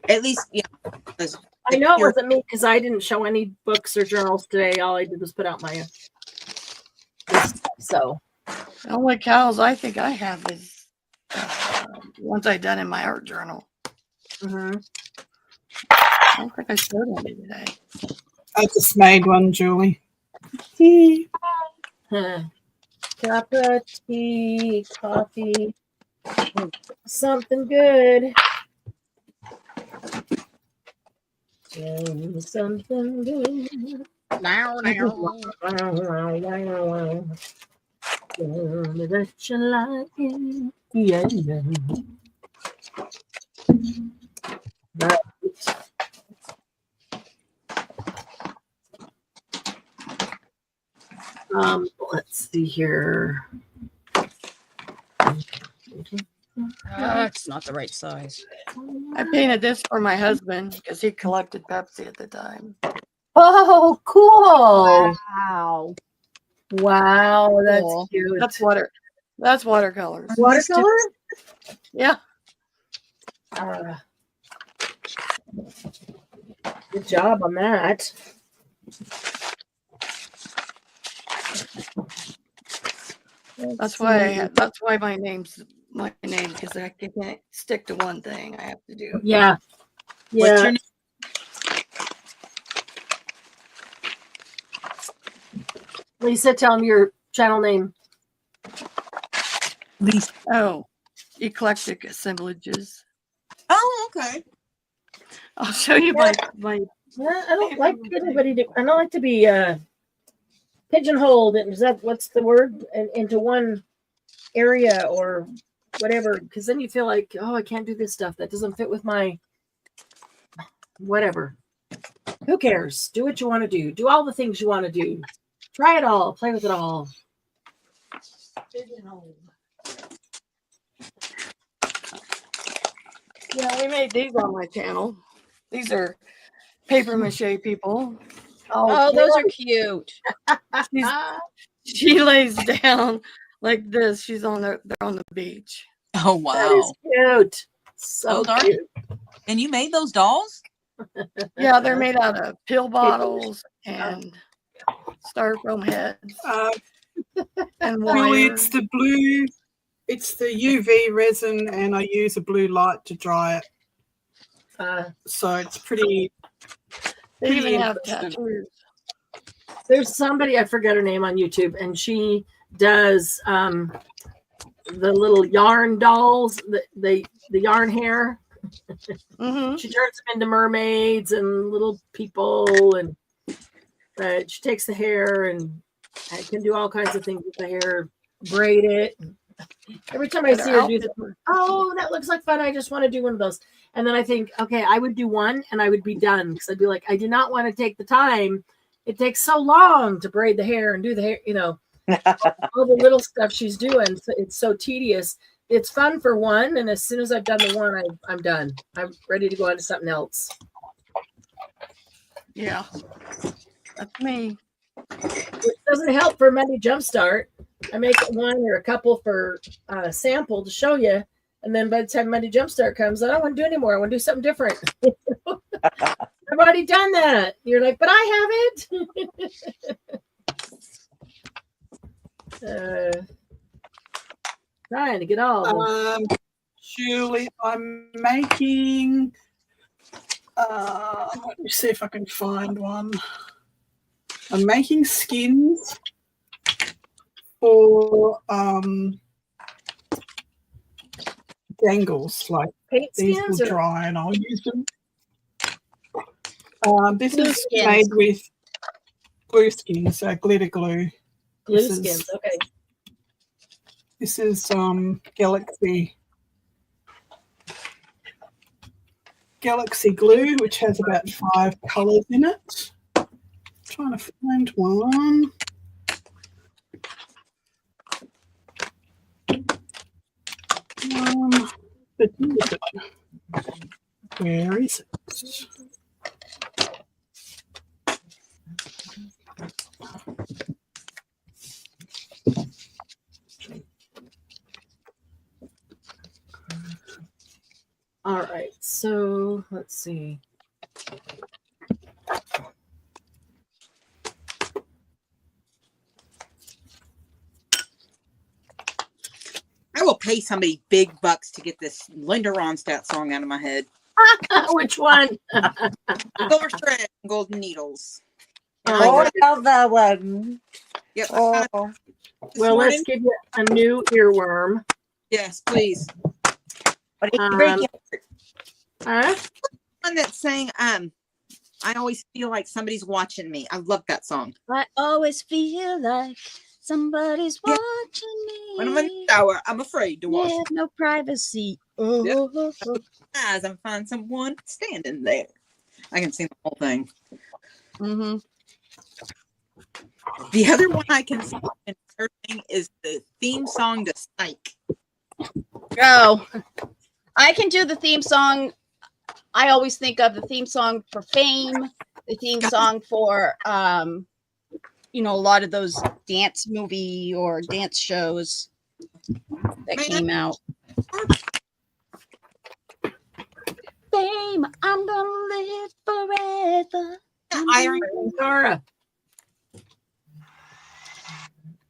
At least, yeah. I know it wasn't me because I didn't show any books or journals today. All I did was put out my list. So The only cows I think I have is ones I done in my art journal. mm-hmm. I don't think I showed any today. I just made one, Julie. Cup of tea, coffee, something good. Something good. Tell me that you like it. Yeah, yeah. Right. Let's see here. It's not the right size. I painted this for my husband because he collected Pepsi at the time. Oh, cool. Wow. Wow, that's Cool. cute. That's watercolors. Watercolor? Yeah. Good job on that. That's why my name's my name, because I can't stick to one thing. I have to do. Yeah. What's Yeah. your name? Lisa, tell them your channel name. Lisa. Oh, eclectic assemblages. Oh, okay. I'll show you my Yeah, I don't like anybody to. I don't like to be pigeonholed. Is that what's the word? Into one area or whatever, because then you feel like, oh, I can't do this stuff that doesn't fit with my whatever. Who cares? Do what you want to do. Do all the things you want to do. Try it all. Play with it all. Yeah, we made these on my channel. These are paper mache people. Oh, those are cute. She lays down like this. They're on the beach. Oh, That is wow. cute. So Those are- cute. And you made those dolls? Yeah, they're made out of pill bottles and styrofoam heads and Julie, wire. it's the blue. It's the UV resin, and I use a blue light to dry it. So it's pretty. They pretty even have interesting. tattoos. There's somebody, I forget her name, on YouTube, and she does the little yarn dolls, the yarn hair. Mm-hmm. She turns them into mermaids and little people, and she takes the hair and can do all kinds of things with the hair, braid it. Every time I see her do that, oh, that looks like fun. I just want to do one of those. And then I think, okay, I would do one and I would be done, because I'd be like, I do not want to take the time. It takes so long to braid the hair and do the hair, all the little stuff she's doing. So it's so tedious. It's fun for one, and as soon as I've done the one, I'm done. I'm ready to go on to something else. Yeah, that's me. Which doesn't help for Monday Jumpstart. I make one or a couple for sample to show you, and then by the time Monday Jumpstart comes, I don't want to do anymore. I want to do something different. I've already done that. You're like, but I haven't. Trying to get all of them. Julie, I'm making. Let me see if I can find one. I'm making skins for dangles. Like Paint these skins will or dry, and I'll use them. This Glue is skins. made with glue skins, glitter glue. glue This is- skins? Okay. This is Galaxy glue, which has about 5 colours in it. Trying to find one. But where is it? All right. So let's see. I will pay somebody big bucks to get this Linda Ronstadt song out of my head. Which one? Silver thread and golden needles. And I Oh, got- now that one. Yep. Oh, This Well, let's morning. give you a new earworm. Yes, please. what are you breaking? Huh? One that's saying, I always feel like somebody's watching me. I love that song. I always feel like Somebody's Yeah. watching me. When I'm in the shower, I'm afraid to wash Yeah, no privacy. Yep. Oh, my eyes and find someone standing there. I can sing the whole thing. mm-hmm. The other one I can sing and everything is the theme song to Psych. Oh, I can do the theme song. I always think of the theme song for Fame, the theme song for, you know, a lot of those dance movie or dance shows that came out. Fame, I'm gonna live forever. Irene Cara.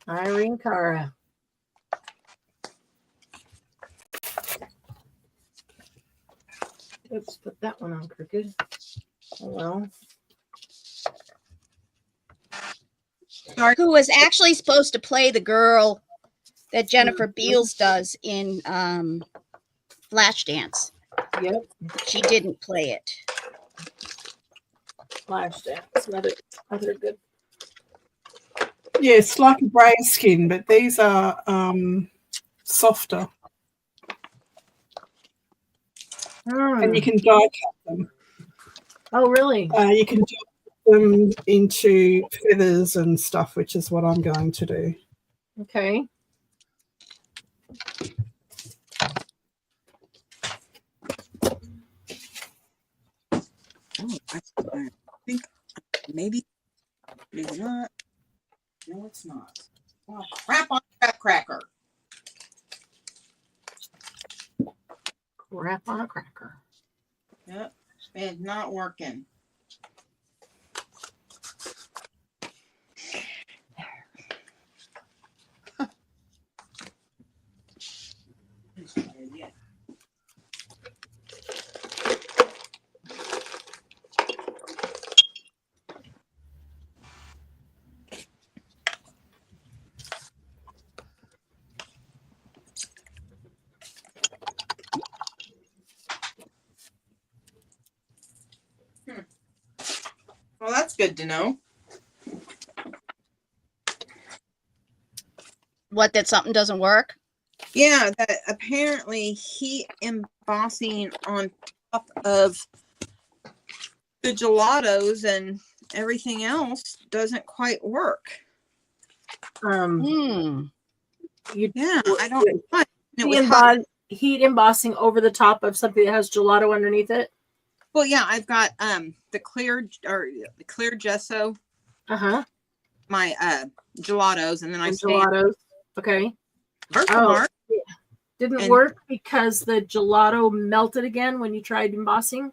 Irene Cara. Oops, put that one on crooked. Oh well. Who was actually supposed to play the girl that Jennifer Beals does in Flashdance. Yep. She didn't play it. Flashdance. Another good. Yeah, it's like a grey skin, but these are softer. And you can die cut them. Oh, really? You can do them into feathers and stuff, which is what I'm going to do. Okay. Oh, I think maybe not. No, it's not. Oh, crap on crap cracker. Crap on a cracker. Yep, it's not working. Well, that's good to know. What, that something doesn't work? Yeah, that apparently heat embossing on top of the gelatos and everything else doesn't quite work. You Yeah, I don't know why. It was heat embossing over the top of something that has gelato underneath it. Well, yeah, I've got the clear gesso. My gelatos, and then I gelatos. Okay. Versamark. Didn't work because the gelato melted again when you tried embossing?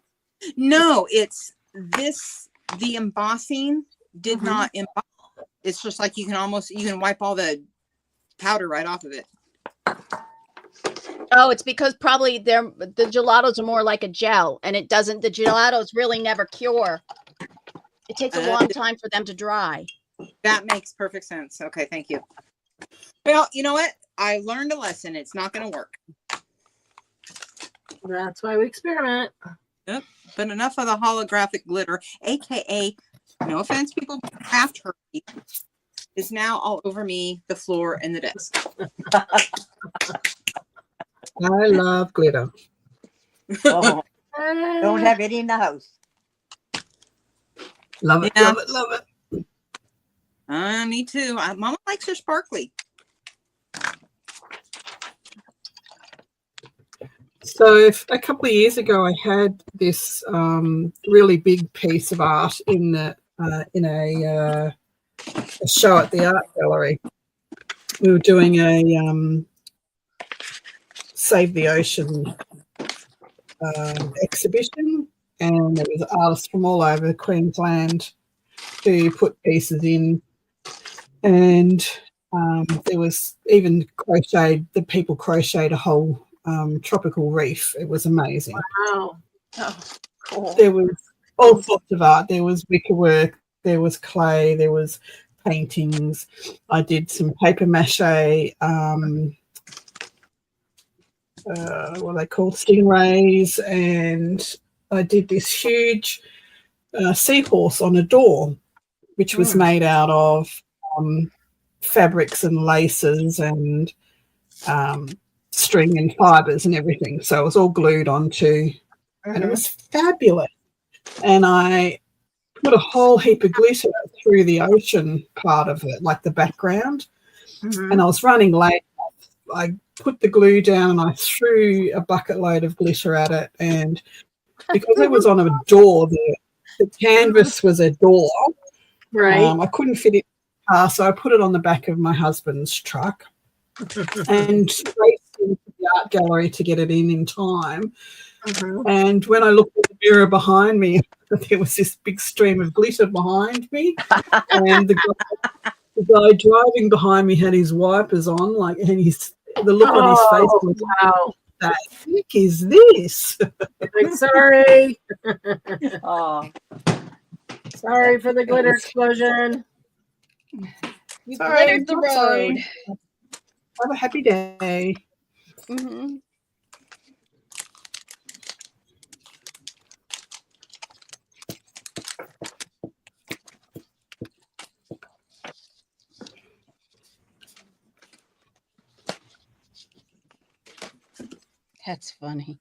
No, it's this. The embossing did not emboss. It's just like you can wipe all the powder right off of it. Oh, it's because probably the gelatos are more like a gel, and it doesn't. The gelatos really never cure. It takes a long time for them to dry. That makes perfect sense. Okay, thank you. Well, you know what? I learned a lesson. It's not going to work. That's why we experiment. Yep. But enough of the holographic glitter, aka, no offense, people, craft herpes, is now all over me, the floor, and the desk. I love glitter. Oh, don't have any in the house. Love it, Yeah. love it, love it. Me too. Mama likes her sparkly. So a couple of years ago, I had this really big piece of art in a show at the art gallery. We were doing a Save the Ocean exhibition, and there was artists from all over Queensland who put pieces in, and there was even the people crocheted a whole tropical reef. It was amazing. Wow. Oh, cool. There was all sorts of art. There was wickerwork, there was clay, there was paintings. I did some paper mache, what are they called, stingrays, and I did this huge seahorse on a door, which was made out of fabrics and laces and string and fibers and everything. So it was all glued onto, and it was fabulous. And I put a whole heap of glitter through the ocean part of it, like the background. And I was running late. I put the glue down and I threw a bucket load of glitter at it. And because it was on a door, the canvas was a door. Right. I couldn't fit it in the car, so I put it on the back of my husband's truck and raced into the art gallery to get it in time. And when I looked at the mirror behind me, there was this big stream of glitter behind me. And the guy driving behind me had his wipers on, like, and the look on his face was, wow. "What the heck is this?" Like, sorry. Oh, Sorry for the glitter explosion. You Sorry, glittered the not sorry. road. Have a happy day. Mhm. That's funny.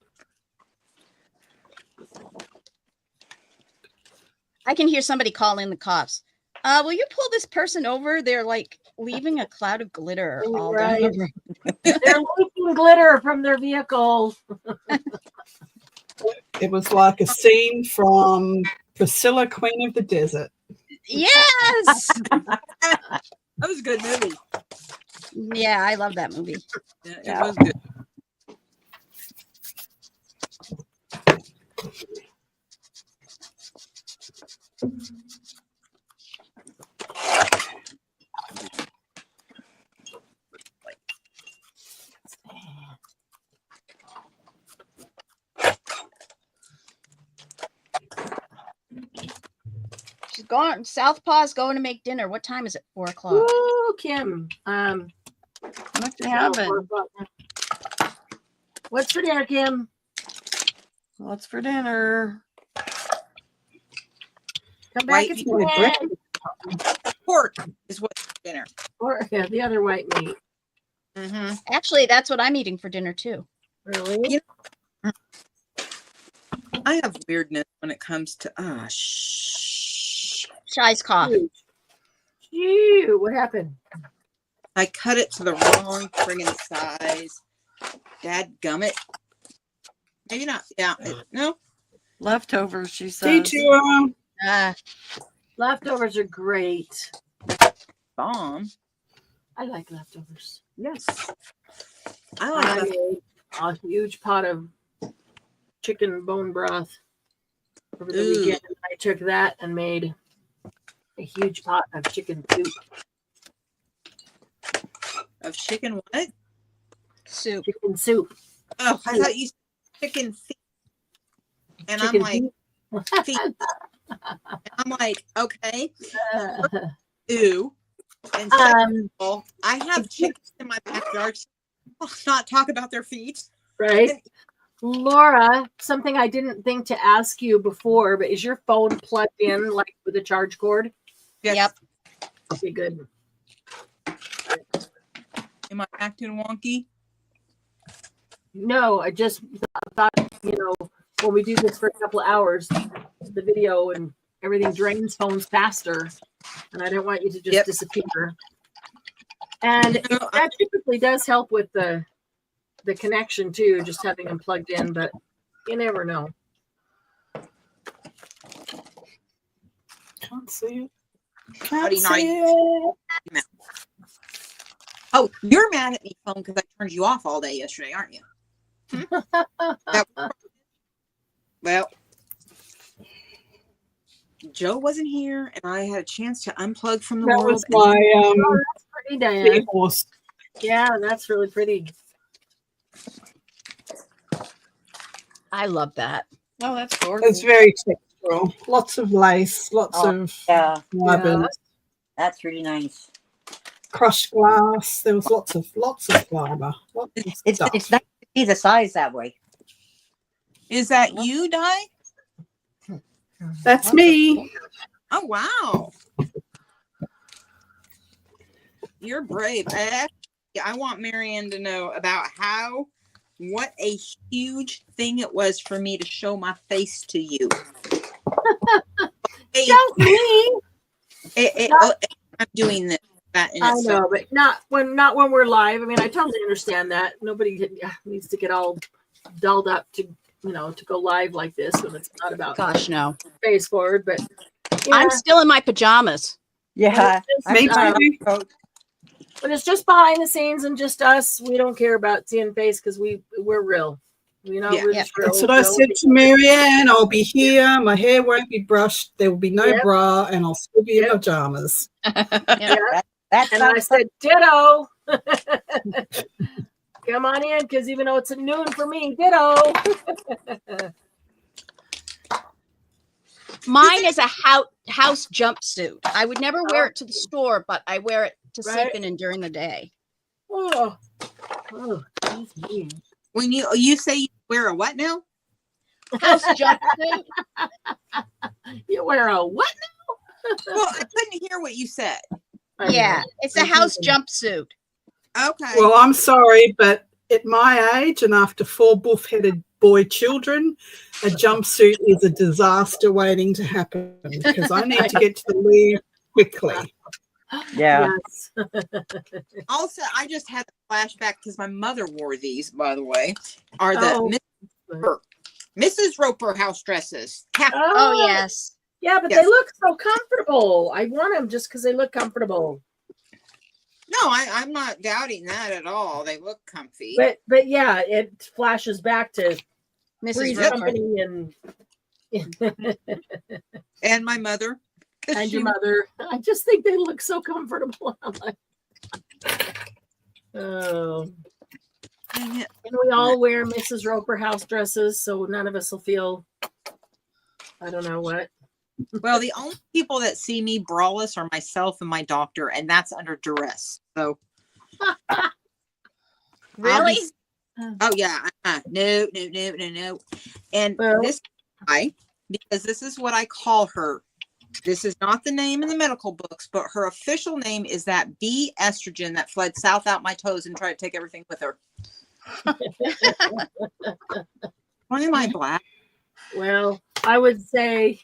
I can hear somebody calling the cops. Will you pull this person over? They're like leaving a cloud of glitter all down the road. They're leaking glitter from their vehicle. It was like a scene from Priscilla, Queen of the Desert. Yes. That was a good movie. Yeah, I love that movie. Yeah, it was good. She's gone. Southpaw's going to make dinner. What time is it? 4 o'clock. Ooh, Kim. What you having? What's for dinner, Kim? What's for dinner? Come back. White It's meat. bread. Pork is what's for dinner. Or the other white meat. Actually, that's what I'm eating for dinner too. Really? Yeah. I have weirdness when it comes to Shy's cough. Ew, what happened? I cut it to the wrong friggin' size. Dadgummit. Maybe not. Yeah. No. Leftovers, she See says. to Leftovers are great. Bomb. I like leftovers. Yes. I I like that. made a huge pot of chicken bone broth over the Ooh. weekend. I took that and made a huge pot of chicken soup. Of chicken what? Soup. Chicken soup. Oh, I thought you said chicken feet. And Chicken I'm like, feet. And I'm like, okay. Ew. And second of all, I have chickens in my backyard. So I'll not talk about their feet. Right. Laura, something I didn't think to ask you before, but is your phone plugged in like with a charge cord? Yes. Yep. Okay, good. Am I acting wonky? No, I just thought, when we do this for a couple of hours, the video and everything drains phones faster, and I don't want you to just disappear. And that typically does help with the connection too, just having them plugged in, but you never know. can't see it. How Can't do you see know it. Oh, you're mad at me, phone, because I turned you off all day yesterday, aren't you? Well, Joe wasn't here, and I had a chance to unplug from the That world. was my That's pretty, Diane. seahorse. Yeah, that's really pretty. I love that. Oh, that's gorgeous. It's very textural. Lots of lace, lots of yeah, fibers, that's really nice. crushed glass. There was lots of fiber. Lots of It's stuff. nice to see the size that way. Is that you, Di? That's me. Oh, wow. you're brave. I want Marianne to know about what a huge thing it was for me to show my face to you. Just me. I'm doing this. That in I itself. know, but not when we're live. I mean, I totally understand that. Nobody needs to get all dolled up to go live like this when it's not about Gosh, no. face forward. But I'm still in my pajamas. Yeah. Me too. when it's just behind the scenes and just us, we don't care about seeing face because we're real. We're just real. That's what I said to Marianne. I'll be here. My hair won't be brushed. There will be no bra, and I'll still be in pajamas. And I said, ditto. Come on in, because even though it's at noon for me, ditto. Mine is a house jumpsuit. I would never wear it to the store, but I wear it to sleep in and during the day. Oh, when you say you wear a what now? House jumpsuit. You wear a what now? Well, I couldn't hear what you said. Yeah, it's a house jumpsuit. Okay. Well, I'm sorry, but at my age and after 4 buff-headed boy children, a jumpsuit is a disaster waiting to happen because I need to get to the loo quickly. Yeah. Yes. Also, I just had a flashback because my mother wore these, by the way, are the Mrs. Roper house dresses. Oh, yes. Yeah, but they look so comfortable. I want them just because they look comfortable. No, I'm not doubting that at all. They look comfy. But yeah, it flashes back to Mrs. Roper Roper. And my mother. And your mother. I just think they look so comfortable. I'm like, oh. And we all wear Mrs. Roper house dresses, so none of us will feel, I don't know what. Well, the only people that see me braless are myself and my doctor, and that's under duress. So, Really? Oh yeah, no. And this guy, because this is what I call her. This is not the name in the medical books, but her official name is that bee estrogen that fled south out my toes and tried to take everything with her. Why am I black? Well, I would say,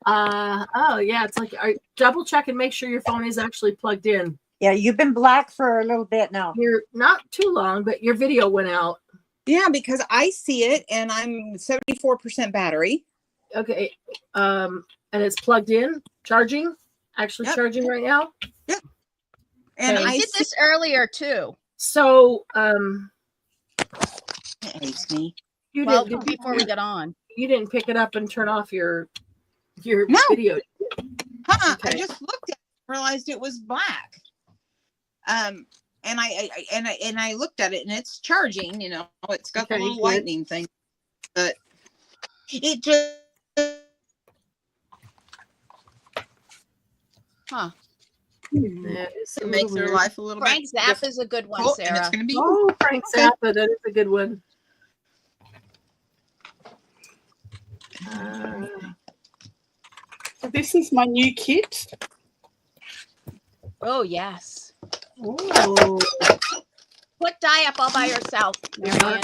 it's like double check and make sure your phone is actually plugged in. Yeah, you've been black for a little bit now. You're not too long, but your video went out. Yeah, because I see it and I'm 74% battery. Okay. And it's plugged in, charging right now. Yep. And I did this earlier too. So, it hates me. Before we got on, you didn't pick it up and turn off your video. I just looked at it, realized it was black. And I looked at it and it's charging. It's got the little lightning thing, but it just. Huh. It makes their life a little Frank bit. Zappa is a good one, Sarah. And it's going to be. Oh, Frank Zappa, that is a good one. So this is my new kit. Oh, yes. Oh. Put dye up all by yourself, Marianne.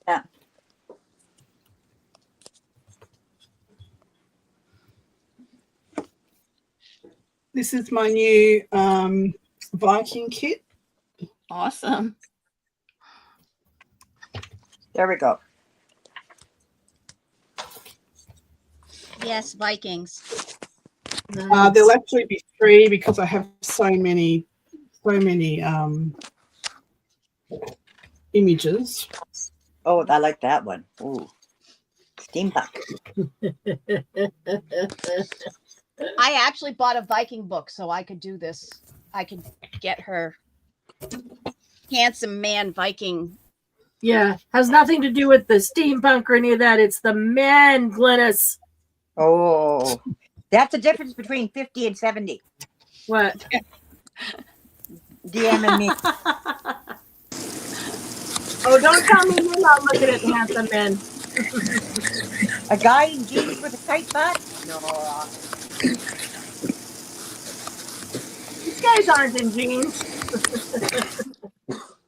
Yeah. This is my new Viking kit. Awesome. There we go. Yes, Vikings. There'll actually be 3 because I have so many images. Oh, I like that one. Ooh, steampunk. I actually bought a Viking book so I could do this. I could get her handsome man Viking. Yeah, has nothing to do with the steampunk or any of that. It's the men, Glennis. Oh, that's the difference between 50 and 70. What? DM and me. Oh, don't tell me you're not looking at handsome men. A guy in jeans with a tight butt? No. He's guys aren't in jeans.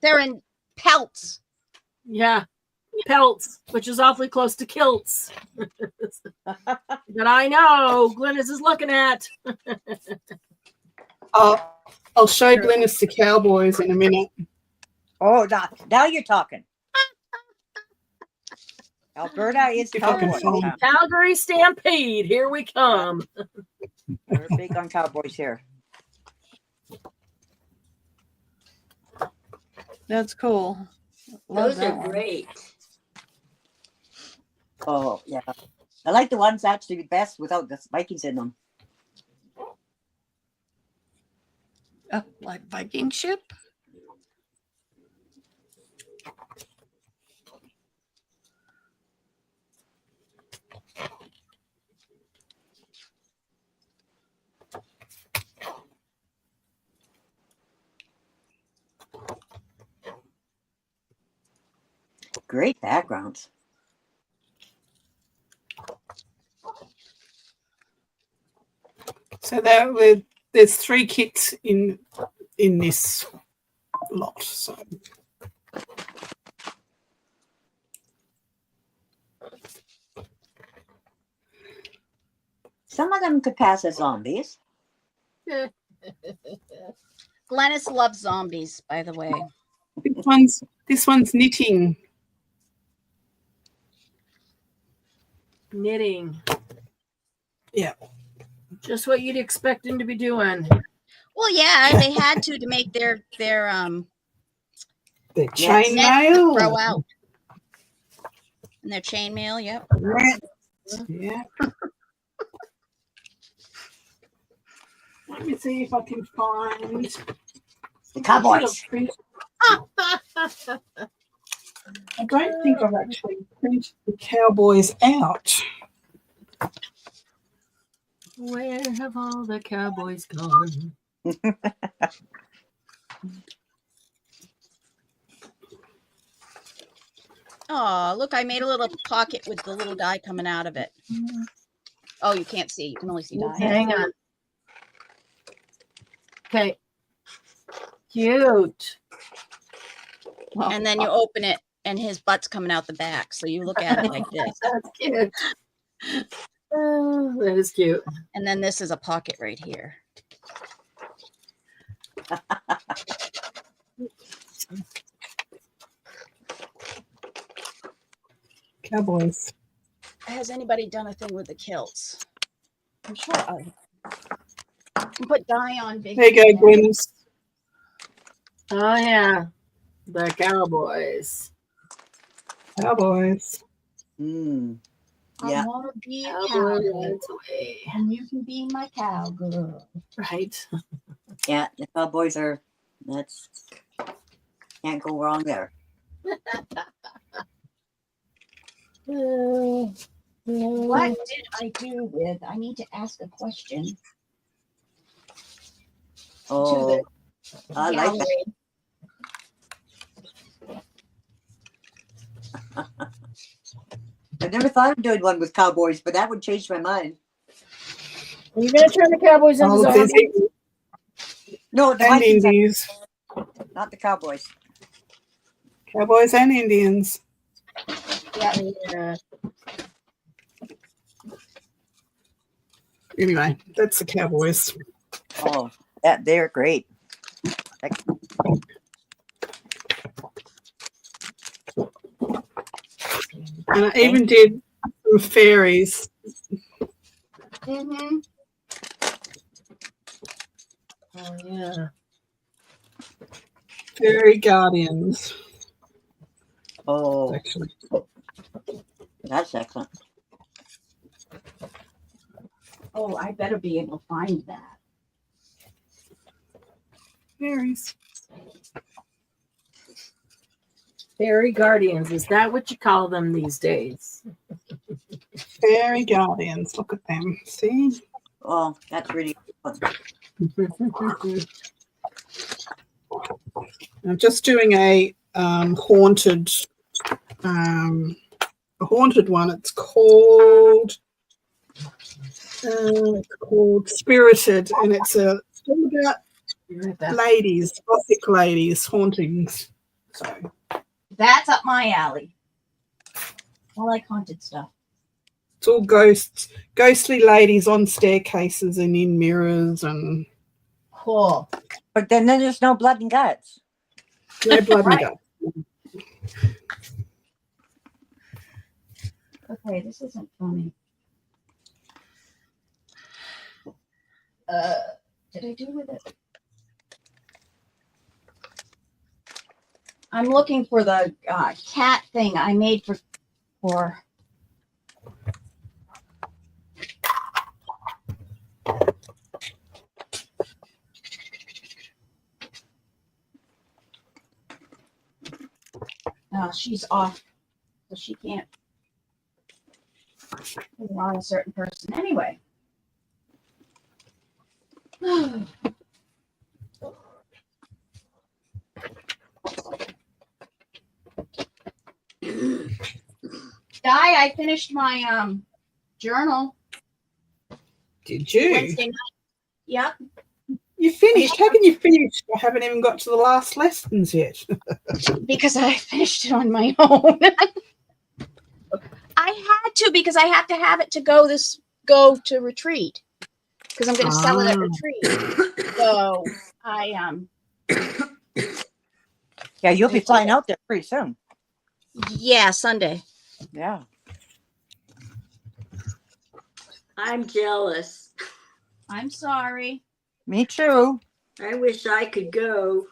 They're in pelts. Yeah, pelts, which is awfully close to kilts. But I know Glynis is looking at. I'll show Glennis the cowboys in a minute. Oh, now you're talking. Alberta is If I can cowboy find- town. Calgary Stampede, here we come. We're big on cowboys here. That's cool. Love Those that are one. great. Oh, yeah. I like the ones actually best without the Vikings in them. Like Viking ship? Great backgrounds. So there's 3 kits in this lot. So Some of them could pass as zombies. Glennis loves zombies, by the way. this one's knitting. Knitting. Yeah. Just what you'd expect him to be doing. Well, yeah, they had to make their The nets chainmail. to throw out. And their chainmail, yep. Yeah. Let me see if I can find The cowboys. I don't think I've actually printed the cowboys out. Where have all the cowboys gone? Oh, look, I made a little pocket with the little die coming out of it. Oh, you can't see. You can only see die. Hang on. Okay. Cute. And then you open it and his butt's coming out the back. So you look at it like this. That's cute. Oh, that is cute. And then this is a pocket right here. Cowboys. Has anybody done a thing with the kilts? I'm sure I can put dye on big. There you go, Glennis. Oh, yeah. The cowboys. Cowboys. Mm. I Yeah. want to be a Cowboy cowboy, rides away. and you can be my cowgirl. Right. Yeah, the cowboys are, that's, can't go wrong there. What did I do with? I need to ask a question. Oh, I like that. I never thought of doing one with cowboys, but that would change my mind. Are you going to turn the cowboys into Oh, zombies? No, the and Vikings, Indies. not the cowboys. Cowboys and Indians. Yeah. Anyway, that's the cowboys. Oh, that they're great. And I even did some fairies. Mm-hmm. Oh, yeah. Fairy guardians. Oh, Actually. that's excellent. Oh, I better be able to find that. Fairies. Fairy guardians. Is that what you call them these days? Fairy guardians. Look at them. See? Oh, that's really fun. I'm just doing a haunted one. It's called Spirited, and it's all about ladies, gothic ladies, hauntings. So That's up my alley. I like haunted stuff. it's all ghosts, ghostly ladies on staircases and in mirrors and Cool. But then there's no blood and guts. no blood and Right. guts. Okay, this isn't funny. Did I do with it? I'm looking for the cat thing I made for. She's off, so she can't put it on a certain person anyway. I finished my journal Did you? Wednesday night. Yep. You finished? How can you finish? I haven't even got to the last lessons yet. Because I finished it on my own. I had to because I have to have it to go to retreat because I'm going to sell it at retreat. So I Yeah, you'll be flying out there pretty soon. yeah, Sunday. Yeah. I'm jealous. I'm sorry. Me too. I wish I could go.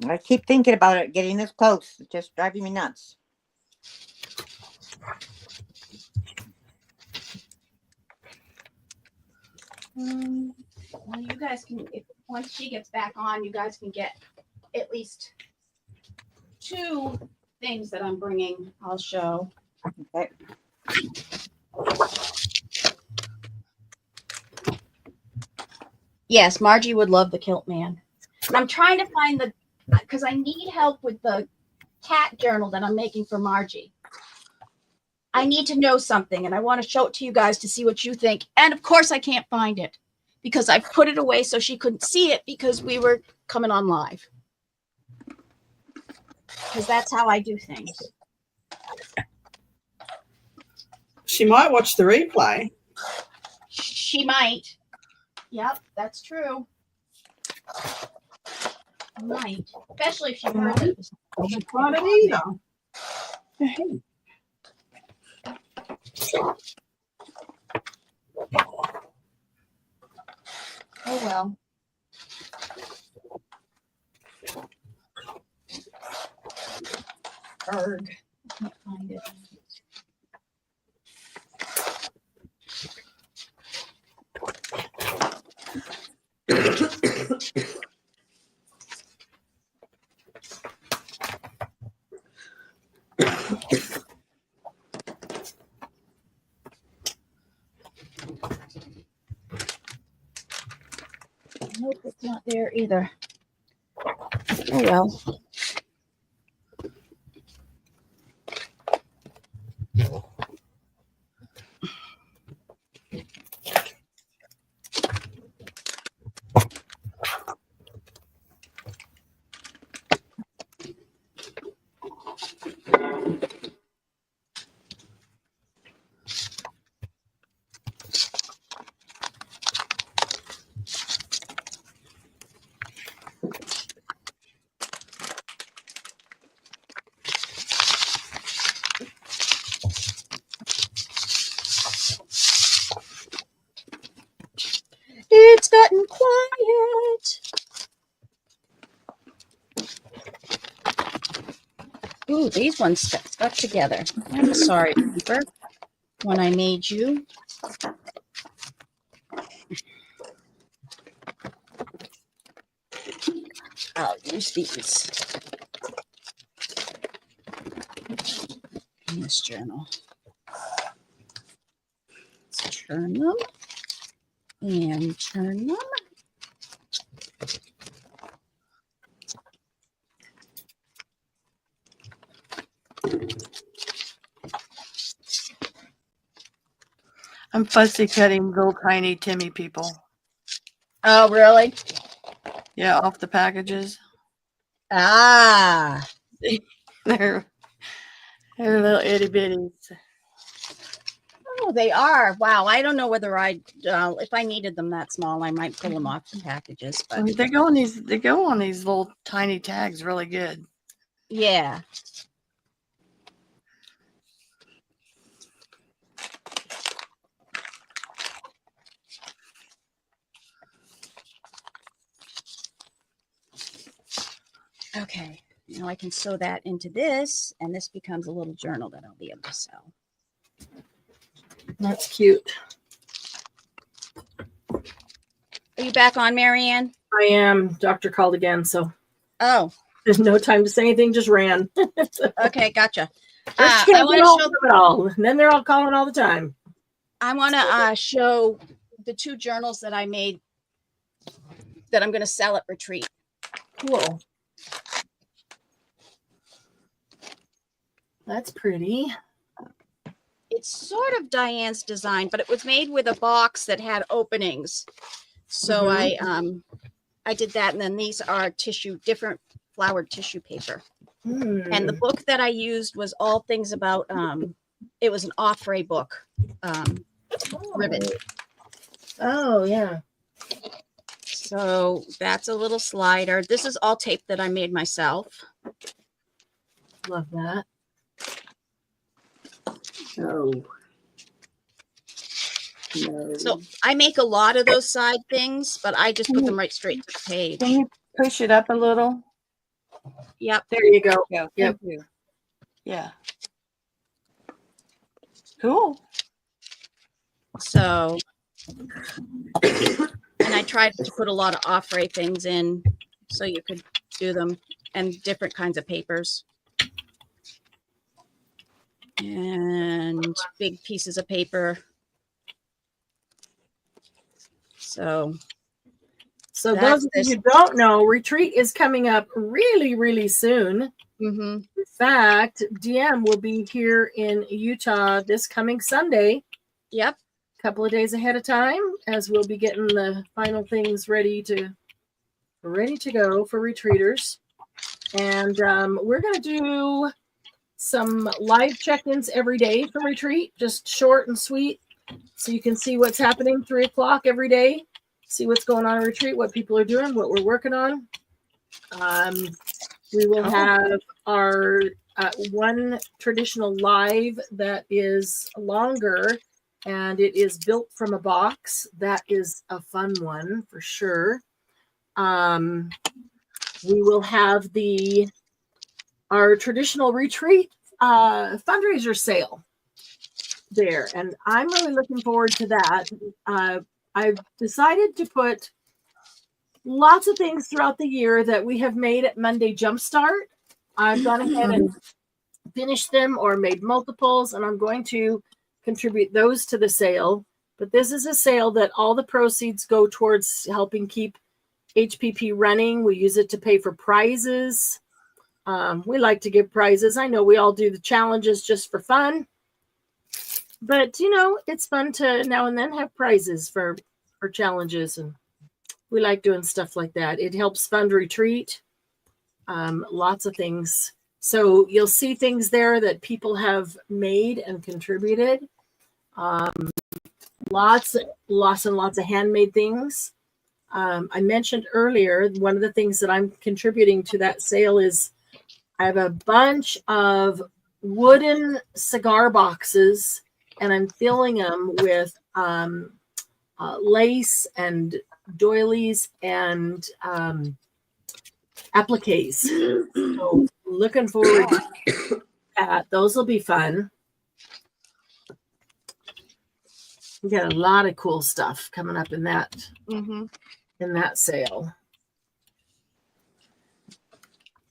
I keep thinking about it, getting this close. It's just driving me nuts. Well, you guys can, once she gets back on, you guys can get at least 2 things that I'm bringing. I'll show. Okay. Yes, Margie would love the Kilt Man. And I'm trying to find because I need help with the cat journal that I'm making for Margie. I need to know something, and I want to show it to you guys to see what you think. And of course, I can't find it because I put it away so she couldn't see it because we were coming on live. Because that's how I do things. She might watch the replay. She might. Yep, that's true. Might, especially if she heard it. Doesn't find it either. Oh well. Erg. I can't find it. Nope, it's not there either. Oh well. It's gotten quiet. Ooh, these ones stuck together. I'm sorry, Cooper, when I made you. I'll use these in this journal. Let's turn them and turn them. I'm fussy cutting little tiny Timmy people. Oh, really? Yeah, off the packages. Ah. They're little itty bitties. Oh, they are. Wow. I don't know whether if I needed them that small, I might pull them off the packages. But They go on these little tiny tags really good. yeah. Okay. Now I can sew that into this, and this becomes a little journal that I'll be able to sell. That's cute. Are you back on, Marianne? I am. Doctor called again, so Oh, there's no time to say anything. Just ran. okay, gotcha. First I can't want get to hold show. of it all, and then they're all calling all the time. I want to show the 2 journals that I made that I'm going to sell at retreat. Cool. That's pretty. It's sort of Diane's design, but it was made with a box that had openings. So I did that, and then these are different flowered tissue paper. And the book that I used was all things about. It was an Offray book, ribbon. Oh yeah. So that's a little slider. This is all tape that I made myself. Love that. Oh. No. So I make a lot of those side things, but I just put them right straight to the page. Can you push it up a little? Yep. There you go. Yeah. Yep. Thank you. Yeah. Cool. So, and I tried to put a lot of Offray things in so you could do them, and different kinds of papers. And big pieces of paper. So those of you who don't know, retreat is coming up really, really soon. Mm-hmm. In fact, DM will be here in Utah this coming Sunday. Yep. A couple of days ahead of time, as we'll be getting the final things ready to go for retreaters. And we're going to do some live check-ins every day for retreat, just short and sweet, so you can see what's happening 3 o'clock every day, see what's going on in retreat, what people are doing, what we're working on. We will have our one traditional live that is longer, and it is built from a box. That is a fun one for sure. We will have our traditional retreat fundraiser sale there, and I'm really looking forward to that. I've decided to put lots of things throughout the year that we have made at Monday Jumpstart. I've gone ahead and finished them or made multiples, and I'm going to contribute those to the sale. But this is a sale that all the proceeds go towards helping keep HPP running. We use it to pay for prizes. We like to give prizes. I know we all do the challenges just for fun, but it's fun to now and then have prizes for challenges, and we like doing stuff like that. It helps fund retreat. Lots of things. So you'll see things there that people have made and contributed. Lots and lots of handmade things. I mentioned earlier, one of the things that I'm contributing to that sale is I have a bunch of wooden cigar boxes, and I'm filling them with lace and doilies and appliques. So looking forward to that. Those will be fun. We got a lot of cool stuff coming up in that sale.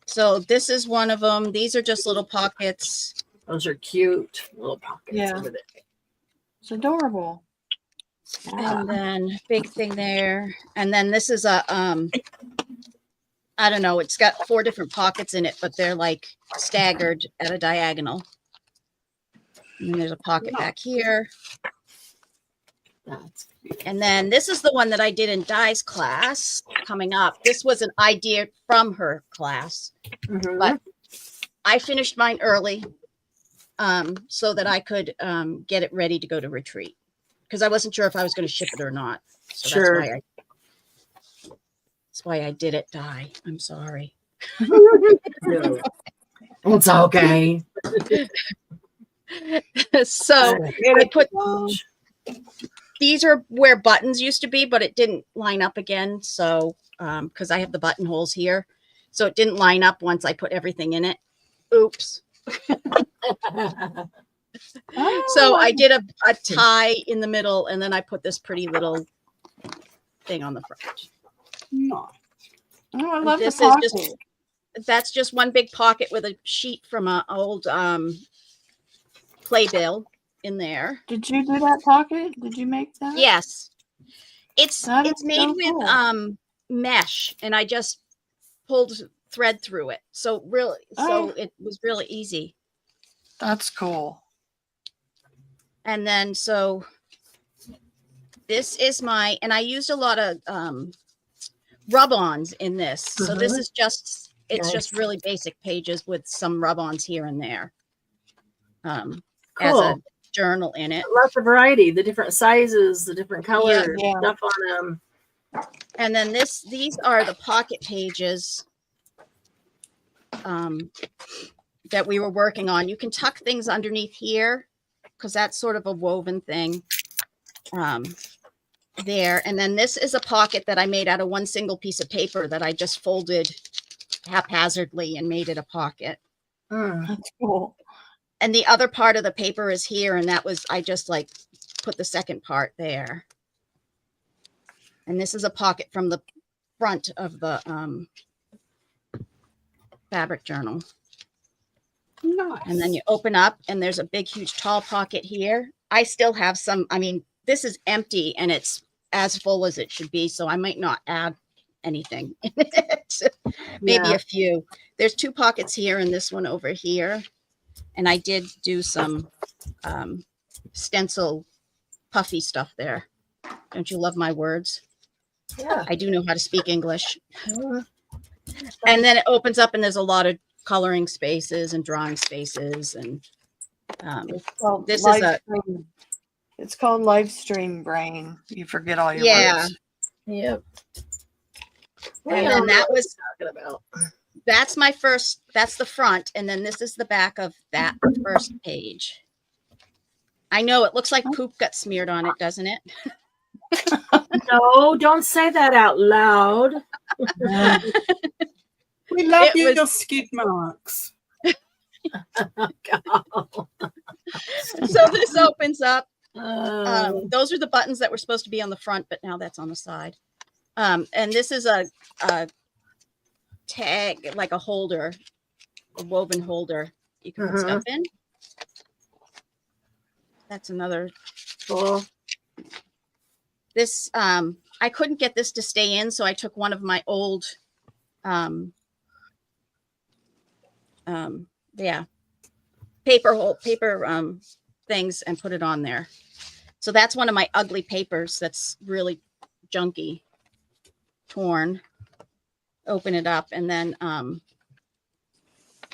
So this is one of them. These are just little pockets. Those are cute little pockets. Yeah. Over there. It's adorable. And then big thing there. And then this is a I don't know, it's got 4 different pockets in it, but they're like staggered at a diagonal. And then there's a pocket back here. That's And then this is the one that I did in Di's class coming up. This was an idea from her class, but I finished mine early so that I could get it ready to go to retreat because I wasn't sure if I was going to ship it or not. So Sure. that's why I did it, Di. I'm sorry. No. It's okay. So I put these are where buttons used to be, but it didn't line up again. So because I have the buttonholes here, so it didn't line up once I put everything in it. Oops. So I did a tie in the middle, and then I put this pretty little thing on the front. Oh, I love This the is pocket. just that's just one big pocket with a sheet from an old playbill in there. Did you do that pocket? Did you make that? Yes, it's That it's is made so with cool. mesh, and I just pulled thread through it. So it was really easy. That's cool. And then so this is and I used a lot of rub-ons in this. So this is just just really basic pages with some rub-ons here and there. As a journal in it. Lots of variety, the different sizes, the different colors, Yeah. stuff on them. And then these are the pocket pages that we were working on. You can tuck things underneath here because that's sort of a woven thing there. And then this is a pocket that I made out of one single piece of paper that I just folded haphazardly and made it a pocket. That's cool. And the other part of the paper is here, and that was I just like put the second part there. And this is a pocket from the front of the fabric journal. Nice. And then you open up, and there's a big, huge, tall pocket here. I still have some. I mean, this is empty, and it's as full as it should be, so I might not add anything in it. Maybe a few. There's 2 pockets here, and this one over here. And I did do some stencil puffy stuff there. Don't you love my words? Yeah. I do know how to speak English. And then it opens up, and there's a lot of coloring spaces and drawing spaces. And this is it's called live stream brain. You forget all your words. Yep. And then that was talking about. that's the front, and then this is the back of that first page. I know it looks like poop got smeared on it, doesn't it? No, don't say that out loud. We love It was- your skid marks. So this opens up. Those are the buttons that were supposed to be on the front, but now that's on the side. And this is a tag, like a holder, a woven holder you can put stuff in. That's another Cool. This I couldn't get this to stay in, so I took one of my old paper things and put it on there. So that's one of my ugly papers that's really junky, torn. Open it up, and then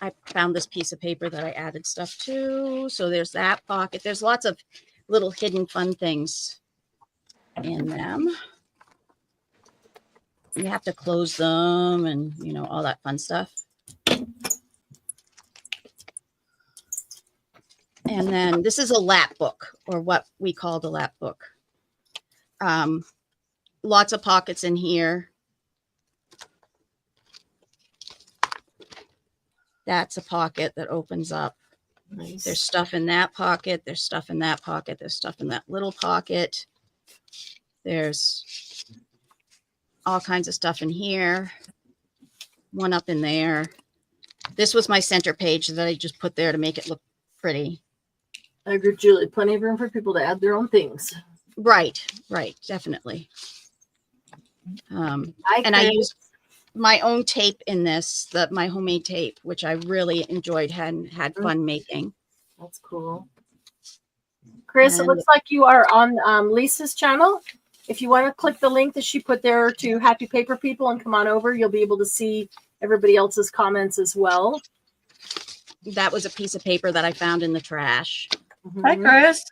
I found this piece of paper that I added stuff to. So there's that pocket. There's lots of little hidden fun things in them. You have to close them and, you know, all that fun stuff. And then this is a lap book, or what we call the lap book. Lots of pockets in here. That's a pocket that opens up. Nice. There's stuff in that pocket. There's stuff in that pocket. There's stuff in that little pocket. There's all kinds of stuff in here. One up in there. This was my center page that I just put there to make it look pretty. I agree, Julie. Plenty of room for people to add their own things. Right, definitely. And I used my own tape in this, my homemade tape, which I really enjoyed and had fun making. That's cool. Chris, it And- looks like you are on Lisa's channel. If you want to click the link that she put there to Happy Paper People and come on over, you'll be able to see everybody else's comments as well. That was a piece of paper that I found in the trash. Hi, Chris.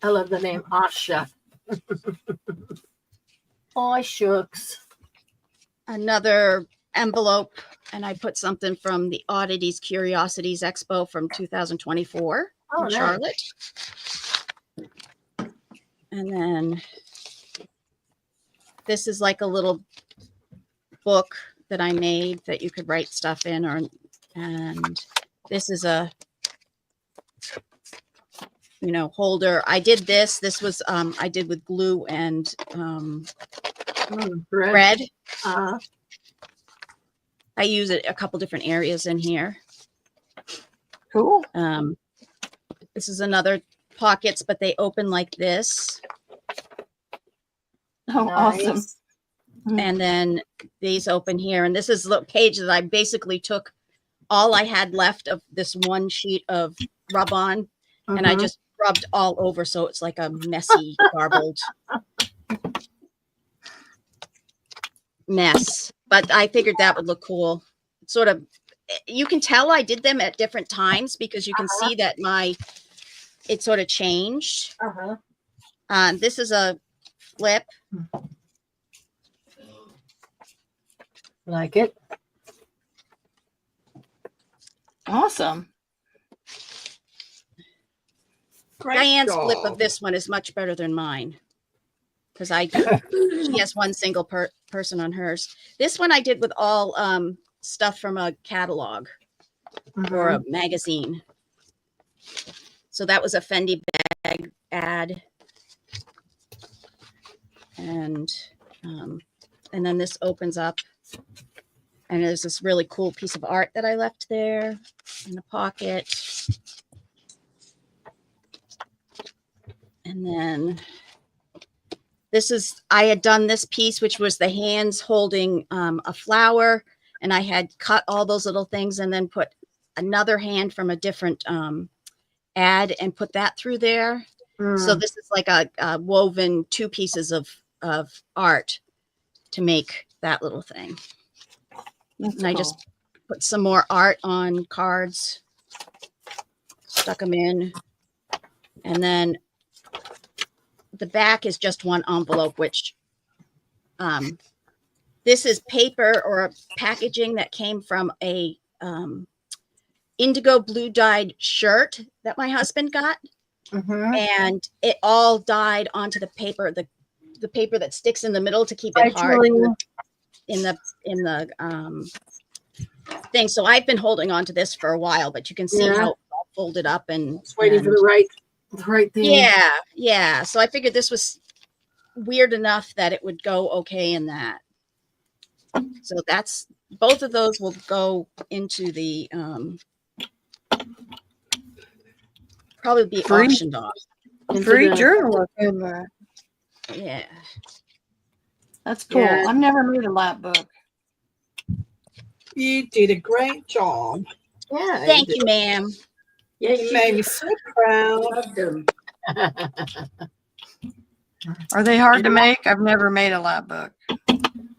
I love the name Asha. Oh, shucks. Another envelope, and I put something from the Oddities Curiosities Expo from 2024 Oh, in nice. Charlotte. And then this is like a little book that I made that you could write stuff in, and this is a holder. I did this. This was I did with glue and bread. I use it a couple different areas in here. Cool. This is another pockets, but they open like this. Oh, awesome. And then these open here. And this is the page that I basically took all I had left of this one sheet of rub on, and I just rubbed all over. So it's like a messy, garbled mess. But I figured that would look cool. Sort of, you can tell I did them at different times because you can see that it sort of changed. This is a flip. Like it. Awesome. Diane's flip of this one is much better than mine because she has one single person on hers. This one I did with all stuff from a catalog or a magazine. So that was a Fendi bag ad, and then this opens up, and there's this really cool piece of art that I left there in the pocket. And then I had done this piece, which was the hands holding a flower. And I had cut all those little things and then put another hand from a different ad and put that through there. So this is like a woven 2 pieces of art to make that little thing. That's and I just put some more art on cards, stuck them in. And then the back is just one envelope, which this is paper or packaging that came from a indigo blue dyed shirt that my husband got. And it all dyed onto the paper, the paper that sticks in the middle to keep it hard in the thing. So I've been holding on to this for a while, but you can see how it's all folded up and it's waiting for the right thing. Yeah. So I figured this was weird enough that it would go okay in that. So that's both of those will go into the probably be auctioned off. Free journal in there. Yeah. That's cool. Yeah. I've never made a lap book. You did a great job. Yeah. Thank you, ma'am. Yeah, You made me so proud. loved them. Are they hard to make? I've never made a lap book.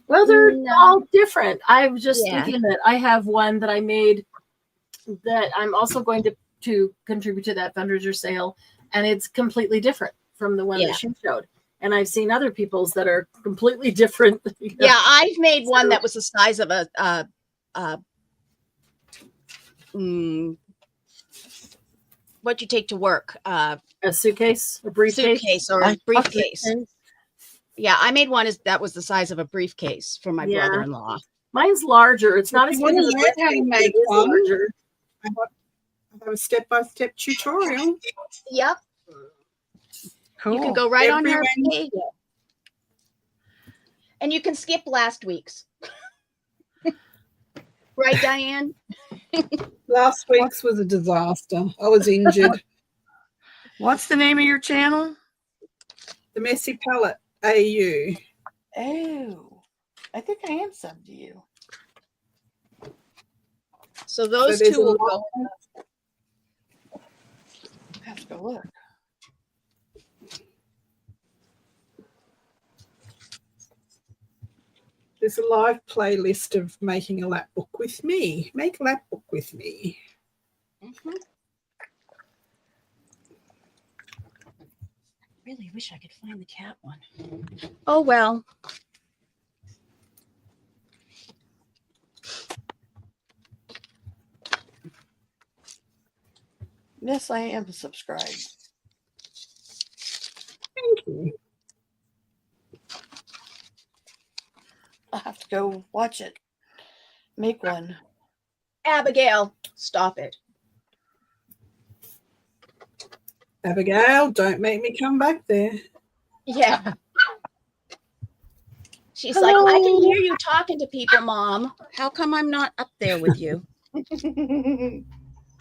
Well, they're No. all different. I was just Yeah. thinking that I have one that I made that I'm also going to contribute to that fundraiser sale, and it's completely different from the one Yeah. that she showed. And I've seen other people's that are completely different. Yeah, I've made one that was the size of what you take to work, A suitcase, a briefcase. suitcase or a briefcase. Yeah, I made one that was the size of a briefcase for my Yeah. brother-in-law. Mine's larger. It's not as You big want as to a learn how to briefcase, but make it is one? larger. I have a step-by-step tutorial. Yep. Cool. You can go right on her Everyone- page. And you can skip last week's. Right, Diane? Last week's was a disaster. I was injured. What's the name of your channel? The Messy Palette AU. Oh, I think I am subbed to you. So those there's two a will lot- go. look. There's a live playlist of making a lap book with me. Make a lap book with me. Mhm. Really wish I could find the cat one. Oh well. Yes, I am subscribed. Thank you. I have to go watch it. Make one. Abigail, stop it. Abigail, don't make me come back there. Yeah. She's like, I can hear you talking to people, Mom. How come I'm not up there with you?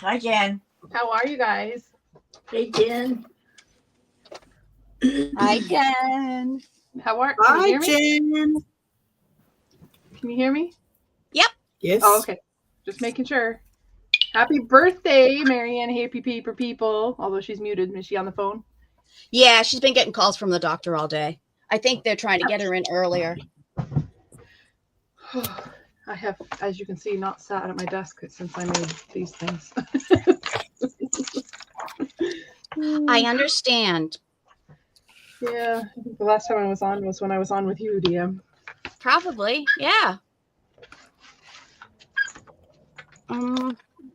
Hi, Jen. How are you guys? Hey, Jen. Hi, Jen. How are can you Hi, hear me? Jen. Can you hear me? Yes. Oh, okay. Just making sure. Happy birthday, Marianne HPP for people. Although she's muted. Is she on the phone? Yeah, she's been getting calls from the doctor all day. I think they're trying to get her in earlier. I have, as you can see, not sat at my desk since I made these things. I understand. Yeah, I think the last time I was on was when I was on with you, DM. Probably. Yeah.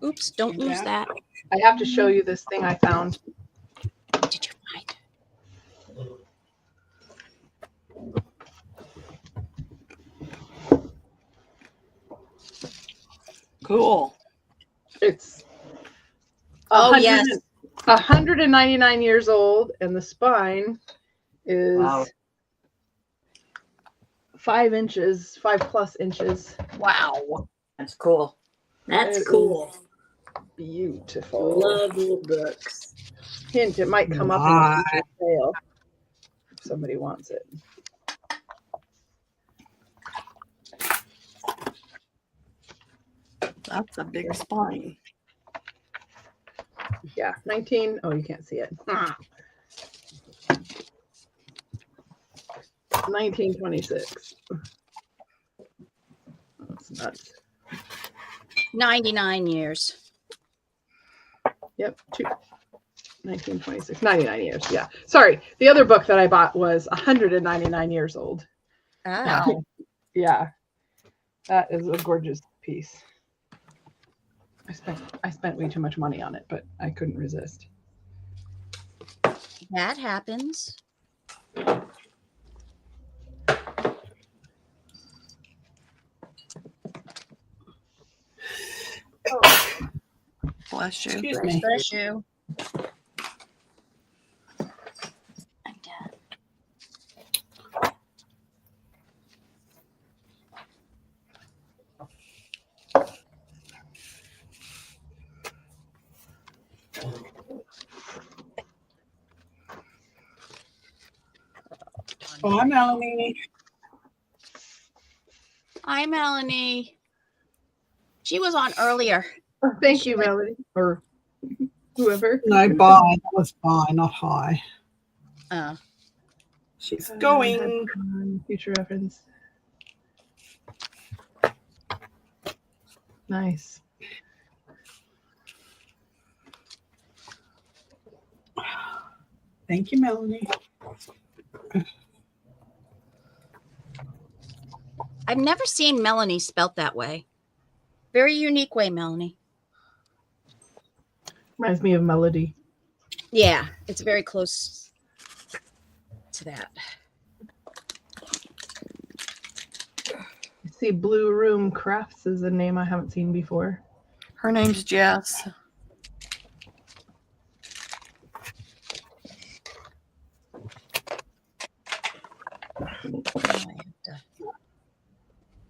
Oops, don't lose that. I have to show you this thing I found. What did you find? Cool. It's Oh, yes. 199 years old, and the spine is Wow. 5 inches, 5+ inches. Wow. That's cool. That's It cool. is beautiful. Love little books. Hint, it might come up in a future sale if somebody wants it. That's a big spine. Yeah, 19. Oh, you can't see it. 1926. That's nuts. 99 years. Yep, 1926. 99 years. Yeah. Sorry. The other book that I bought was 199 years old. Oh. Yeah. That is a gorgeous piece. I spent way too much money on it, but I couldn't resist. That happens. Bless you. Excuse me. Bless you. Bye, Melanie. Hi, Melanie. She was on earlier. Thank you, Melody, or whoever. No, bye. That was bye, not hi. She's going. Future reference. Nice. Thank you, Melanie. I've never seen Melanie spelt that way. Very unique way, Melanie. Reminds me of Melody. Yeah, it's very close to that. I see Blue Room Crafts is a name I haven't seen before. Her name's Jess.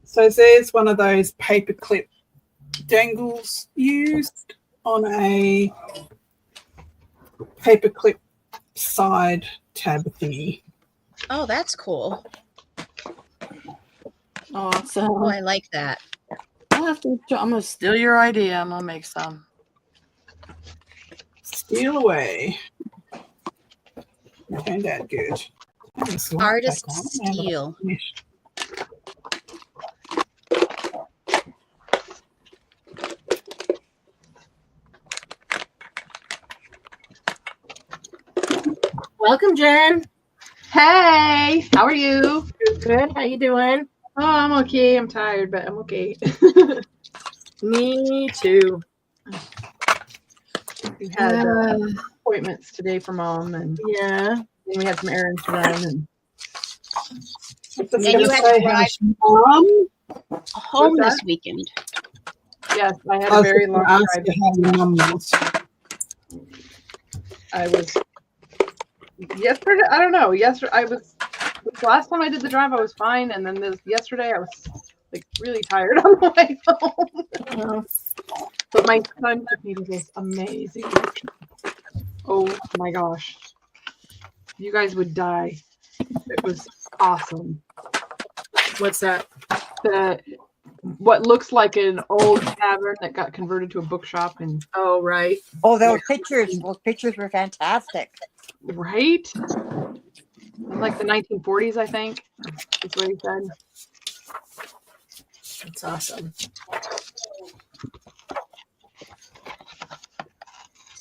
So there's one of those paperclip dangles used on a paperclip side tab thingy. Oh, that's cool. Awesome. Oh, I like that. I'm gonna steal your idea. I'm gonna make some. Steal away. turned out good. This light Artist back on, now that I've Steel. finished. Welcome, Jen. Hey, how are you? Good. How you doing? Oh, I'm okay. I'm tired, but I'm okay. Me too. We had appointments today for Mom, and Yeah. then we had some errands to run. And And you had to drive Mom? home What's this that? weekend. yes, I had I a was very just long gonna ask drive. you how your mum was. I was yesterday. I don't know. Yesterday, the last time I did the drive, I was fine, and then yesterday, I was like really tired on the way home. But my son took me to this amazing. Oh my gosh, you guys would die. It was awesome. What's that? What looks like an old tavern that got converted to a bookshop, and Oh, right. Oh, those pictures were fantastic. right, like the 1940s, I think. That's what he said. That's awesome.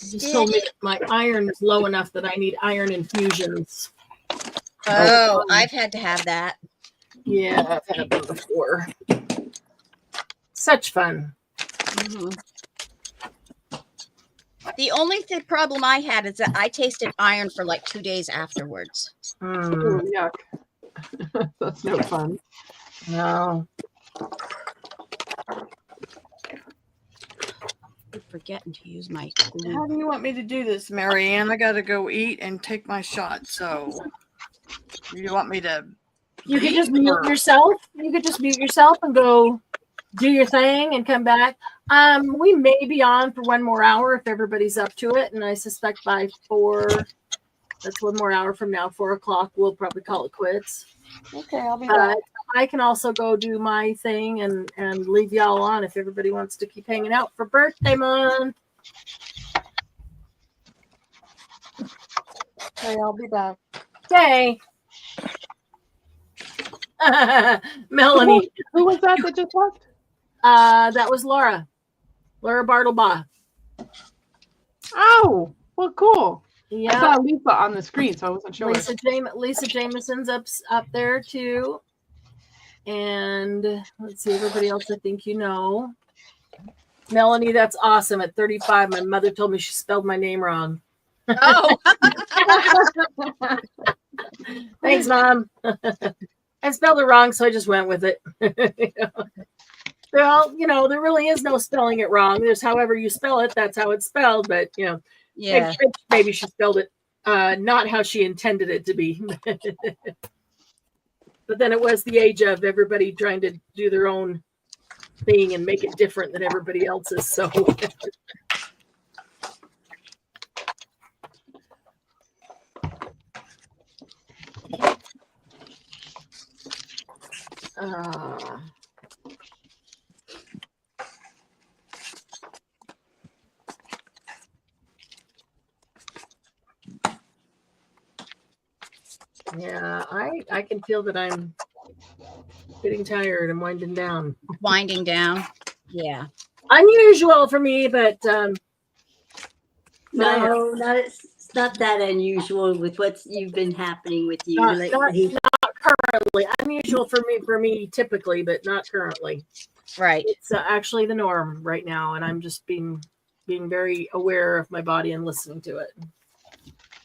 You just told me that my iron is low enough that I need iron infusions. Oh, I've had to have that. Yeah, I've had them before. Such fun. Mhm. The only problem I had is that I tasted iron for like 2 days afterwards. Ooh, yuck. That's no fun. No. I'm forgetting to use my How glue. do you want me to do this, Marianne? I gotta go eat and take my shot. So, you want me to? You could leave, just mute or- yourself. You could just mute yourself and go do your thing and come back. We may be on for one more hour if everybody's up to it, and I suspect by 4, that's one more hour from now, 4 o'clock, we'll probably call it quits. Okay, I'll be But back. I can also go do my thing and leave y'all on if everybody wants to keep hanging out for birthday month. Okay, I'll be back. Okay. Melanie. Who was that just left? That was Laura Bartlebaugh. Oh, well, cool. I Yeah. saw Lisa on the screen, so I wasn't sure. Lisa Jameson's up there too. And let's see, everybody else I think you know. Melanie, that's awesome. At 35, my mother told me she spelled my name wrong. Oh, Thanks, Mom. I spelled it wrong, so I just went with it. Well, there really is no spelling it wrong. There's however you spell it, that's how it's spelled. But yeah. maybe she spelled it not how she intended it to be. But then it was the age of everybody trying to do their own thing and make it different than everybody else's. So yeah, I can feel that I'm getting tired and winding down. Winding down. Yeah. Unusual for me, but No, it's not that unusual with what's you've been happening with you not lately. currently. Unusual for me typically, but not currently. Right. It's actually the norm right now, and I'm just being very aware of my body and listening to it.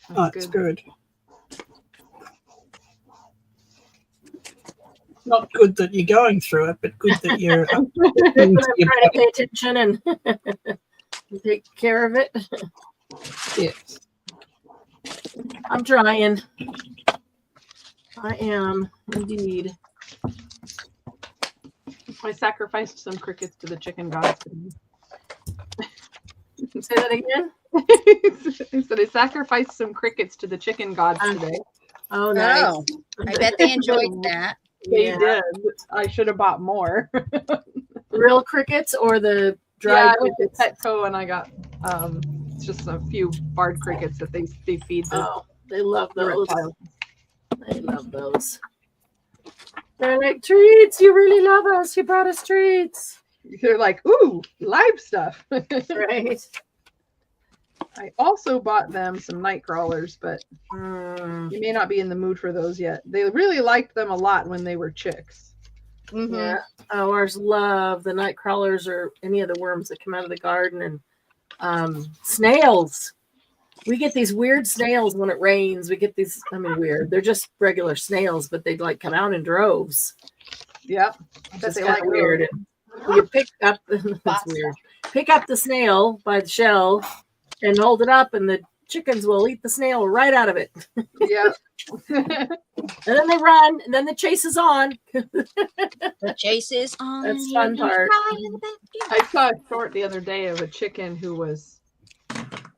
That's good. Not good that you're going through it, but good that you're I'm trying to pay attention and take care of it. Yes. I'm trying. I am indeed. I sacrificed some crickets to the chicken gods today. Say that again. I said I sacrificed some crickets to the chicken gods today. Oh, nice. Oh, I bet they enjoyed that. They did. I should have bought more. Real crickets or the Yeah, dried I went to crickets? Petco and I got just a few barred crickets that they feed the They love The those. reptiles. They love those. They're like, treats. You really love us. You brought us treats. They're like, ooh, live stuff. Right. I also bought them some night crawlers, but Mm, you may not be in the mood for those yet. They really liked them a lot when they were chicks. Mhm. yeah. Ours love the night crawlers or any of the worms that come out of the garden, and snails. We get these weird snails when it rains. We get these, I mean, weird. They're just regular snails, but they like come out in droves. Yep. I bet It's they kind like of weird. And you pick up, that's weird. Pick up the snail by the shell and hold it up, and the chickens will eat the snail right out of it. Yep. And then they run, and then the chase is on. The chase is on. That's the fun part. I saw a short the other day of a chicken who was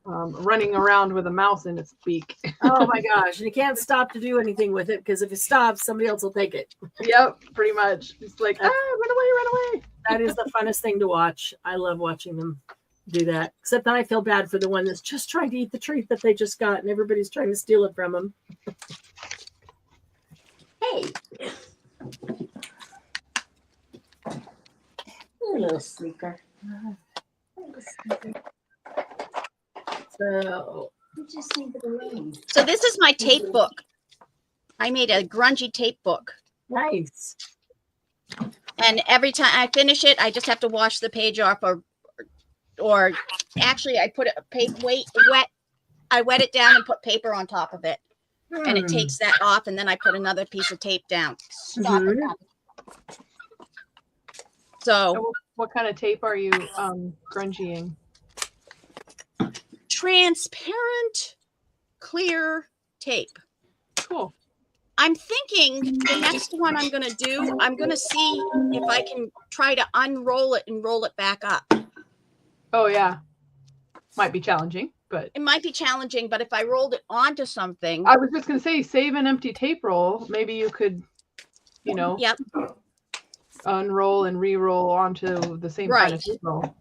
running around with a mouse in its beak. Oh my gosh. And you can't stop to do anything with it, because if you stop, somebody else will take it. Yep, pretty much. It's like, run away. That is the funnest thing to watch. I love watching them do that. Except then I feel bad for the one that's just trying to eat the treat that they just got, and everybody's trying to steal it from them. Hey. You're a little sleeper. So You just think of the rain. So this is my tape book. I made a grungy tape book. nice. And every time I finish it, I just have to wash the page off, or actually I put it wet. I wet it down and put paper on top of it, and it takes that off. And then I put another piece of tape down. Stop it. So What kind of tape are you grungying? transparent, clear tape. Cool. I'm thinking the next one I'm going to do, I'm going to see if I can try to unroll it and roll it back up. Oh yeah. Might be challenging, but It might be challenging, but if I rolled it onto something, I was just gonna say, save an empty tape roll. Maybe you could, yep, unroll and re-roll onto the same kind of Right. tape roll.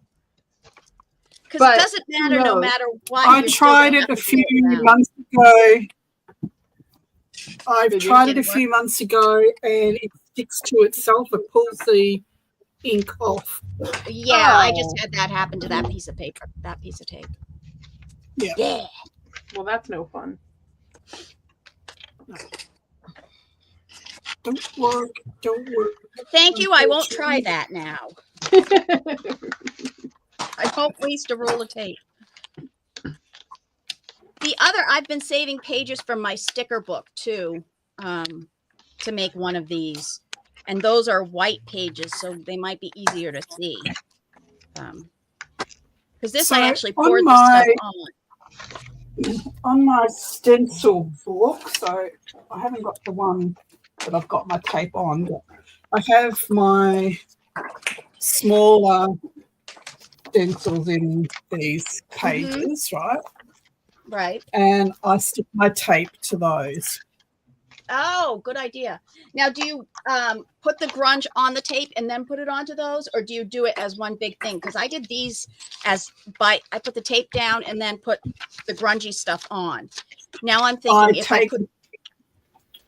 because But it doesn't matter no knows? matter what. I you're still tried gonna it have a to few roll it down. months ago. I've Did you? tried it Did a it few months ago, and it sticks to itself. It pulls the ink off. Yeah, I Oh. just had that happen to that piece of paper, that piece of tape. Yeah. Yeah. Well, that's no fun. Don't work. Don't work. Thank you. I won't try that now. I won't waste a roll of tape. I've been saving pages from my sticker book too, to make one of these. And those are white pages, so they might be easier to see. Because this I So actually on poured the my- stuff on. On my stencil book, so I haven't got the one that I've got my tape on, but I have my smaller stencils in these pages, right? Right. And I stick my tape to those. Oh, good idea. Now, do you put the grunge on the tape and then put it onto those, or do you do it as one big thing? Because I did these I put the tape down and then put the grungy stuff on. Now I'm thinking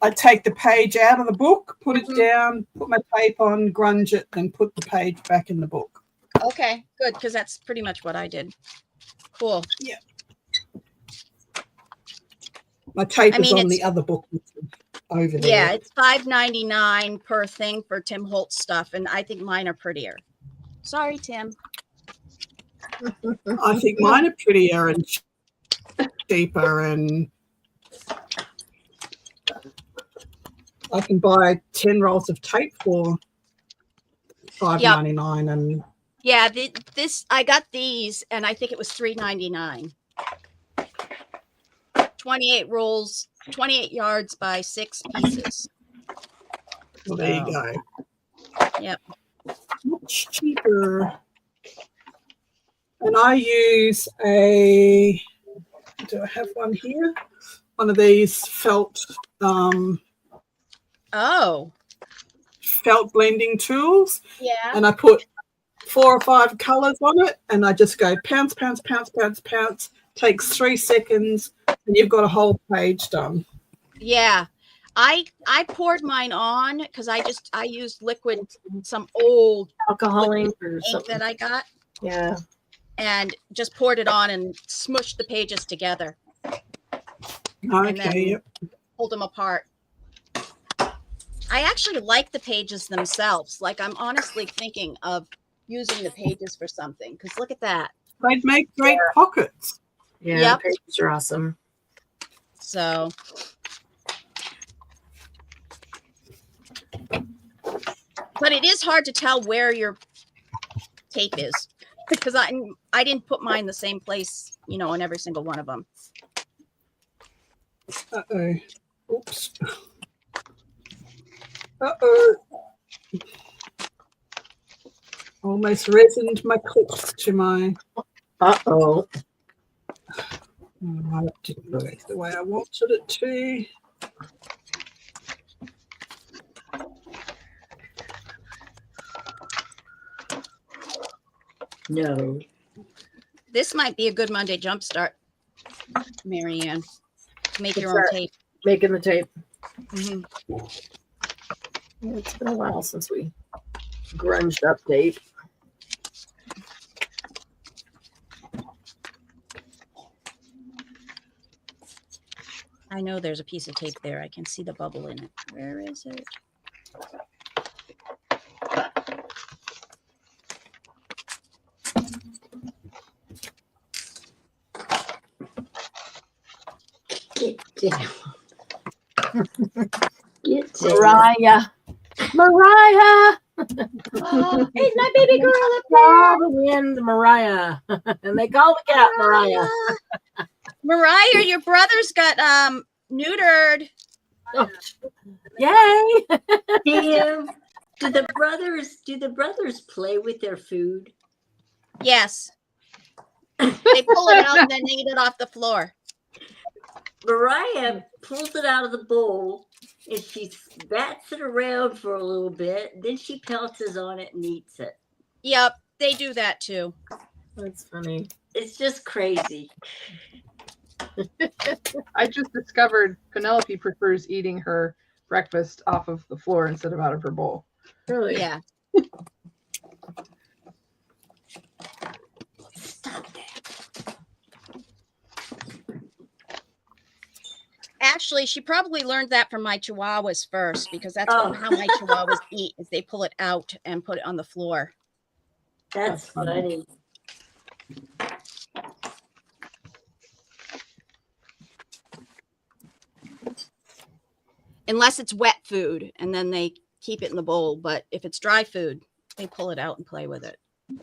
I take the page out of the book, put it down, put my tape on, grunge it, then put the page back in the book. Okay, good, because that's pretty much what I did. Cool. Yeah. My tape I is mean, on it's- the other book over there. Yeah, it's $5.99 per thing for Tim Holtz stuff, and I think mine are prettier. Sorry, Tim. I think mine are prettier and cheaper, and I can buy 10 rolls of tape for $5.99 and Yeah, I got these, and I think it was $3.99. 28 rolls, 28 yards by 6 pieces. well, there you go. Yep. Much cheaper. And I use do I have one here? One of these felt blending tools. Yeah. And I put 4 or 5 colors on it, and I just go pounce, pounce, pounce, pounce, pounce. Takes 3 seconds, And you've got a whole page done. Yeah. I poured mine on because I used liquid, some old Alcohol liquid ink or ink something. that I got, Yeah. and just poured it on and smushed the pages together and Okay, then yep. pulled them apart. I actually like the pages themselves. Like, I'm honestly thinking of using the pages for something, because look at that. They'd make great pockets. Yeah, Yep. the pages are awesome. So, but it is hard to tell where your tape is because I didn't put mine the same place, you know, on every single one of them. Uh-oh. Oops. Uh-oh. Almost resined my clips to my... Uh-oh. Oh, that didn't go the way I wanted it to. No. This might be a good Monday jumpstart, Marianne. Make your What's own that? tape. Making the tape. Mhm. It's been a while since we grunged up tape. I know there's a piece of tape there. I can see the bubble in it. Where is it? Get down. Get down. Mariah. Mariah. Oh, hey, my baby girl up Call the wind, Mariah. And they call the cat Mariah. Mariah, your brother's got neutered. Oh, yay. Do the brothers play with their food? Yes. They pull it out and then eat it off the floor. Mariah pulls it out of the bowl and she bats it around for a little bit. Then she pounces on it and eats it. Yep, they do that too. That's funny. It's just crazy. I just discovered Penelope prefers eating her breakfast off of the floor instead of out of her bowl. Really? Yeah. Stop that. Actually, she probably learned that from my chihuahuas first, because that's Oh. how my chihuahuas eat, is they pull it out and put it on the floor. That's funny. Unless it's wet food, and then they keep it in the bowl. But if it's dry food, they pull it out and play with it.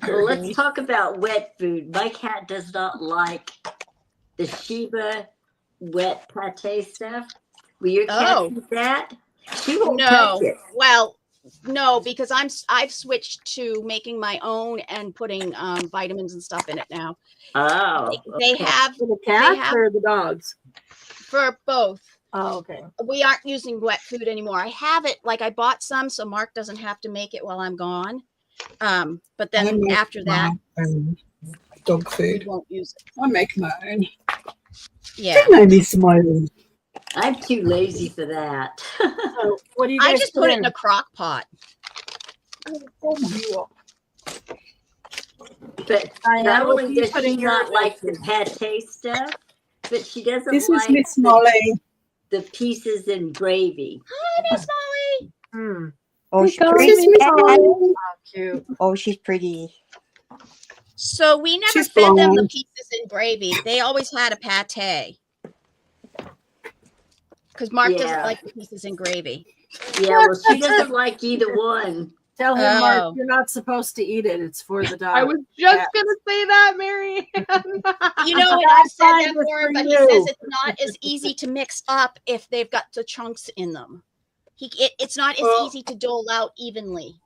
Well, let's talk about wet food. My cat does not like the Sheba wet pate stuff. Will your cat eat that? She won't touch it. Well, no, because I've switched to making my own and putting vitamins and stuff in it now. Oh, They okay. have For the cats or the dogs? for both. Oh, okay. We aren't using wet food anymore. I have it, like I bought some so Mark doesn't have to make it while I'm gone. But I then make after that, my own dog we food. won't use it. I make my own. Yeah. They made me smile. I'm too lazy for that. So what do you I guys just put it in a crock pot. But Diana, not what do only you does put she in your not like the pate stuff, but she doesn't This is like Miss Molly. the pieces in gravy. Hi, Miss Molly. Hmm. Oh, she's This pretty. is Miss Molly. Oh, cute. Oh, she's pretty. So we never She's fed them the blonde. pieces in gravy. They always had a pate. Because Mark doesn't Yeah. like the pieces in gravy. Yeah, well, she doesn't like either one. Tell him, Oh. Mark, you're not supposed to eat it. It's for the dog. I was just Yeah. gonna say that, Mary. You know, and I've said Fine, that good for him, for but he you. says it's not as easy to mix up if they've got the chunks in them. It's not as Well- easy to dole out evenly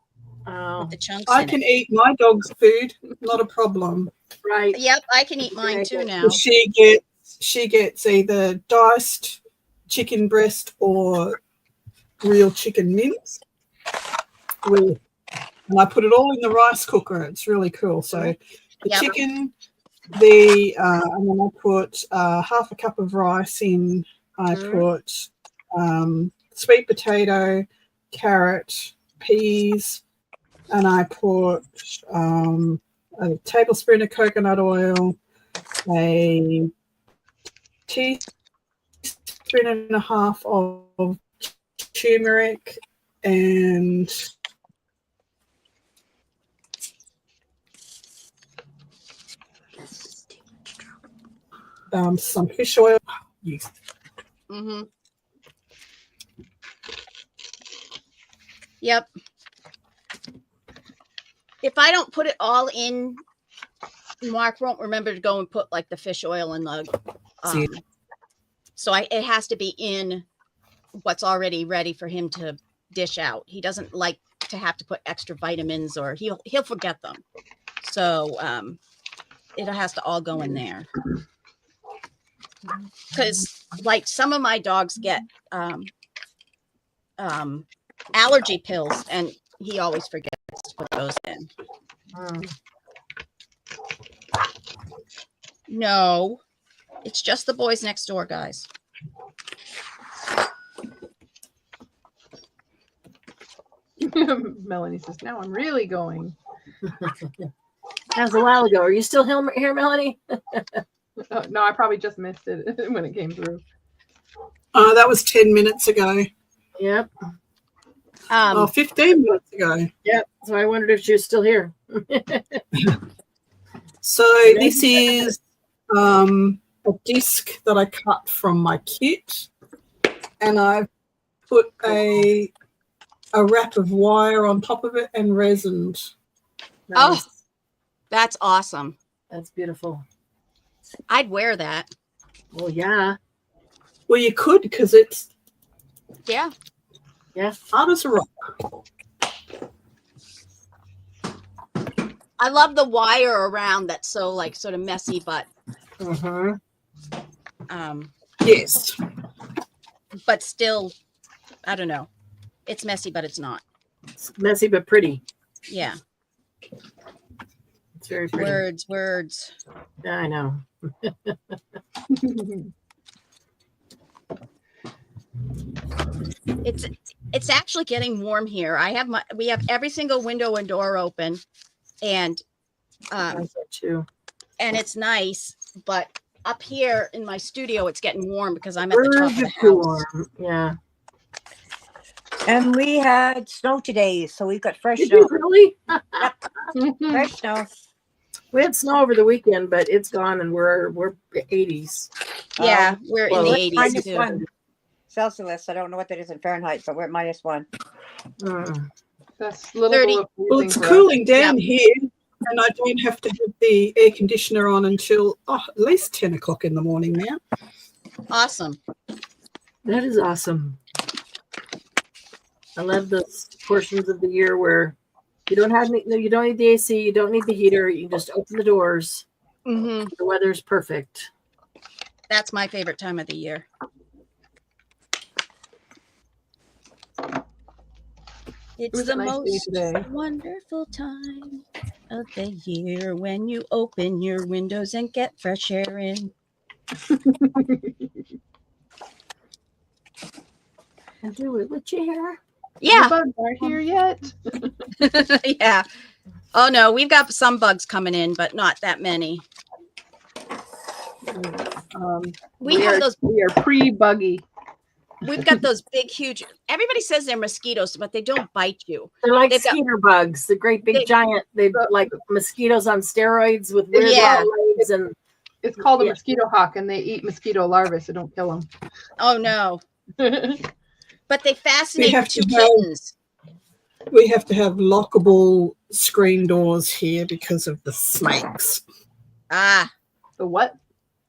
Oh, with the chunks I in can it. eat my dog's food, not a problem. right. Yep, I can eat mine too now. She gets either diced chicken breast or real chicken mince. And I put it all in the rice cooker. It's really cool. So the Yep. chicken, and then I put half a cup of rice in. I put sweet potato, carrot, peas, and I put a tablespoon of coconut oil, a teaspoon and a half of turmeric, and some fish oil. Yes. Mm-hmm. Yep. If I don't put it all in, Mark won't remember to go and put like the fish oil in the. So it has to be in what's already ready for him to dish out. He doesn't like to have to put extra vitamins, or he'll forget them. So it has to all go in there. Because like some of my dogs get allergy pills, and he always forgets to put those in. No, it's just the boys next door, guys. Melanie says, now I'm really going. That was a while ago. Are you still here, Melanie? No, I probably just missed it when it came through. That was 10 minutes ago. Yep. 15 minutes ago. Yep. So I wondered if she was still here. So this is a disc that I cut from my kit, and I've put a wrap of wire on top of it and resined. Oh, that's awesome. That's beautiful. I'd wear that. Well, yeah. Well, you could, because it's yeah hard as a rock. I love the wire around that's so like sort of messy, but yes, but still, I don't know. It's messy, but it's not. It's messy but pretty. Yeah. It's very pretty. Words. Yeah, I know. It's actually getting warm here. We have every single window and door open, and too. And it's nice, but up here in my studio it's getting warm because I'm at the top of the house. Yeah. And we had snow today, so we've got fresh Did snow. you really? Fresh snow. We had snow over the weekend, but it's gone, and we're 80s. Yeah, we're in the 80s too. -1 Celsius. I don't know what that is in Fahrenheit, but we're at -1. That's a little 30. Well, it's cooling down here, and I don't have to have the air conditioner on until at least 10 o'clock in the morning now. Awesome. That is awesome. I love those portions of the year where you don't need the AC, you don't need the heater, you can just open the doors. Mm-hmm. The weather's perfect. That's my favorite time of the year. It's the most wonderful time of the year when you open your windows and get fresh air in. And do it with your hair. Yeah. The bugs aren't here yet. Yeah. Oh no, we've got some bugs coming in, but not that many. We are pre-buggy. We've got those big, huge. Everybody says they're mosquitoes, but they don't bite you. They're like skeeter bugs. The great big giant. They like mosquitoes on steroids with weird long legs, and it's called a mosquito hawk, and they eat mosquito larvae, so don't kill them. Oh no! But they fascinate two kittens. We have to have lockable screen doors here because of the snakes. Ah, the what?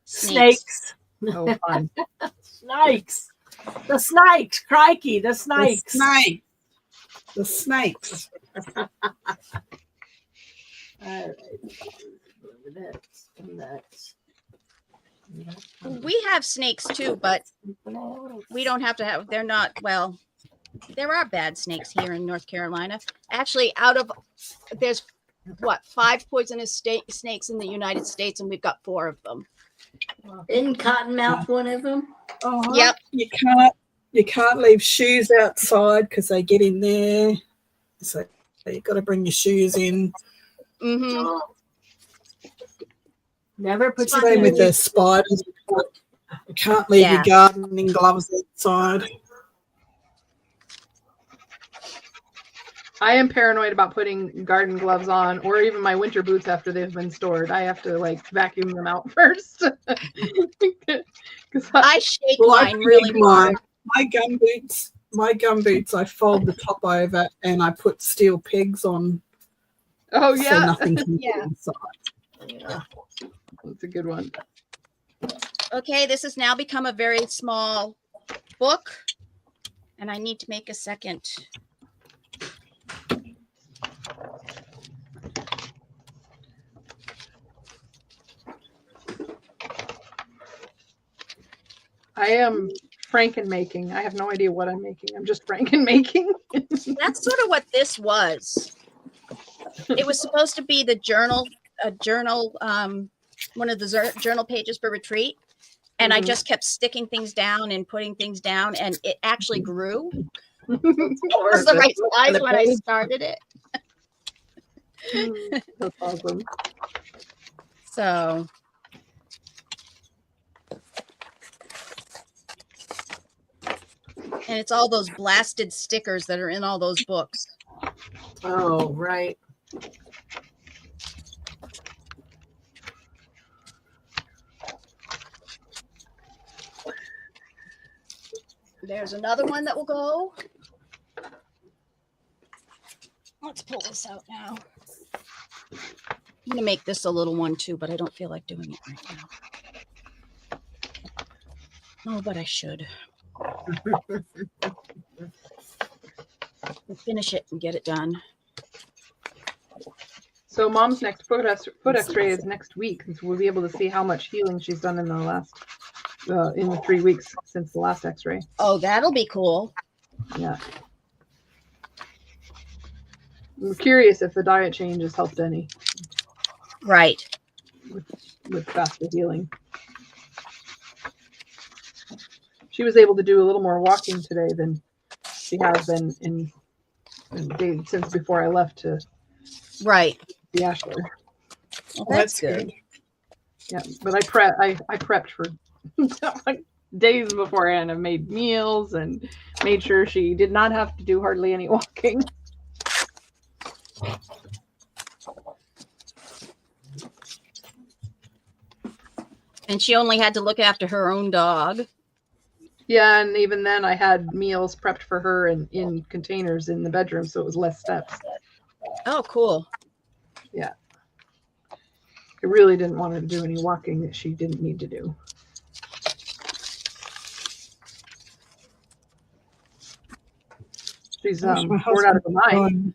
Snakes. Oh, fun. Snakes. The snakes. Crikey, the snakes. The snakes. All right. We have snakes too, but we don't have to have. They're not well. There are bad snakes here in North Carolina. Actually, there's 5 poisonous snakes in the United States, and we've got 4 of them. Isn't Cottonmouth one of them? Yep. You can't leave shoes outside because they get in there. So you've got to bring your shoes in. Mm-hmm. Never put your Same with the spiders. You can't leave your gardening gloves outside. I am paranoid about putting garden gloves on, or even my winter boots after they've been stored. I have to like vacuum them out first. I shake mine really hard. My gum boots, I fold the top over and I put steel pegs on. Oh so yeah, nothing can get inside. Yeah, that's a good one. Okay, this has now become a very small book, and I need to make a second. I am Franken-making. I have no idea what I'm making. I'm just Franken-making. That's sort of what this was. It was supposed to be the journal, one of the journal pages for retreat. And I just kept sticking things down and putting things down, and it actually grew. It was the right size when I started it. That's awesome. So. And it's all those blasted stickers that are in all those books. Oh, right. There's another one that will go. Let's pull this out now. I'm going to make this a little one too, but I don't feel like doing it right now. Oh, but I should. We'll finish it and get it done. So Mom's next foot X-ray is next week, so we'll be able to see how much healing she's done in the last in the 3 weeks since the last X-ray. Oh, that'll be cool. Yeah. I'm curious if the diet change has helped any. Right. With faster healing. She was able to do a little more walking today than she has been in days since before I left to the Ashler. Well, that's good. Yeah, but I prepped for days beforehand. I made meals and made sure she did not have to do hardly any walking. And she only had to look after her own dog. Yeah, and even then I had meals prepped for her in containers in the bedroom, so it was less steps. Oh, cool. Yeah. I really didn't want her to do any walking that she didn't need to do. She's bored out of her mind.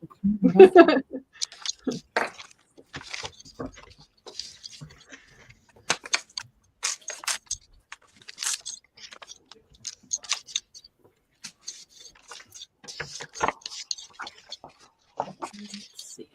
Let's see.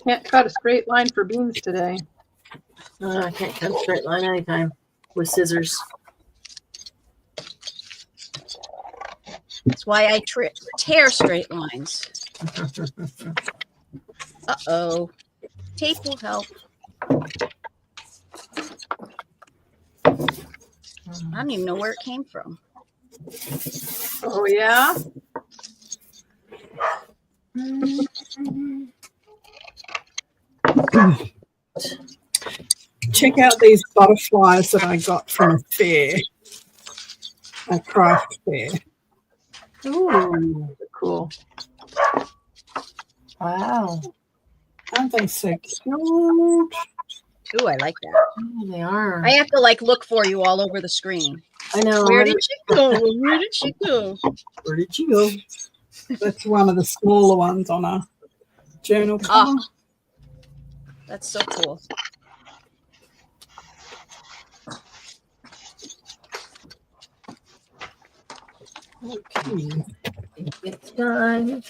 Can't cut a straight line for beans today. I can't cut a straight line anytime with scissors. That's why I tear straight lines. Uh-oh. Tape will help. I don't even know where it came from. Oh, yeah? Check out these butterflies that I got from a fair. a craft fair. Ooh, Cool. wow. Aren't they so cute? Ooh, I like that. Oh, they are. I have to like look for you all over the screen. I know. Where did she go? Where did she go? Where did you go? That's one of the smaller ones on a journal cover. Oh, that's so cool. Okay. It's time.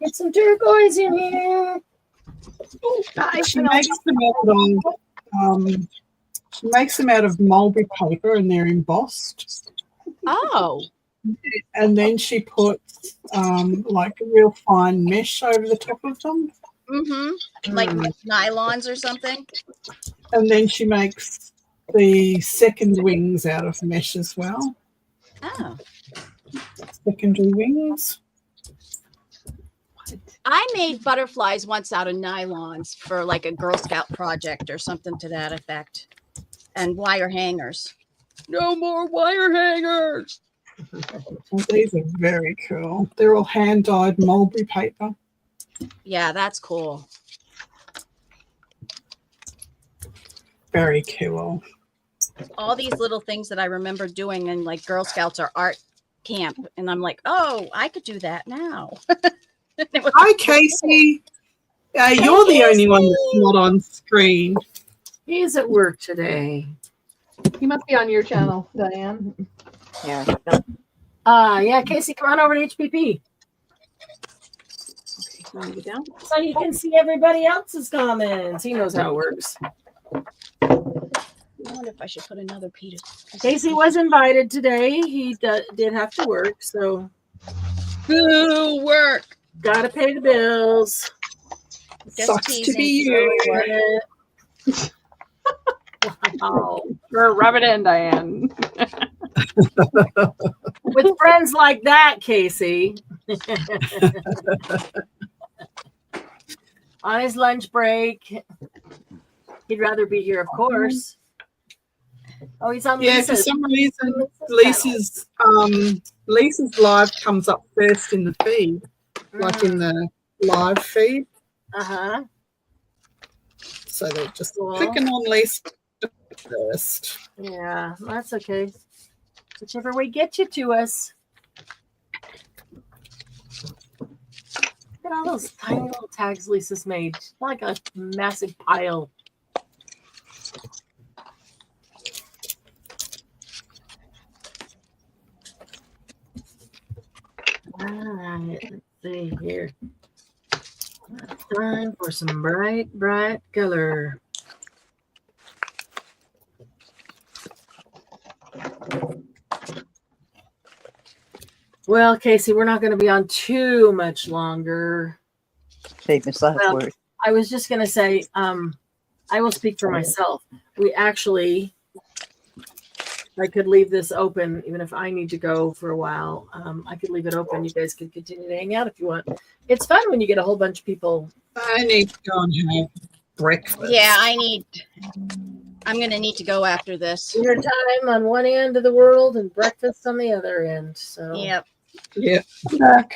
Get some turquoise in here. She makes them out of mulberry paper, and they're embossed. Oh, And then she puts like real fine mesh over the top of them. like nylons or something. And then she makes the second wings out of mesh as well. Oh, Secondary wings. I made butterflies once out of nylons for like a Girl Scout project or something to that effect, and wire hangers. No more wire hangers. Well, these are very cool. They're all hand-dyed mulberry paper. Yeah, that's cool. Very cool. All these little things that I remember doing in like Girl Scouts or art camp, and I'm like, oh, I could do that now. Hi, Casey. You're the only one that's not on screen. He's at work today. He must be on your channel, Diane. Yeah. Yeah, Casey, come on over to HPP Okay, you want to get down? so you can see everybody else's comments. He knows how it works. I wonder if I should put another Peter. Casey was invited today. He did have to work, so Boo, work. gotta pay the bills. Just Sucks to be teasing. you. Wow. Rub it in, Diane. With friends like that, Casey. On his lunch break. He'd rather be here, of course. Oh, he's on Yeah, for Lisa's. some reason, Lisa's Lisa's live comes up first in the feed, like in the live feed. Uh-huh. So they're just Cool. clicking on Lisa first. Yeah, that's okay. Whichever way gets you to us. Look at all those tiny little tags Lisa's made. Like a massive pile. All right, let's see here. It's time for some bright, bright color. Well, Casey, we're not going to be on too much longer. Famous last Well, word. I was just going to say, I will speak for myself. We actually, I could leave this open, even if I need to go for a while. I could leave it open. You guys can continue to hang out if you want. It's fun when you get a whole bunch of people. I need to go and have breakfast. Yeah, I'm going to need to go after this. Dinner time on one end of the world and breakfast on the other end. So Yep. Yeah. Back.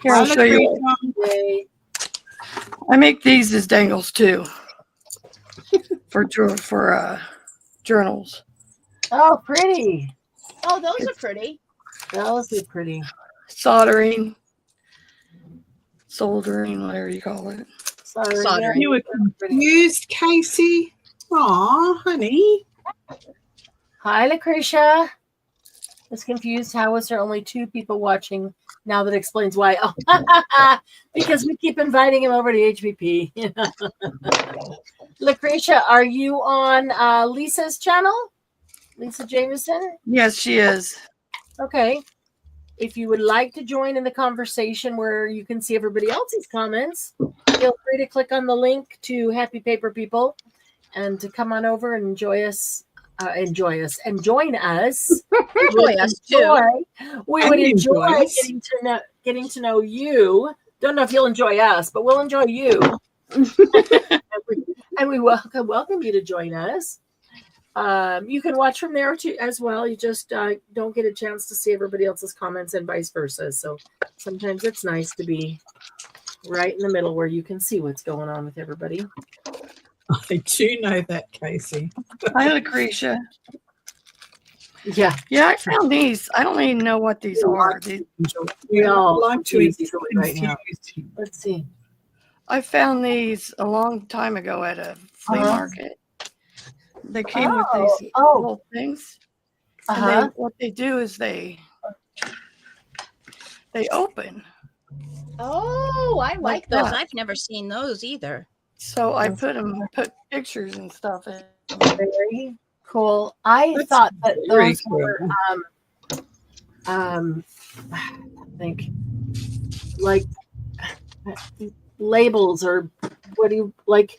Here, I'll show you. Yay. I make these as dangles too. for journals. Oh, pretty. Oh, those are pretty. Those are pretty. Soldering. Soldering, whatever you call it. Sorry. Soldering. You were confused, Casey. Aw, honey. Hi, Lucretia. Was confused. How was there only 2 people watching? Now that explains why. Oh, because we keep inviting him over to HPP. Lucretia, are you on Lisa's channel? Lisa Jameson? Yes, she is. Okay. If you would like to join in the conversation where you can see everybody else's comments, feel free to click on the link to Happy Paper People and to come on over and join us and join us. Enjoy us too. We And would enjoy enjoy us. getting to know you. Don't know if you'll enjoy us, but we'll enjoy you. and we welcome you to join us. You can watch from there too as well. You just don't get a chance to see everybody else's comments and vice versa. So sometimes it's nice to be right in the middle where you can see what's going on with everybody. I do know that, Casey. Hi, Lucretia. Yeah. Yeah, I found these. I don't even know what these are. We all like to use these right now. confuse. Let's see. I found these a long time ago at a flea market. They came with these little things. And what they do is they open. Oh, I like Like those. that. I've never seen those either. So I put pictures and stuff in. Very cool. I thought that very those were I think like labels, or what do you like?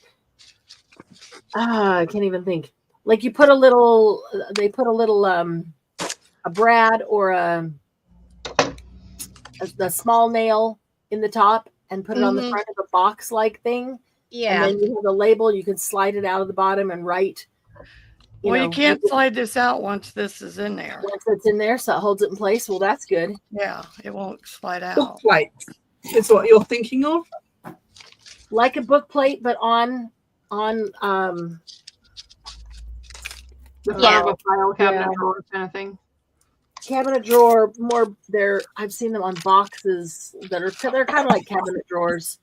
I can't even think. Like you put a little, they put a little a brad or a small nail in the top and put it on the front of a box like thing. Yeah. And then you have a label, you can slide it out of the bottom and write. You can't slide this out once this is in there. Once it's in there, so it holds it in place. Well, that's good. Yeah, it won't slide out. Book plate is what you're thinking of? Like a book plate, but on The front of a file cabinet drawer kind of thing. cabinet drawer. More I've seen them on boxes they're kind of like cabinet drawers.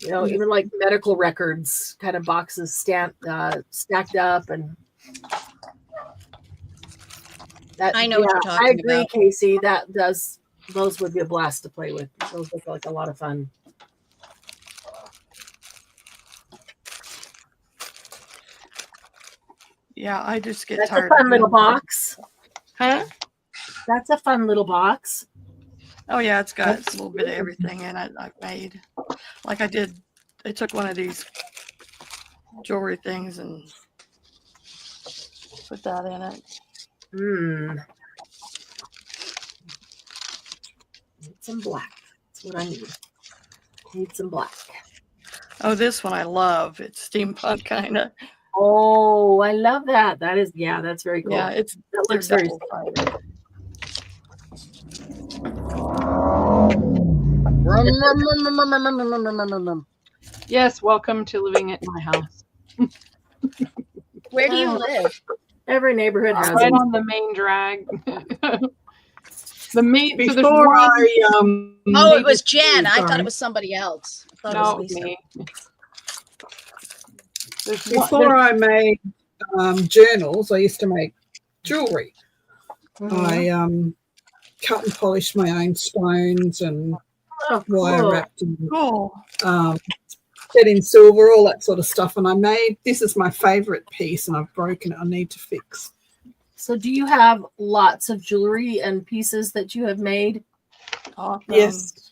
Even like medical records kind of boxes stacked up, and that, I know what you're talking I agree, about. Casey. Those would be a blast to play with. Those look like a lot of fun. Yeah, I just get That's tired. a fun little box. Huh? That's a fun little box. Oh yeah, it's got a little bit of everything in it I've made. Like I took one of these jewelry things and put that in it. Need some black. That's what I need. Need some black. Oh, this one I love. It's steampunk kind of. Oh, I love that. That's very cool. Yeah, that looks very. Yes, welcome to living at my house. Where do you live? Every neighborhood has right it. on the main drag. The main Before Oh, it was Jen. I thought it was somebody else. I thought it was Lisa. me. Before I made journals, I used to make jewelry. I cut and polished my own stones and wire wrapped and set in silver, all that sort of stuff. And this is my favorite piece, and I've broken it. I need to fix. So do you have lots of jewelry and pieces that you have made? Awesome. Yes.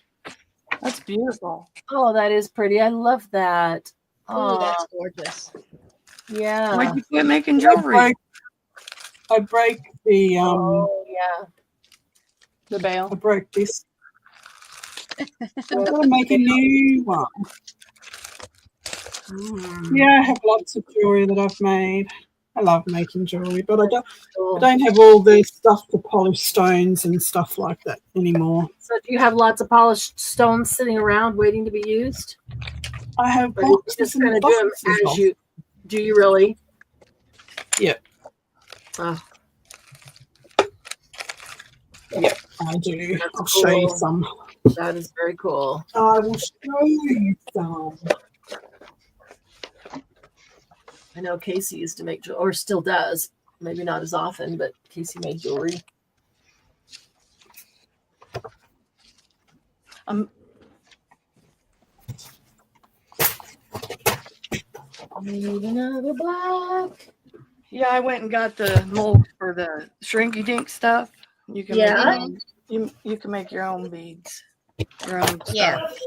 That's beautiful. Oh, that is pretty. I love that. Oh, that's gorgeous. Yeah. Why'd you quit making jewelry? I break the the bail. I broke this. I'm gonna make a new one. Yeah, I have lots of jewelry that I've made. I love making jewelry, but I don't have all the stuff to polish stones and stuff like that anymore. So do you have lots of polished stones sitting around waiting to be used? I have boxes. Just kind of do them as you. Do you really? Yep. Oh. Yep, I do. That's I'll show you cool. some. That is very cool. I will show you some. I know Casey used to make jewelry, or still does. Maybe not as often, but Casey made jewelry. I need another black. Yeah, I went and got the mold for the shrinky dink stuff. You can you can make your own beads. Your own stuff.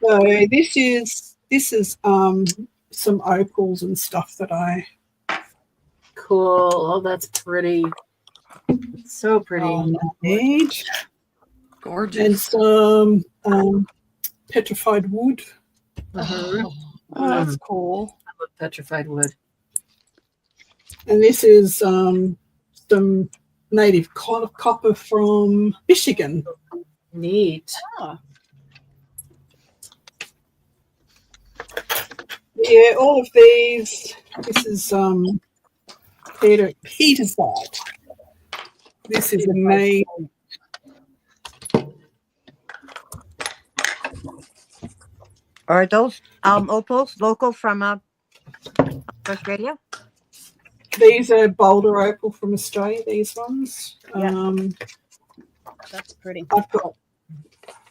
So this is some opals and stuff that I Cool. Oh, that's pretty. So pretty. made. Gorgeous. And some petrified wood. Oh, that's cool. I love petrified wood. And this is some native copper from Michigan. Neat. Oh, Yeah, all of these. This is Petersite. This is amazing. Are those opals local from Australia? These are Boulder Opal from Australia, these ones. Yeah. that's pretty. I've got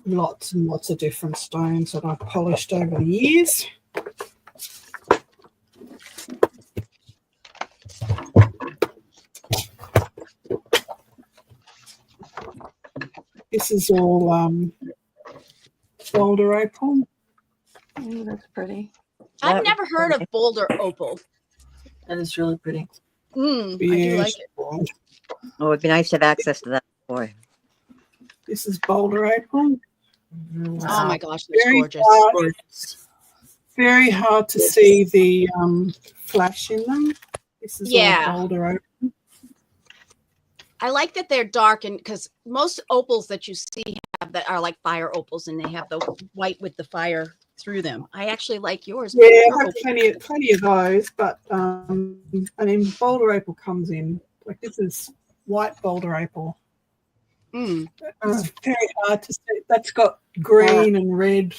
lots and lots of different stones that I've polished over the years. This is all Boulder Opal. Ooh, that's pretty. I've never heard of Boulder Opal. That is really pretty. I do like it. Beautiful. Oh, it'd be nice to have access to that. Boy. This is Boulder Opal. Oh my gosh, that's Very gorgeous. Very hard to see the flash in them. This is Yeah. all Boulder Opal. I like that they're dark, and because most opals that you see have that are like fire opals, and they have the white with the fire through them. I actually like yours. Yeah, Your I have opal. plenty of those, but I mean, Boulder Opal comes in like this is white Boulder Opal. It's very hard to see. That's got green and red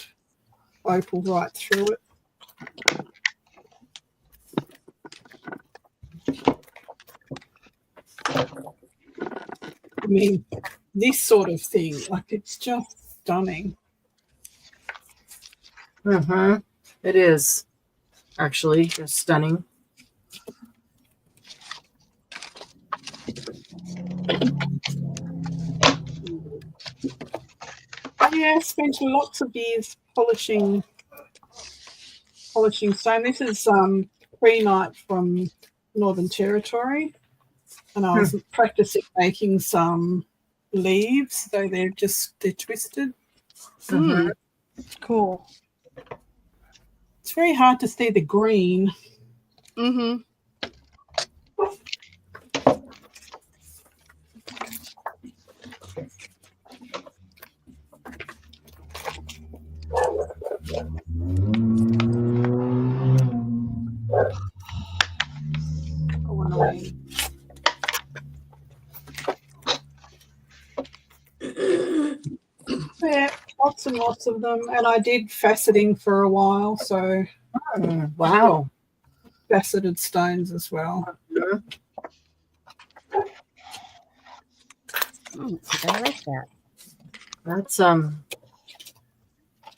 opal right through it. I mean, this sort of thing, like it's just stunning. It is actually just stunning. Yeah, I spent lots of years polishing stone. This is pre-night from Northern Territory, and I was practicing making some leaves, though they're twisted. Cool. It's very hard to see the green. Oh, annoying. Yeah, lots and lots of them. And I did faceting for a while, so Wow. faceted stones as well. I like that.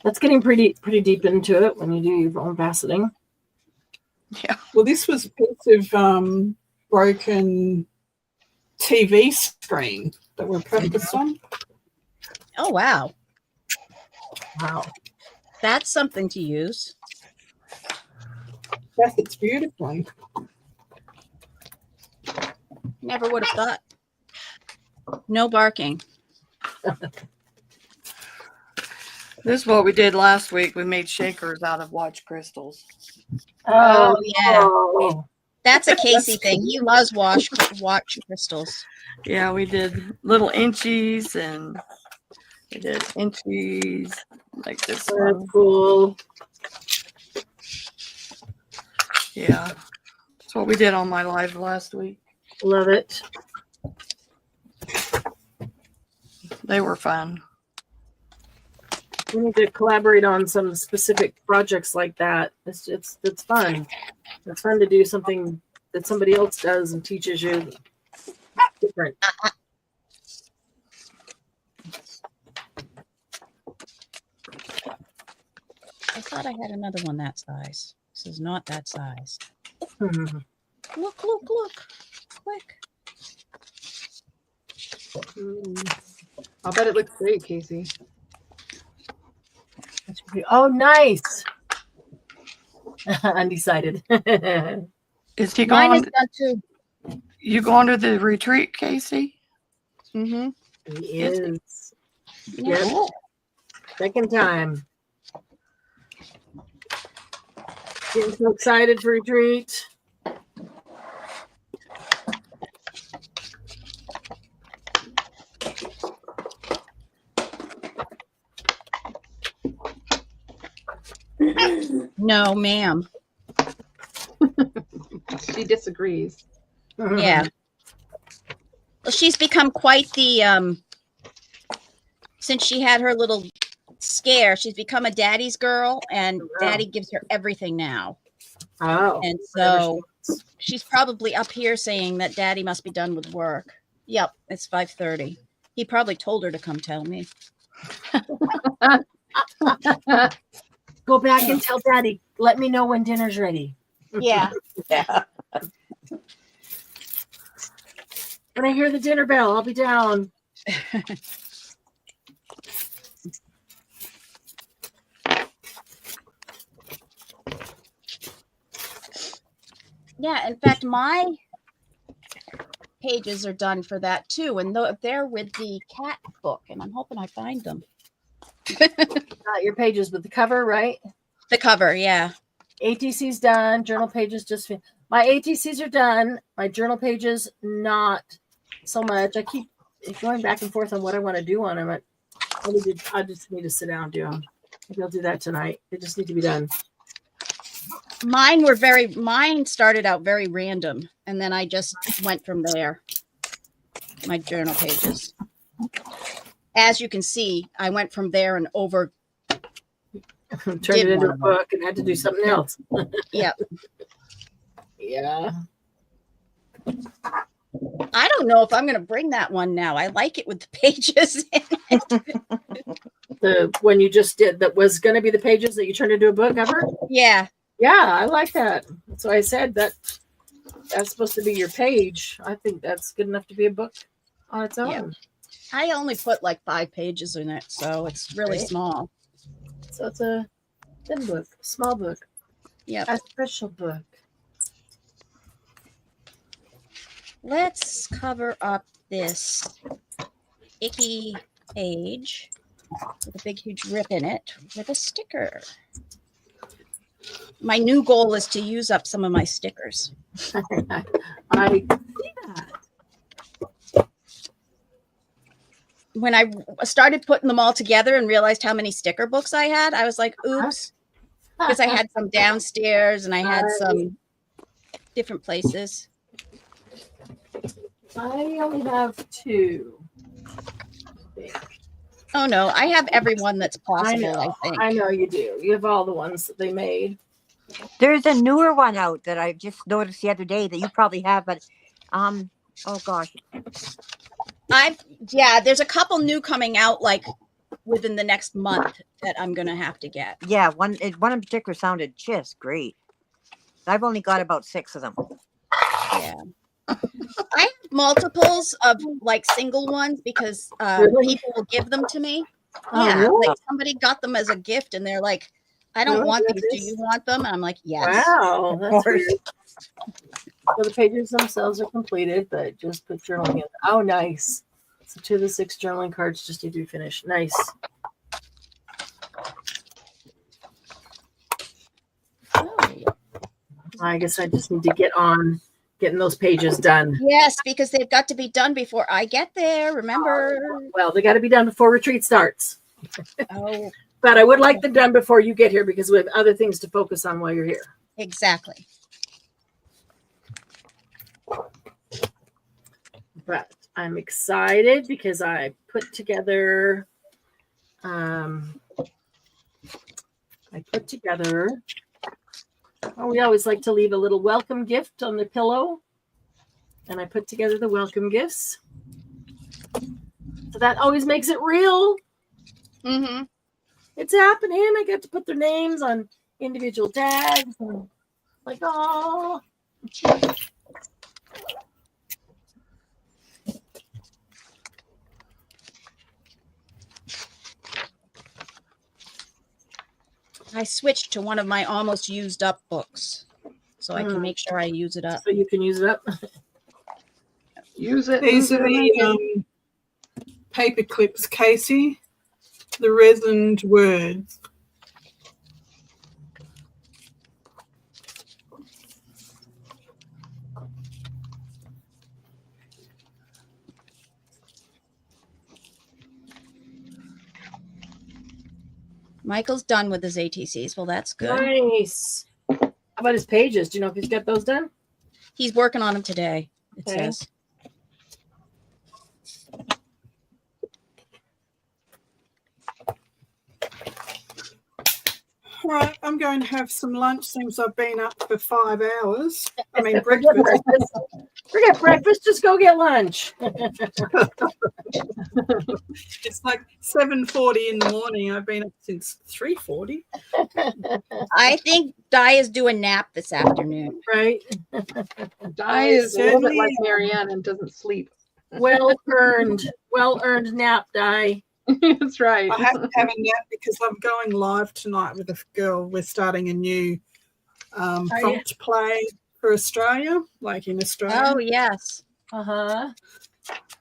That's getting pretty deep into it when you do your own faceting. Yeah. Well, this was a piece of broken TV screen that we're practiced on. Oh wow, Wow. that's something to use. Facets beautifully. Never would have thought. No barking. This is what we did last week. We made shakers out of watch crystals. Oh yeah, Oh. that's a Casey thing. He loves watch crystals. Yeah, we did little inchies, and we did inchies like this That's one. cool. Yeah, that's what we did on my live last week. Love it. They were fun. We need to collaborate on some specific projects like that. It's fun. It's fun to do something that somebody else does and teaches you different. I thought I had another one that size. This is not that size. Look, quick. I'll bet it looks great, Casey. Oh, nice. Undecided. Is he Mine going? is done too. You going to the retreat, Casey? Mm-hmm. He is. Yep. Second time. Getting so excited for retreat. No, ma'am. She disagrees. Yeah. Well, she's become quite the since she had her little scare, she's become a daddy's girl, and daddy gives her everything now. Oh. And so she's probably up here saying that daddy must be done with work. Yep, it's 5:30. He probably told her to come tell me. Go back and tell daddy, let me know when dinner's ready. Yeah. Yeah. When I hear the dinner bell, I'll be down. Yeah, in fact, my pages are done for that too, and they're with the cat book, and I'm hoping I find them. Your pages with the cover, right? The cover, yeah. ATC's done. Journal pages just my ATCs are done. My journal pages not so much. I keep going back and forth on what I want to do on them. I just need to sit down and do them. Maybe I'll do that tonight. They just need to be done. Mine started out very random, and then I just went from there. My journal pages. As you can see, I went from there and over. Turned it into a book and had to do something else. Yep. Yeah. I don't know if I'm going to bring that one now. I like it with the pages in it. The one you just did that was going to be the pages that you turned into a book cover? Yeah. Yeah, I like that. That's why I said that's supposed to be your page. I think that's good enough to be a book on its own. Yeah. I only put like 5 pages in it, so it's really small. So it's a thin book, small book. Yeah. A special book. Let's cover up this icky page with a big, huge rip in it with a sticker. My new goal is to use up some of my stickers. I see that. When I started putting them all together and realized how many sticker books I had, I was like, oops. Because I had some downstairs and I had some different places. I only have 2. Oh, no. I have every one that's possible, I think. I know you do. You have all the ones that they made. There's a newer one out that I just noticed the other day that you probably have, but oh gosh. There's a couple new coming out like within the next month that I'm gonna have to get. Yeah, one in particular sounded just great. I've only got about 6 of them. Yeah. I have multiples of like single ones because Really? people will give them to me. Oh, Yeah, really? like somebody got them as a gift and they're like, I don't Really? want these. Do you want them? And I'm like, yes. Wow, that's weird. So the pages themselves are completed, but just put journaling in. Oh, nice. So 2 of the 6 journaling cards just need to be finished. Nice. I guess I just need to get on getting those pages done. Yes, because they've got to be done before I get there. Remember? Well, they got to be done before retreat starts. Oh, But I would like them done before you get here because we have other things to focus on while you're here. exactly. But I'm excited because I put together we always like to leave a little welcome gift on the pillow. And I put together the welcome gifts. So that always makes it real. Mm-hmm. It's happening. I get to put their names on individual tags. And like, oh. I switched to one of my almost used up books so I can make sure I use it up. So you can use it up. Use it. These are the paper clips, Casey. The resined words. Michael's done with his ATCs. Well, that's good. Nice. How about his pages? Do you know if he's got those done? He's working on them today, it Okay. says. All right, I'm going to have some lunch since I've been up for 5 hours. I mean, Forget breakfast. breakfast. Forget breakfast. Just go get lunch. It's like 7:40 in the morning. I've been up since 3:40. I think Di is doing nap this afternoon. Right. Di is a little bit certainly like am. Marianne and doesn't sleep. Well earned nap, Di. That's right. I have to have a nap because I'm going live tonight with a girl. We're starting a new prompt play for Australia, like in Australia. Oh, yes. Uh-huh.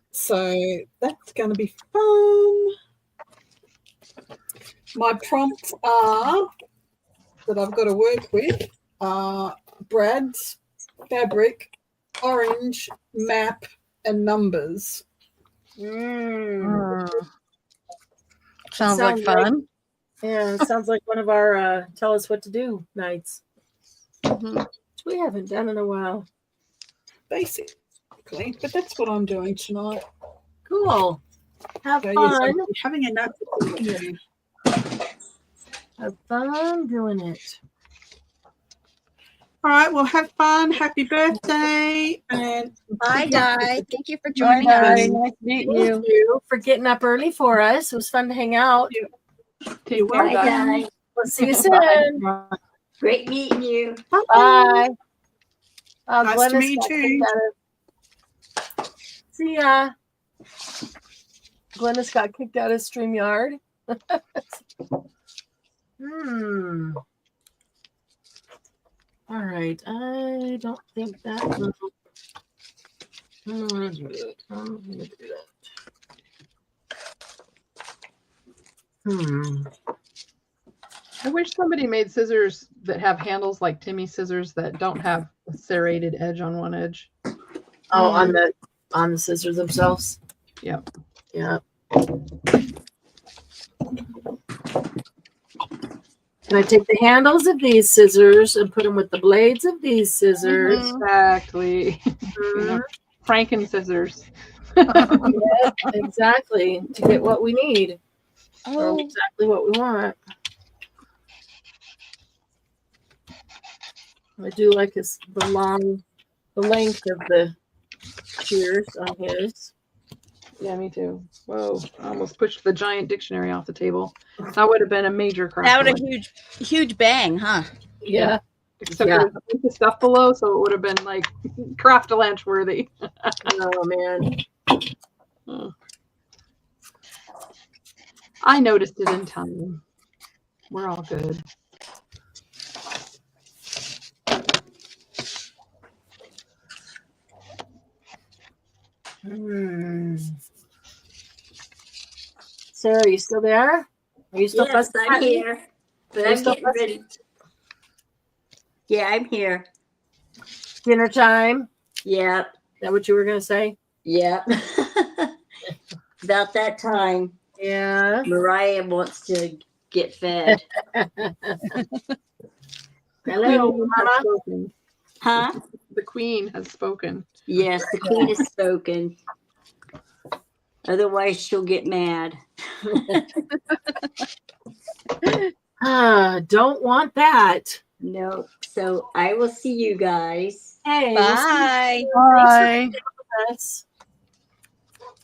So that's going to be fun. My prompts are that I've got to work with are Brad's, fabric, orange, map, and numbers. Sounds like fun. Yeah, it sounds like one of our tell us what to do nights. Mhm. We haven't done in a while. Basically, but that's what I'm doing tonight. Cool. Have So, yes, fun. I'm having a nap. Have fun doing it. All right, well, have fun. Happy birthday. And Bye, Di. Thank you for Joining joining us. Bye. Nice meeting you. Thank you for getting up early for us. It was fun to hang out. Take care, Bye, Di. guys. We'll see you soon. Great meeting you. Bye. Oh, Nice to Glennis meet got you kicked too. out of- See ya. Glennis got kicked out of StreamYard. All right. I don't think that will. I'm gonna do it. I'm gonna do that. I wish somebody made scissors that have handles like Timmy's scissors that don't have a serrated edge on one edge. Oh, on the scissors themselves. Yep. Yeah. Can I take the handles of these scissors and put them with the blades of these scissors? Exactly. Mhm. Franken scissors. Yeah, exactly. To get what we need. Or Oh, exactly what we want. I do like the length of the shears on his. Yeah, me too. Whoa, I almost pushed the giant dictionary off the table. That would have been a major crash. that would have huge bang, huh? Yeah. Except Yeah. there's a bunch of stuff below, so it would have been like craft a lunch worthy. Oh man. I noticed it in time. We're all good. Sarah, you still there? Are you still Yes, fussing I'm at me? here. But Are you I'm still getting ready. Yeah, I'm here. Dinner time? Yep. Is that what you were gonna say? Yep. About that time, Yeah. Mariah wants to get fed. Hello, Queen has Mama. spoken. Huh? The queen has spoken. Yes, the queen has spoken. Otherwise, she'll get mad. Don't want that. No. So I will see you guys. Hey, we'll see you Bye. soon. Thanks for being with us.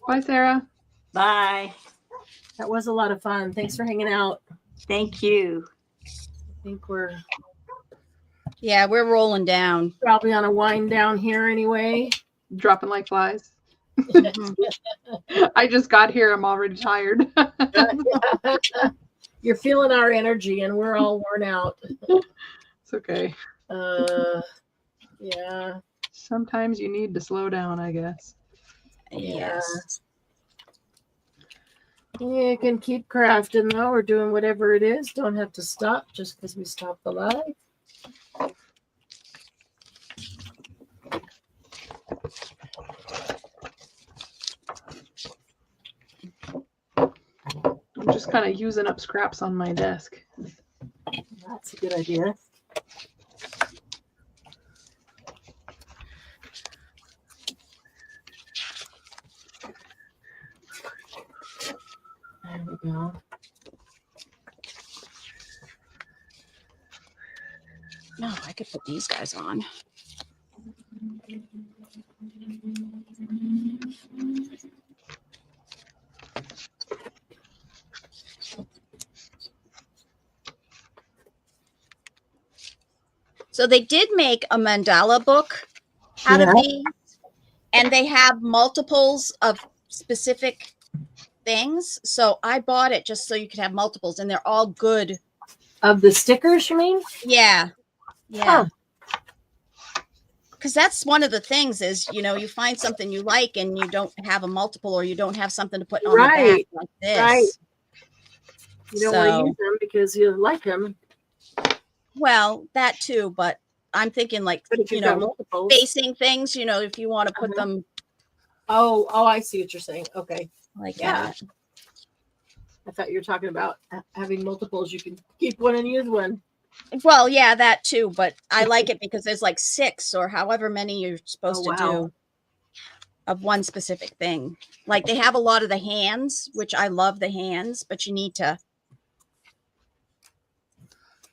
Bye, Sarah. Bye. That was a lot of fun. Thanks for hanging out. Thank you. I think we're Yeah, we're rolling down. probably on a wind down here anyway. Dropping like flies. I just got here. I'm already tired. You're feeling our energy and we're all worn out. It's okay. Yeah. Sometimes you need to slow down, I guess. Yes. You can keep crafting though, or doing whatever it is. Don't have to stop just because we stopped the live. just kind of using up scraps on my desk. That's a good idea. There we go. No, I could put these guys on. So they did make a mandala book out of these, and they have multiples of specific things. So I bought it just so you could have multiples, and they're all good. Of the stickers, you mean? Yeah. Yeah. Huh. Because that's one of the things is, you know, you find something you like and you don't have a multiple, or you don't have something to put on the back like this. Right. You don't want to So- use them because you like them. Well, that too, but I'm thinking like, But if you you've got know, multiples. facing things, you know, if you want to put them Oh, I see what you're saying. Okay. like Yeah. that. I thought you were talking about having multiples. You can keep one and use one. Well, yeah, that too, but I like it because there's like 6 or however many you're supposed Oh, to wow. do of one specific thing. Like they have a lot of the hands, which I love the hands, but you need to,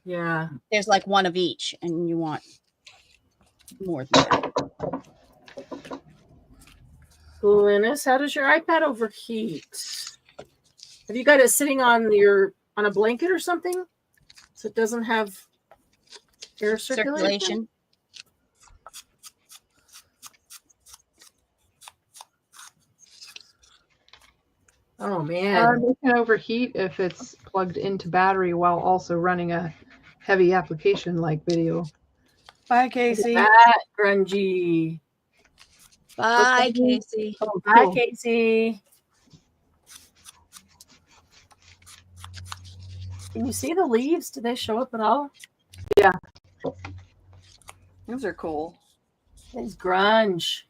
Yeah. there's like one of each and you want more than that. Glynis, how does your iPad overheat? Have you got it sitting on a blanket or something? So it doesn't have air circulation? Oh man. It can overheat if it's plugged into battery while also running a heavy application like video. Bye, Casey. That grungy. Bye, Casey. Oh, Hi, cool. Casey. Can you see the leaves? Do they show up at all? Those are cool. It's grunge.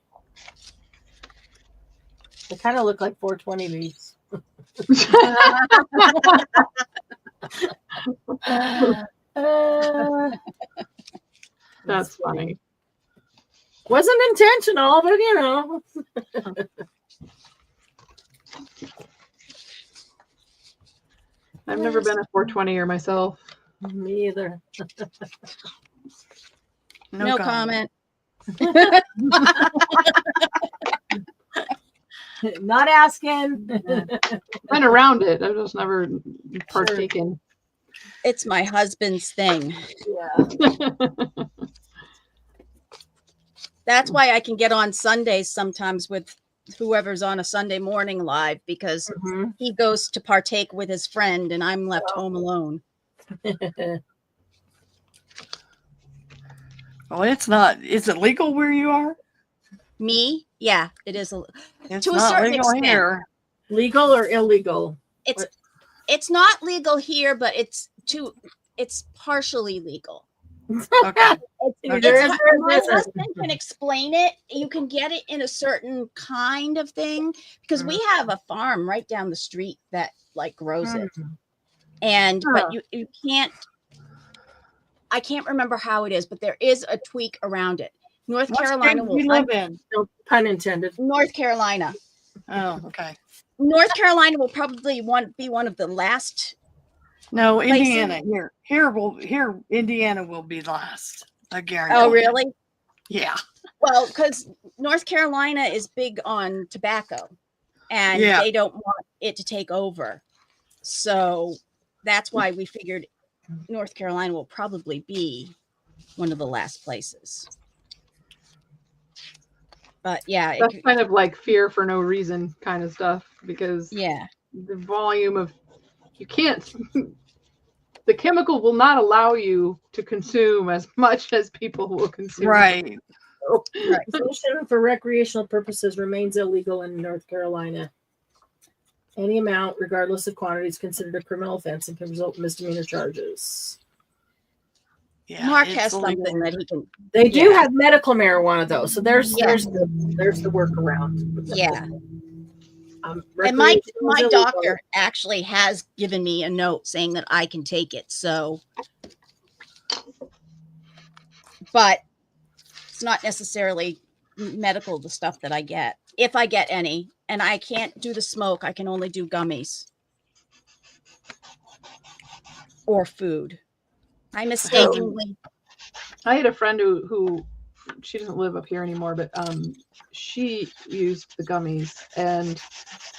They kind of look like 420 leaves. That's funny. Wasn't intentional, but you know. I've never been a 420er myself. Me either. No comment. Not asking. Been around it. I've just never partaken. It's my husband's thing. Yeah. That's why I can get on Sundays sometimes with whoever's on a Sunday morning live, because Mhm. he goes to partake with his friend and I'm left home alone. Well, it's not. Is it legal where you are? Me? Yeah, it is. It's To a not certain legal extent. here. Legal or illegal? It's not legal here, but it's partially legal. Okay. There is- My husband can explain it. You can get it in a certain kind of thing because we have a farm right down the street that like grows it. And but you can't, I can't remember how it is, but there is a tweak around it. North What Carolina state do will you live in? No pun intended. North Carolina. Oh, okay. North Carolina will probably be one of the last. No, Places. Indiana. Here, Indiana will be last. I guarantee. Oh, you. really? Yeah. Well, because North Carolina is big on tobacco and Yeah. they don't want it to take over. So that's why we figured North Carolina will probably be one of the last places. But yeah, That's kind of like fear for no reason kind of stuff, because yeah. the volume of you can't the chemical will not allow you to consume as much as people will consume. Right. Pollution for recreational purposes remains illegal in North Carolina. Any amount, regardless of quantity, is considered a criminal offense and can result in misdemeanor charges. Yeah. Mark it's has illegal. something that he can. They do Yeah. have medical marijuana though, so there's Yeah. the workaround. Yeah. And my recreational is illegal. doctor actually has given me a note saying that I can take it. So, but it's not necessarily medical, the stuff that I get, if I get any. And I can't do the smoke. I can only do gummies or food. I mistakenly. I had a friend who she doesn't live up here anymore, but she used the gummies, and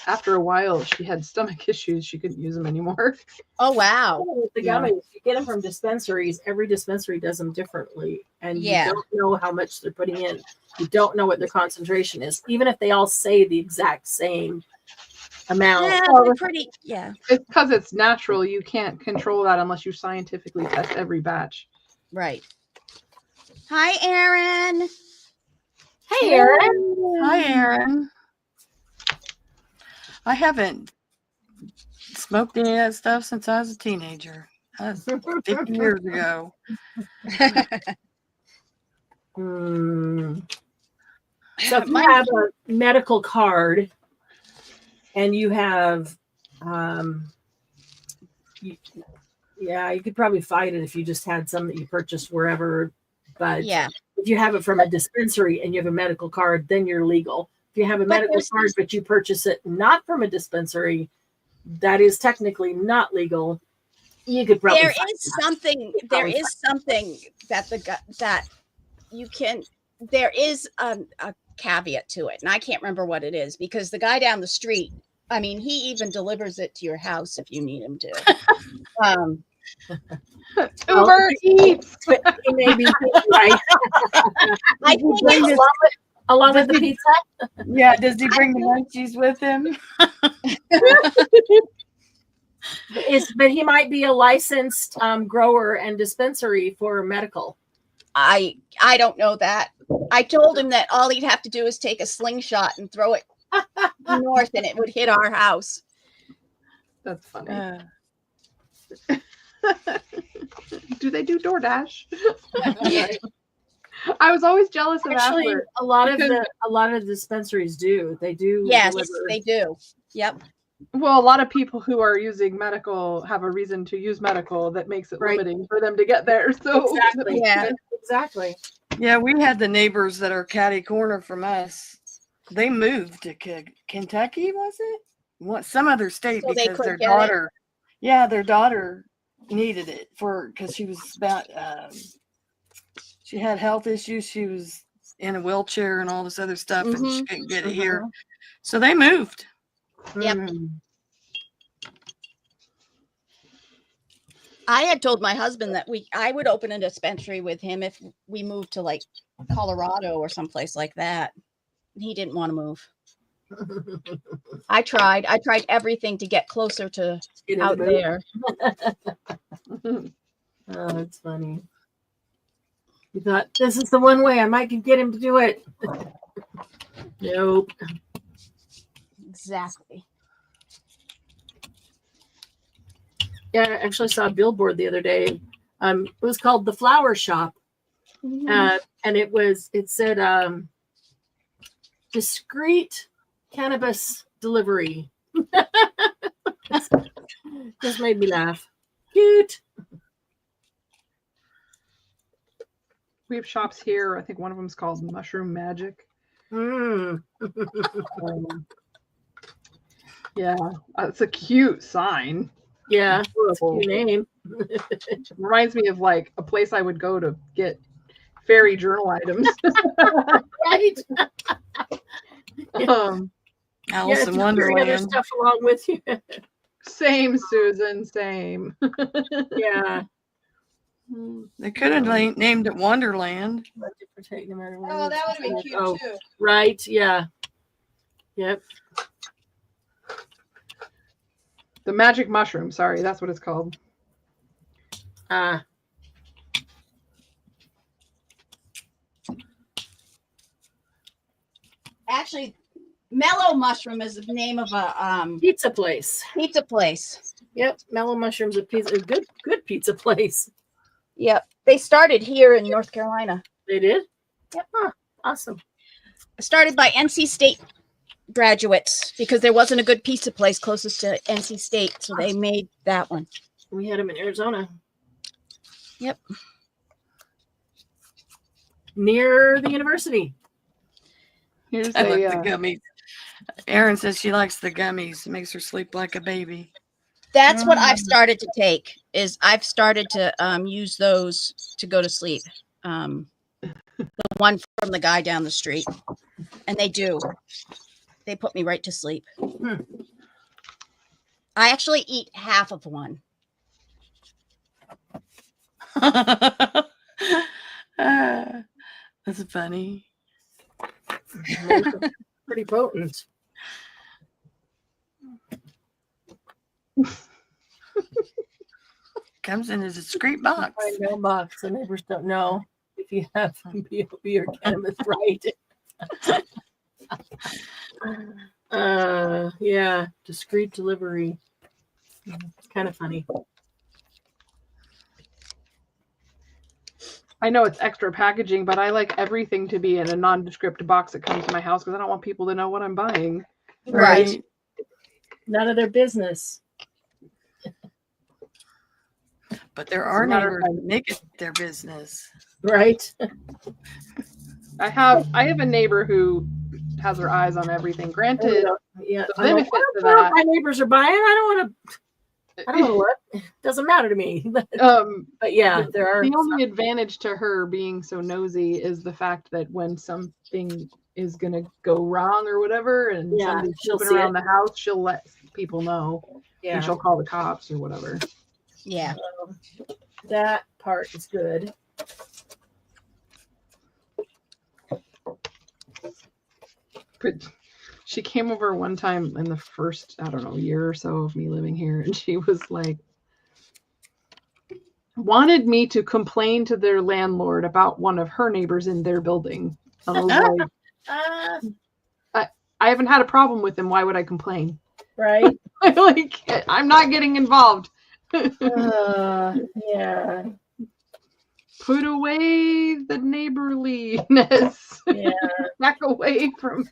after a while she had stomach issues. She couldn't use them anymore. Oh wow. The gummies, you get them from dispensaries. Every dispensary does them differently, and you don't know how much they're putting in. You don't know what their concentration is, even if they all say the exact same amount. Yeah, they're pretty. Yeah, it's because it's natural. You can't control that unless you scientifically test every batch. Right. Hi, Erin. Hey, Erin. Hi, Erin. I haven't smoked any of that stuff since I was a teenager. That's 50 years ago. So if you have a medical card and you have, you could probably fight it if you just had some that you purchased wherever. But if you have it from a dispensary and you have a medical card, then you're legal. If you have a medical card but you purchase it not from a dispensary, that is technically not legal. You could probably. There is something that you can. There is a caveat to it, and I can't remember what it is because the guy down the street. I mean, he even delivers it to your house if you need him to. Uber Eats. He may be right. I think along with the pizza. Yeah, does he bring the munchies with him? But he might be a licensed grower and dispensary for medical. I don't know that. I told him that all he'd have to do is take a slingshot and throw it north, and it would hit our house. That's funny. Do they do DoorDash? I was always jealous of Actually, Asper. a lot of the dispensaries do. They do. Yes, deliver. they do. Yep. Well, a lot of people who are using medical have a reason to use medical that makes it limiting for them to get there. So exactly. Yeah. Exactly. Yeah, we had the neighbors that are catty corner from us. They moved to Kentucky, was it? What, some other state, So they because their couldn't get it? daughter, their daughter needed it because she was about, she had health issues. She was in a wheelchair and all this other stuff, and she couldn't get it here. So they moved. Yep. I had told my husband that I would open a dispensary with him if we moved to like Colorado or someplace like that. He didn't want to move. I tried everything to get closer to out there. Oh, that's funny. You thought this is the one way I might get him to do it. Nope. Exactly. Yeah, I actually saw a billboard the other day. It was called The Flower Shop. And it said discreet cannabis delivery. Just made me laugh. Cute. we have shops here. I think one of them is called Mushroom Magic. Yeah, it's a cute sign. Yeah, it's a cute name. Reminds me of like a place I would go to get fairy journal items. Right. Alice in Wonderland. Other stuff along with you. Same, Susan. Same. Yeah. They could have named it Wonderland. Oh, that would have been cute too. Right. Yeah. Yep. The magic mushroom. Sorry, that's what it's called. Actually, Mellow Mushroom is the name of a pizza place. Pizza place. Yep. Mellow Mushroom's a good pizza place. Yep. They started here in North Carolina. They did? Yep. Huh. Awesome. Started by NC State graduates because there wasn't a good pizza place closest to NC State, so they made that one. We had them in Arizona. Yep. Near the university. Here's I like a the gummies. Erin says she likes the gummies. It makes her sleep like a baby. That's what I've started to take. Is I've started to use those to go to sleep. The one from the guy down the street, and they do. They put me right to sleep. I actually eat half of one. That's funny. Pretty potent. Comes in a discreet box. My mailbox. The neighbors don't know if you have BOB or cannabis, right? Yeah, discreet delivery. Kind of funny. I know it's extra packaging, but I like everything to be in a nondescript box that comes to my house because I don't want people to know what I'm buying. Right. None of their business. But there are As a matter neighbors of that make it their business. Right. I have a neighbor who has her eyes on everything. Granted, Yeah. the benefit to what that. my neighbors are buying. I don't know what. Doesn't matter to me. But yeah, there are. The only advantage to her being so nosy is the fact that when something is gonna go wrong or whatever, and Yeah, somebody's she'll moving see around it. the house, she'll let people know, Yeah. and she'll call the cops or whatever. Yeah. That part is good. But she came over one time in the first, I don't know, year or so of me living here, and she was like, wanted me to complain to their landlord about one of her neighbors in their building. I was like, I haven't had a problem with him. Why would I complain? Right. Like, I'm not getting involved. Yeah. Put away the neighborliness. Yeah. Back away from.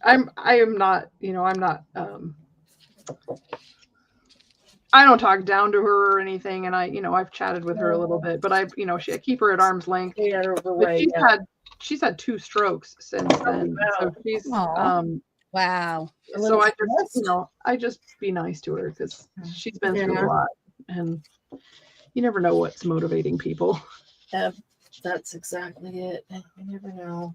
I am not, I'm not, I don't talk down to her or anything. And I've chatted with her a little bit, but I keep her at arm's length. Yeah, But she's had 2 strokes since then. So she's, Wow. so I just be nice to her because she's been through a lot, and you never know what's motivating people. That's exactly it. You never know.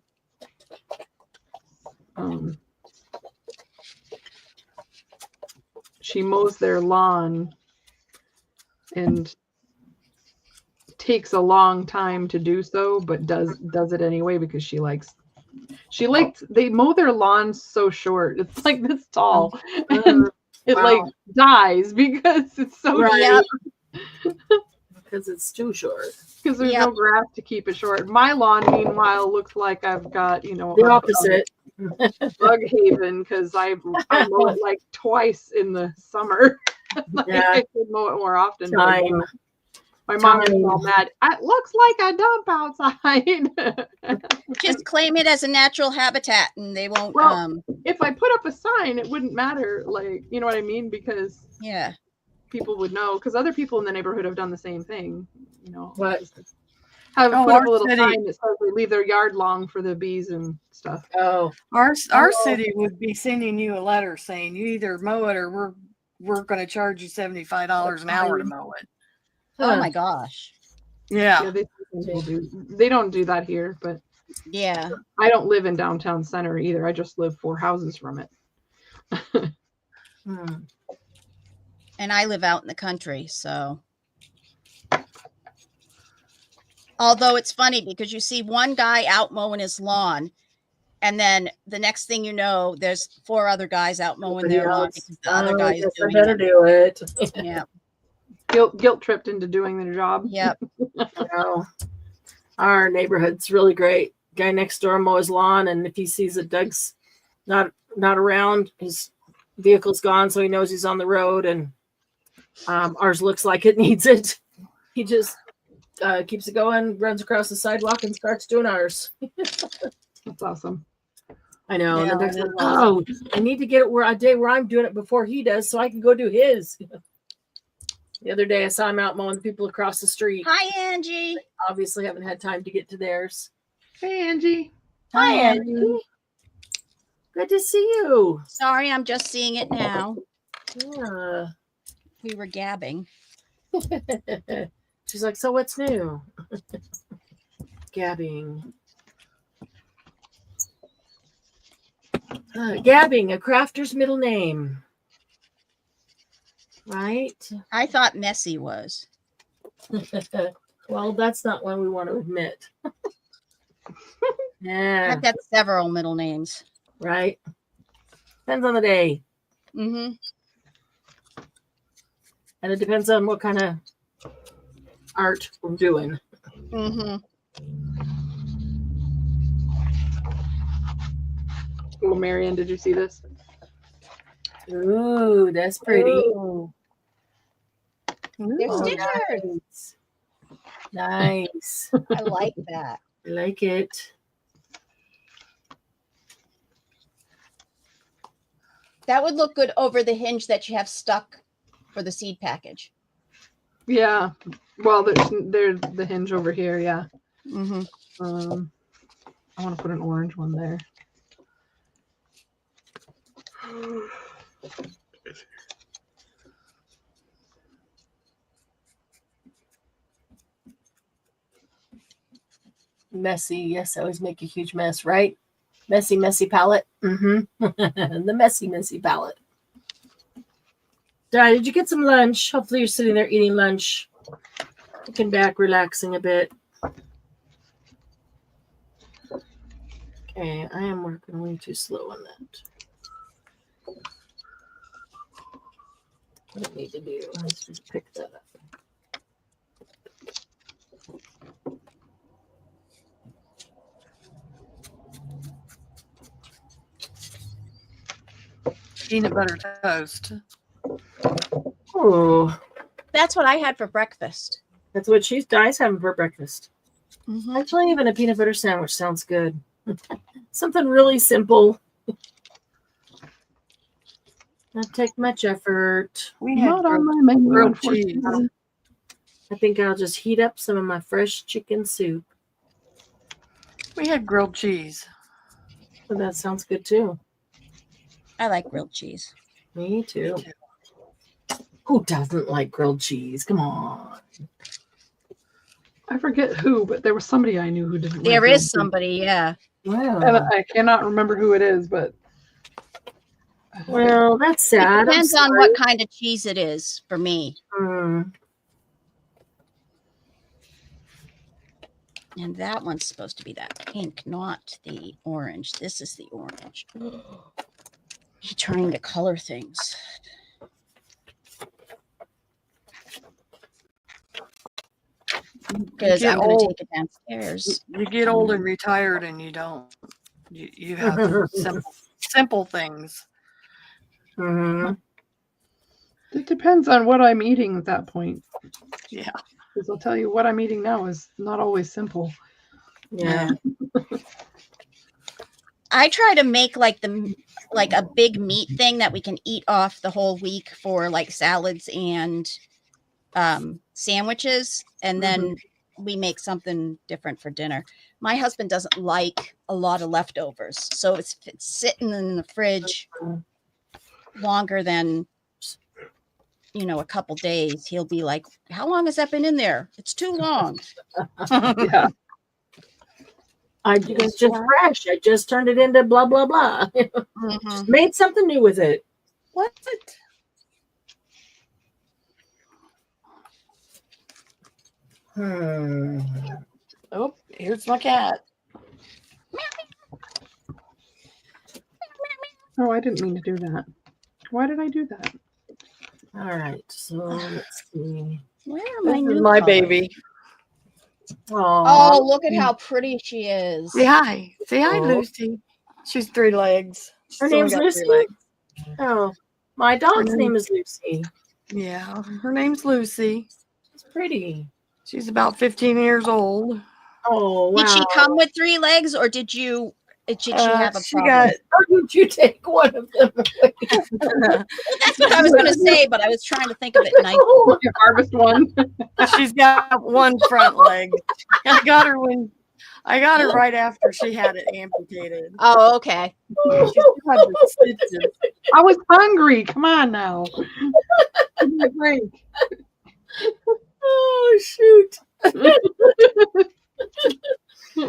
She mows their lawn and takes a long time to do so, but does it anyway because they mow their lawns so short. It's like this tall, and it like dies because it's so short. Because it's too short. Because there's no grass to keep it short. My lawn, meanwhile, looks like I've got the opposite. Bug haven because I mow it like twice in the summer. I could mow it more often. My mom is all mad. It looks like a dump outside. Just claim it as a natural habitat, and they won't. Well, if I put up a sign, it wouldn't matter. Like, you know what I mean? Because people would know. Because other people in the neighborhood have done the same thing. What? Have put up a little sign that says they leave their yard long for the bees and stuff. Oh, our city would be sending you a letter saying you either mow it or we're going to charge you $75 an hour to mow it. Oh my gosh. Yeah, they don't do that here, but I don't live in downtown center either. I just live 4 houses from it. And I live out in the country, so. Although it's funny because you see one guy out mowing his lawn, and then the next thing you know, there's 4 other guys out mowing their lawn because the other guy is doing better do it. Yeah. Guilt tripped into doing their job. Yep. Our neighborhood's really great. Guy next door mows lawn, and if he sees that Doug's not around, his vehicle's gone, so he knows he's on the road, and ours looks like it needs it. He just keeps it going, runs across the sidewalk, and starts doing ours. That's awesome. I know. And Yeah, then there's that is oh, I need to get it where a day where I'm doing it before he does, so I can go do his. The other day, I saw him out mowing the people across the street. Hi, Angie. Obviously, haven't had time to get to theirs. Hey, Angie. Hi, Angie. Good to see you. Sorry, I'm just seeing it now. Yeah. We were gabbing. She's like, so what's new? Gabbing. Gabbing, a crafter's middle name. Right? I thought messy was. Well, that's not one we want to admit. Yeah. I've got several middle names. Right? Depends on the day. Mm-hmm. And it depends on what kind of art we're doing. Mm-hmm. Oh, Marianne, did you see this? Ooh, that's pretty. Ooh. They're Oh, stickers. Nice. I like that. I like it. That would look good over the hinge that you have stuck for the seed package. Yeah. Well, there's the hinge over here. Yeah. Mm-hmm. I want to put an orange one there. Messy. Yes, I always make a huge mess, right? Messy, messy palette. Mm-hmm. The messy palette. Dad, did you get some lunch? Hopefully you're sitting there eating lunch. Looking back, relaxing a bit. Okay, I am working way too slow on that. What do I need to do? Let's just pick that up. Peanut butter toast. Oh, That's what I had for breakfast. that's what she's Di's having for breakfast. Mm-hmm. Actually, even a peanut butter sandwich sounds good. Something really simple. Not take much effort. We had Not on my menu, grilled cheese. unfortunately. I think I'll just heat up some of my fresh chicken soup. We had grilled cheese. Well, that sounds good too. I like grilled cheese. Me too. Who doesn't like grilled cheese? Come on. I forget who, but there was somebody I knew who didn't. There like is grilled somebody, yeah. cheese. And Wow. I cannot remember who it is, but Well, that's sad. I'm Depends on sorry. what kind of cheese it is for me. And that one's supposed to be that pink, not the orange. This is the orange. He's trying to color things. Because get I'm going to old. take it downstairs. You get old and retired, and you don't. You have simple things. Mhm. it depends on what I'm eating at that point. Yeah. Because I'll tell you, what I'm eating now is not always simple. Yeah. I try to make like a big meat thing that we can eat off the whole week for like salads and sandwiches, and then we make something different for dinner. My husband doesn't like a lot of leftovers, so if it's sitting in the fridge longer than a couple days, he'll be like, how long has that been in there? It's too long. Yeah. It's just fresh. I just turned it into blah blah blah. Just made something new with it. What? Oh, here's my cat. Oh, I didn't mean to do that. Why did I do that? All right, so let's see. Where are This my is new my colors? baby. Oh, look at how pretty she is. Say hi. Say hi, Oh. Lucy. She's 3 legs. She's Her only name's got 3 Lucy? legs. Oh, my dog's Her name is Lucy. Yeah, her name's Lucy. She's pretty. She's about 15 years old. Oh, wow. Did she come with 3 legs, or did she have a She problem? Or did you take one of them away? got That's what I was going to say, but I was trying to think of it nice. You harvest one. she's got one front leg. I got her right after she had it amputated. Oh, okay. She still had the stitches. I was hungry. Come on now. Give me a break. Oh, shoot.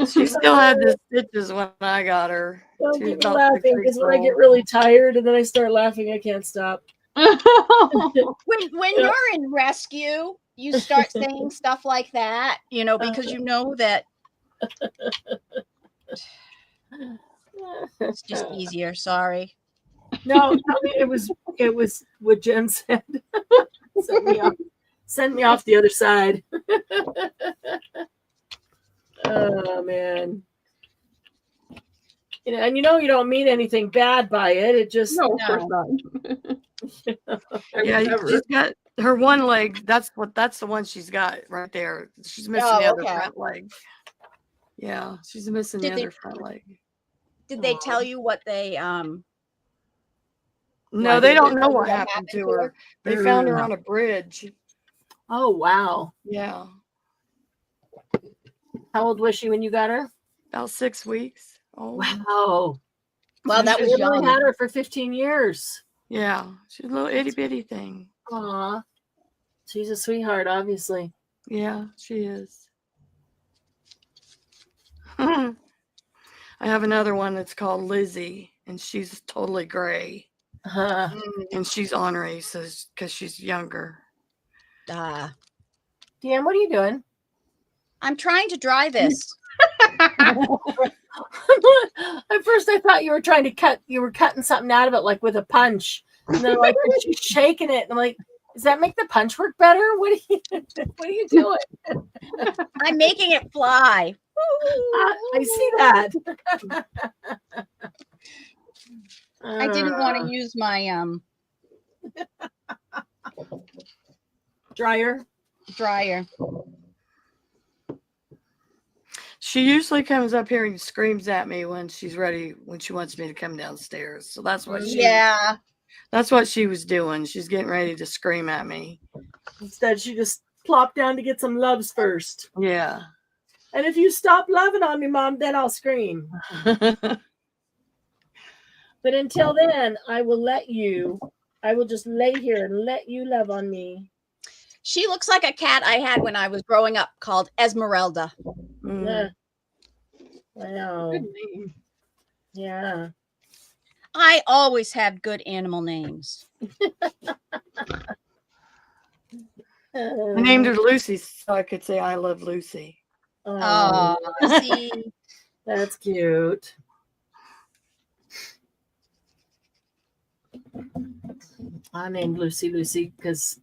She still had the stitches when I got her. Don't She was keep me about laughing 6 because weeks when I get old. really tired and then I start laughing, I can't stop. When you're in rescue, you start saying stuff like that, because you know that it's just easier. Sorry. No, I mean, it was what Jen said. Sent me off the other side. Oh man. And you don't mean anything bad by it. It just No, of course not. Yeah, Never. she's got her one leg. That's the one she's got right there. She's missing the other okay. front leg. Yeah, she's missing Did the they- other front leg. Did they tell you what they No, they don't know what happened to her. They found her on a bridge. Oh wow. Yeah, How old was she when you got her? about 6 weeks. Oh, Wow. Wow, that was You really young. had her for 15 years. yeah, she's a little itty bitty thing. Aw. She's a sweetheart, obviously. Yeah, she is. I have another one that's called Lizzie, and she's totally gray, and she's ornery, because she's younger. Dan, what are you doing? I'm trying to dry this. At first I thought you were cutting something out of it, like with a punch. And then like she's shaking it. And I'm like, does that make the punch work better? What are you doing? I'm making it fly. I see that. I didn't want to use my dryer. She usually comes up here and screams at me when she's ready, when she wants me to come downstairs. So that's what that's what she was doing. She's getting ready to scream at me. Instead, she just plopped down to get some loves first. Yeah. And if you stop loving on me, Mom, then I'll scream. But until then, I will just lay here and let you love on me. She looks like a cat I had when I was growing up called Esmeralda. Yeah. Wow. Good name. Yeah. I always have good animal names. I named her Lucy so I could say I love Lucy. Oh, see. That's cute. I named Lucy because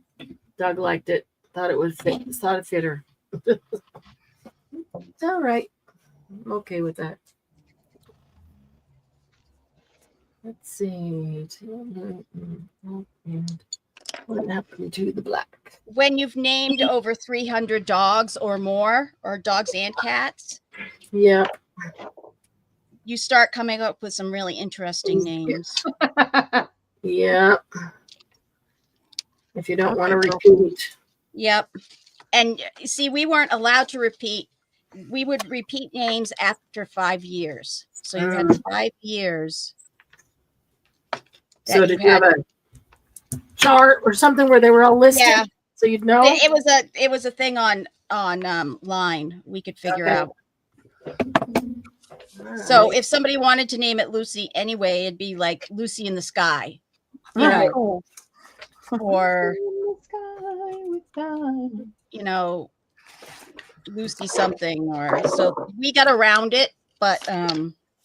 Doug liked it. Thought it fit her. It's all right. I'm okay with that. Let's see. And what happened to the black? When you've named over 300 dogs or more, or dogs and cats, Yeah. you start coming up with some really interesting names. Yeah. If you don't want to repeat. Yep. And see, we weren't allowed to repeat. We would repeat names after 5 years. So you had 5 years. So did you have a chart or something where they were all listed? Yeah. So you'd know? It was a thing on line we could figure out. So if somebody wanted to name it Lucy anyway, it'd be like Lucy in the Sky. Right. Or Lucy something, or so we got around it, but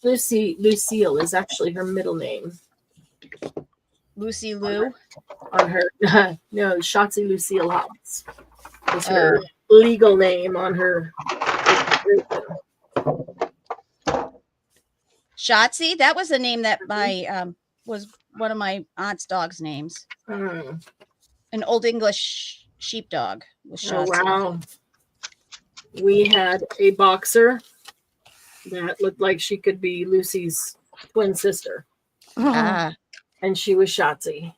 Lucille is actually her middle name. Lucy Lou on her no, Shotzi Lucille Hobbs is her legal name on her. Shotzi, that was a name that my was one of my aunt's dog's names. An Old English sheepdog was Shotzi. Oh, wow. we had a boxer that looked like she could be Lucy's twin sister, Ah, and she was Shotzi.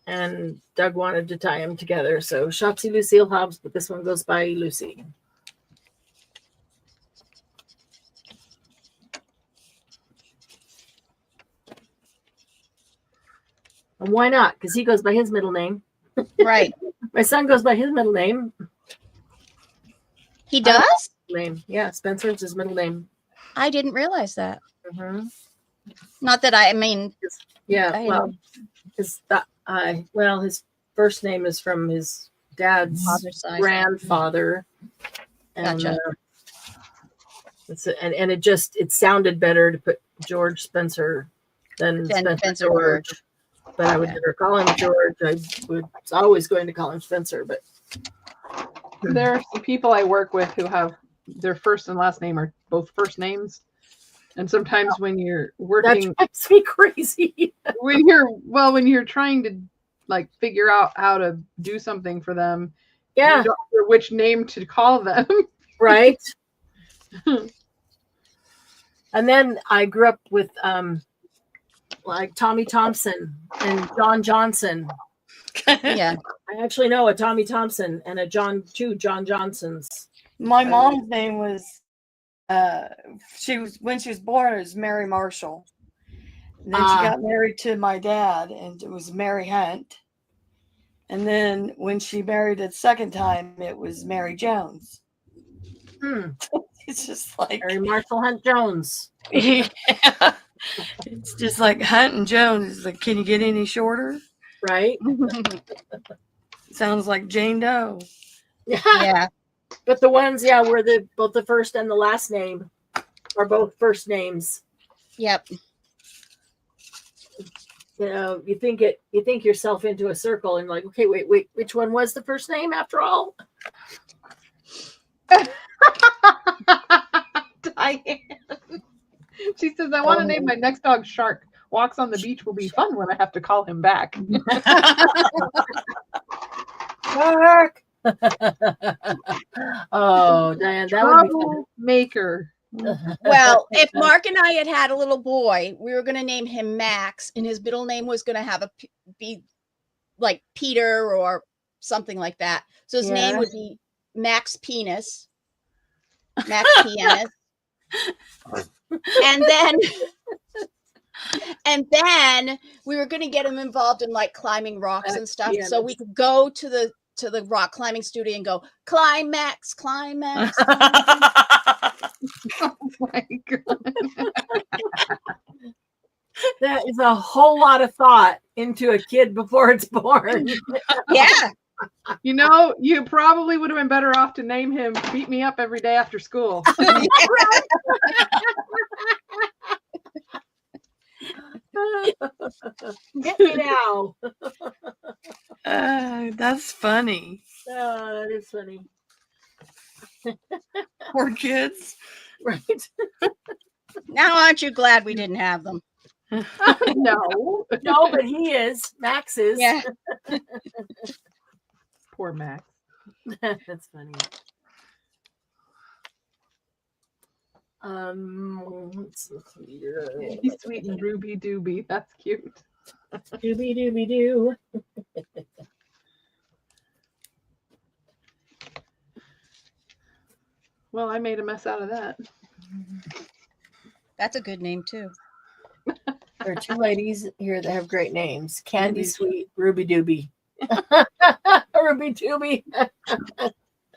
And Doug wanted to tie them together, so Shotzi Lucille Hobbs, but this one goes by Lucy. And why not? Because he goes by his middle name. right. My son goes by his middle name. He does? Name, yeah. Spencer's his middle name. I didn't realize that. Mm-hmm. Not that I mean, Yeah, I well, his first name is from his dad's Father's side. grandfather. And, Gotcha. and it sounded better to put George Spencer than Spencer George. But I would never call him George. I was always going to call him Spencer. But There are some people I work with who have their first and last name are both first names. And sometimes when you're working, that drives me crazy. when you're trying to like figure out how to do something for them, Yeah, you don't know which name to call them. right. And then I grew up with like Tommy Thompson and John Johnson. yeah. I actually know a Tommy Thompson and two John Johnsons. My mom's name was when she was born, it was Mary Marshall. And then she got married to my dad, and it was Mary Hunt. And then when she married a second time, it was Mary Jones. It's just like Mary Marshall Hunt Jones. Yeah. It's just like Hunt and Jones. It's like, can you get any shorter? Right? Sounds like Jane Doe. Yeah. But the ones, where both the first and the last name are both first names. Yep. You know, you think yourself into a circle and like, okay, wait, which one was the first name after all? Diane. She says, I want to name my next dog Shark. Walks on the beach will be fun when I have to call him back. Shark. Oh, Diane, that would be fun. Maker. Well, if Mark and I had a little boy, we were going to name him Max, and his middle name was going to be like Peter or something like that. So his name would be Max Penis. Max Penis. And then we were going to get him involved in like climbing rocks and stuff, so we could go to the rock climbing studio and go climax. Oh my God. That is a whole lot of thought into a kid before it's born. Yeah. You know, you probably would have been better off to name him Beat Me Up Every Day After School. Get me now. That's funny. Oh, that is funny. Poor kids. Right. Now, aren't you glad we didn't have them? No, but he is. Max is. Yeah. Poor Max. That's funny. Let's look here. He's sweet and Ruby Dooby. That's cute. Dooby dooby doo. Well, I made a mess out of that. That's a good name too. There are two ladies here that have great names: Candy Sweet, Ruby Dooby. Ruby Dooby.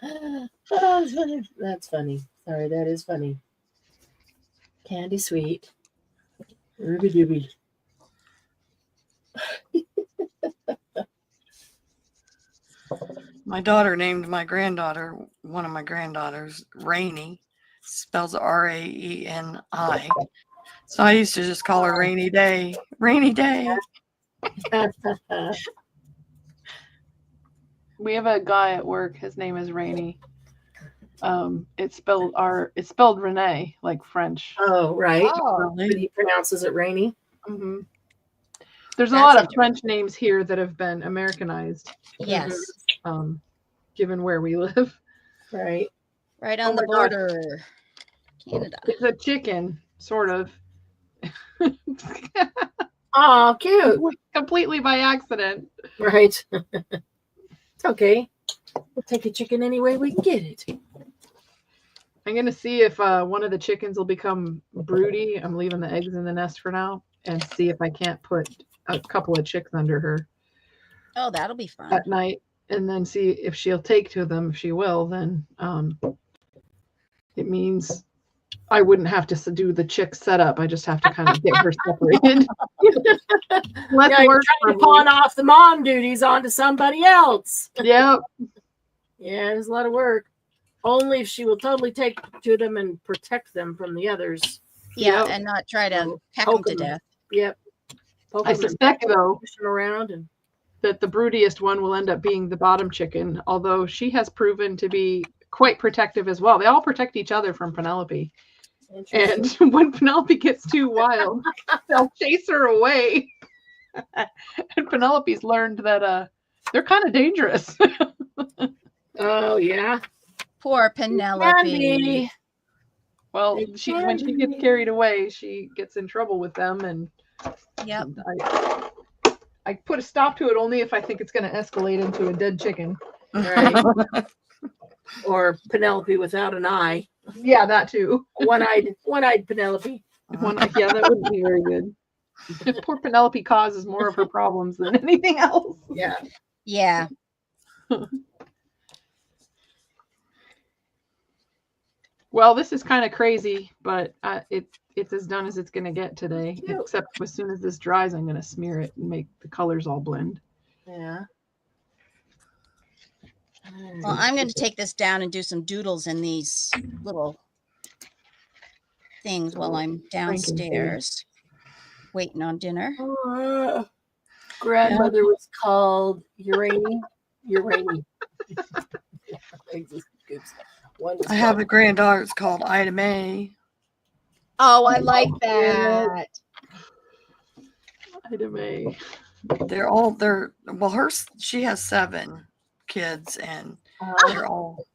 Oh, that's funny. That's funny. Sorry, that is funny. Candy Sweet, Ruby Dooby. My daughter named one of my granddaughters, Rainy. Spells Raeni. So I used to just call her Rainy Day. Rainy Day. We have a guy at work. His name is Rainy. It's spelled Renee, like French. Oh, right. Oh. But he pronounces it Rainy. Mm-hmm. There's That's a lot of French names here that have been Americanized. Yes. Given where we live. Right. Right on Oh the my God. border. Canada. It's a chicken, sort of. Oh, cute. Completely by accident. Right. It's okay. We'll take a chicken any way we can get it. I'm gonna see if one of the chickens will become broody. I'm leaving the eggs in the nest for now, and see if I can't put a couple of chicks under her Oh, that'll be fun. at night, and then see if she'll take to them. If she will, then it means I wouldn't have to do the chick setup. I just have to kind of get her separated. Less Yeah, you're work trying to for pawn me. off the mom duties onto somebody else. Yeah. Yeah, it's a lot of work. Only if she will totally take to them and protect them from the others. Yeah, Yep. and not try to So, peck them poke to 'em. death. Yep. Poke I 'em and suspect, peck 'em, though, push 'em around and that the broodiest one will end up being the bottom chicken, although she has proven to be quite protective as well. They all protect each other from Penelope. And when Penelope gets too wild, they'll chase her away. And Penelope's learned that they're kind of dangerous. oh yeah. Poor Can Penelope. be. Well, They when can she gets be. carried away, she gets in trouble with them, and Yep. I put a stop to it only if I think it's going to escalate into a dead chicken. Right. Or Penelope without an eye. Yeah, that too. One-eyed Penelope. Yeah, that wouldn't be very good. Poor Penelope causes more of her problems than anything else. Yeah. Yeah. Well, this is kind of crazy, but it's as done as it's going to get today. Except as soon as this dries, I'm going to smear it and make the colors all blend. Yeah. Well, I'm going to take this down and do some doodles in these little things while I'm downstairs waiting on dinner. Grandmother was called Uranie. I have a granddaughter. It's called Ida Mae. Oh, I like that. Ida Mae. She has 7 kids, and they're all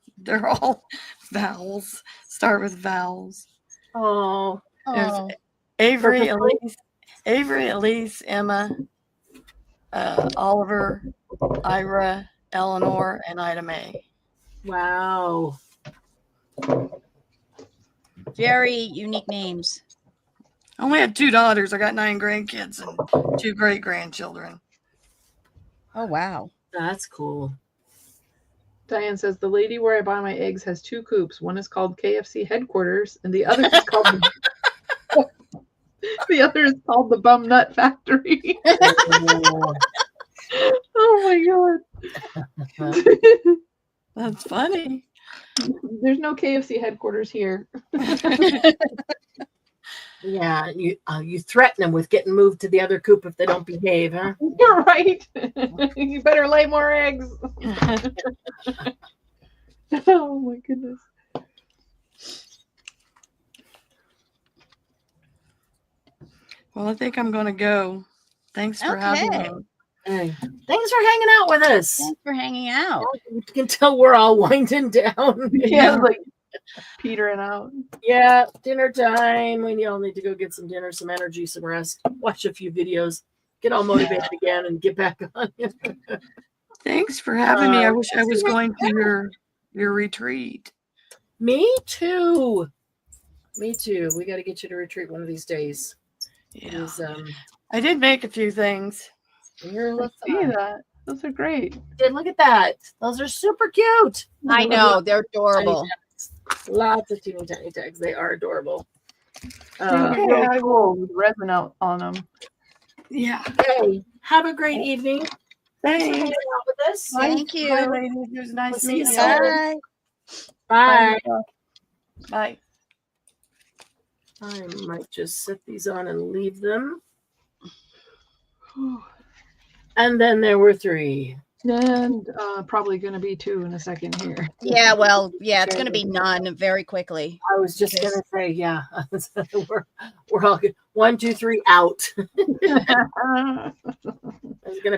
vowels. Start with vowels. Oh. There's Avery, Elise, Emma, Oliver, Ira, Eleanor, and Ida Mae. Wow. Very unique names. I only had 2 daughters. I got 9 grandkids and 2 great grandchildren. Oh, wow. That's cool. Diane says the lady where I buy my eggs has 2 coops. One is called KFC headquarters, and the other is called the Bum Nut Factory. Oh my god, that's funny. There's no KFC headquarters here. Yeah, you threaten them with getting moved to the other coop if they don't behave, huh? You're right. You better lay more eggs. Oh my goodness. Well, I think I'm going to go. Thanks for having me. Hey, thanks for hanging out with us. Thanks for hanging out. You can tell we're all winding down. Yeah, like petering out. Yeah, dinner time. We all need to go get some dinner, some energy, some rest, watch a few videos, get all motivated again, and get back on. Thanks for having me. I wish I was going to your retreat. Me too. Me too. We got to get you to retreat one of these days. Yeah. I did make a few things. You're see that. Those are great. Did look at that. Those are super cute. I know. They're adorable. Lots of teeny tiny tags. They are adorable. Really cool with resin out on them. Yeah. Hey, have a great evening. Thanks. Hanging out with us. Thank you. Bye, ladies. It was nice We'll see meeting you you. soon. Bye. Bye. I might just set these on and leave them. And then there were 3. And probably going to be 2 in a second here. Yeah, well, yeah, it's going to be none very quickly. I was just going to say, yeah, we're all good. 1, 2, 3, out.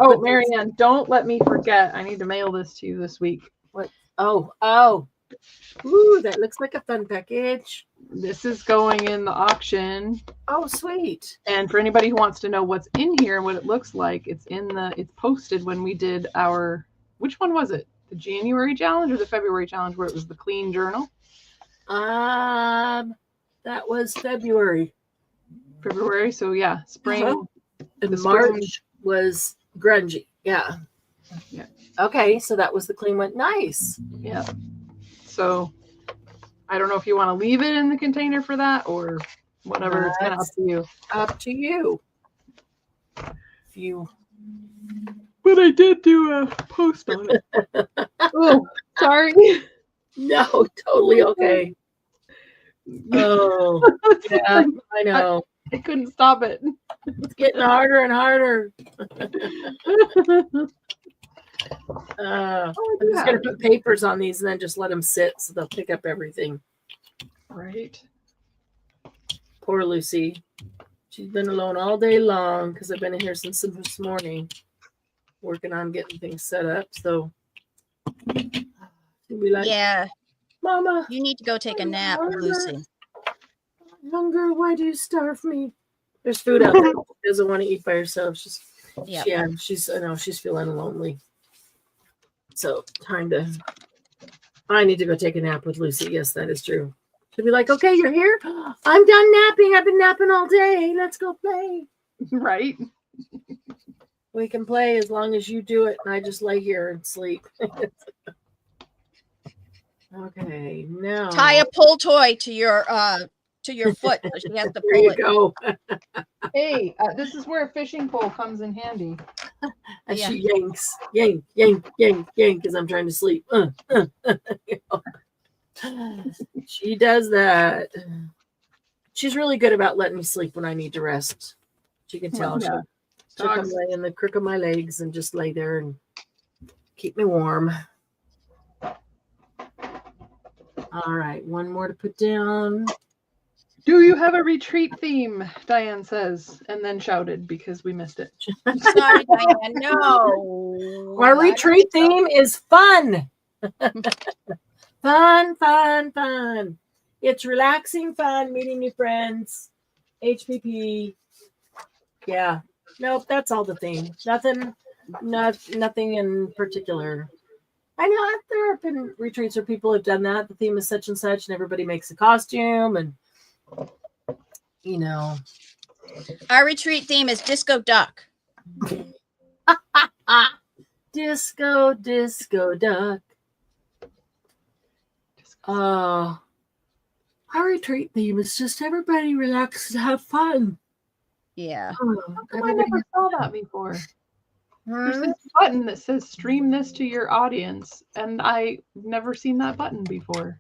Oh, Marianne, don't let me forget. I need to mail this to you this week. What? Oh. Ooh, that looks like a fun package. This is going in the auction. Oh, sweet. And for anybody who wants to know what's in here and what it looks like, it's posted when we did our, which one was it? The January challenge or the February challenge where it was the clean journal? That was February. February. So yeah, spring. Uh-huh. And The March spring. was grungy. Yeah. Yeah. Okay, so that was the clean one. Nice. Yeah. So I don't know if you want to leave it in the container for that or whatever. It's kind of up to you. Up to you. If you. But I did do a post on it. Oh, sorry. No, totally okay. Oh, yeah, I know. I couldn't stop it. It's getting harder and harder. I'm just going to put papers on these and then just let them sit so they'll pick up everything. Right. Poor Lucy. She's been alone all day long because I've been in here since this morning working on getting things set up. So she'll be like, Yeah. Mama, You need to go take a nap, hunger. Lucy. Hunger, why do you starve me? There's food out there. She doesn't want to eat by herself. Yep. Yeah, I know she's feeling lonely. So I need to go take a nap with Lucy. Yes, that is true. She'll be like, okay, you're here. I'm done napping. I've been napping all day. Let's go play. Right. We can play as long as you do it, and I just lay here and sleep. Okay, now Tie a pull toy to your foot so she has to there pull you it. go. Hey, this is where a fishing pole comes in handy. And Yeah. she yanks, yank, because I'm trying to sleep. You know. She does that. She's really good about letting me sleep when I need to rest. She can tell. Yeah. She'll come Dogs. lay in the crook of my legs and just lay there and keep me warm. All right, one more to put down. Do you have a retreat theme? Diane says, and then shouted because we missed it. Sorry, Diane. No. Our retreat theme is fun. Fun. It's relaxing, fun, meeting new friends. HPP. Yeah. Nope, that's all the theme. Nothing in particular. I know there have been retreats where people have done that. The theme is such and such, and everybody makes a costume, and you know. Our retreat theme is Disco Duck. Disco duck. Our retreat theme is just everybody relax and have fun. Yeah. I never saw that before. There's this button that says stream this to your audience, and I've never seen that button before.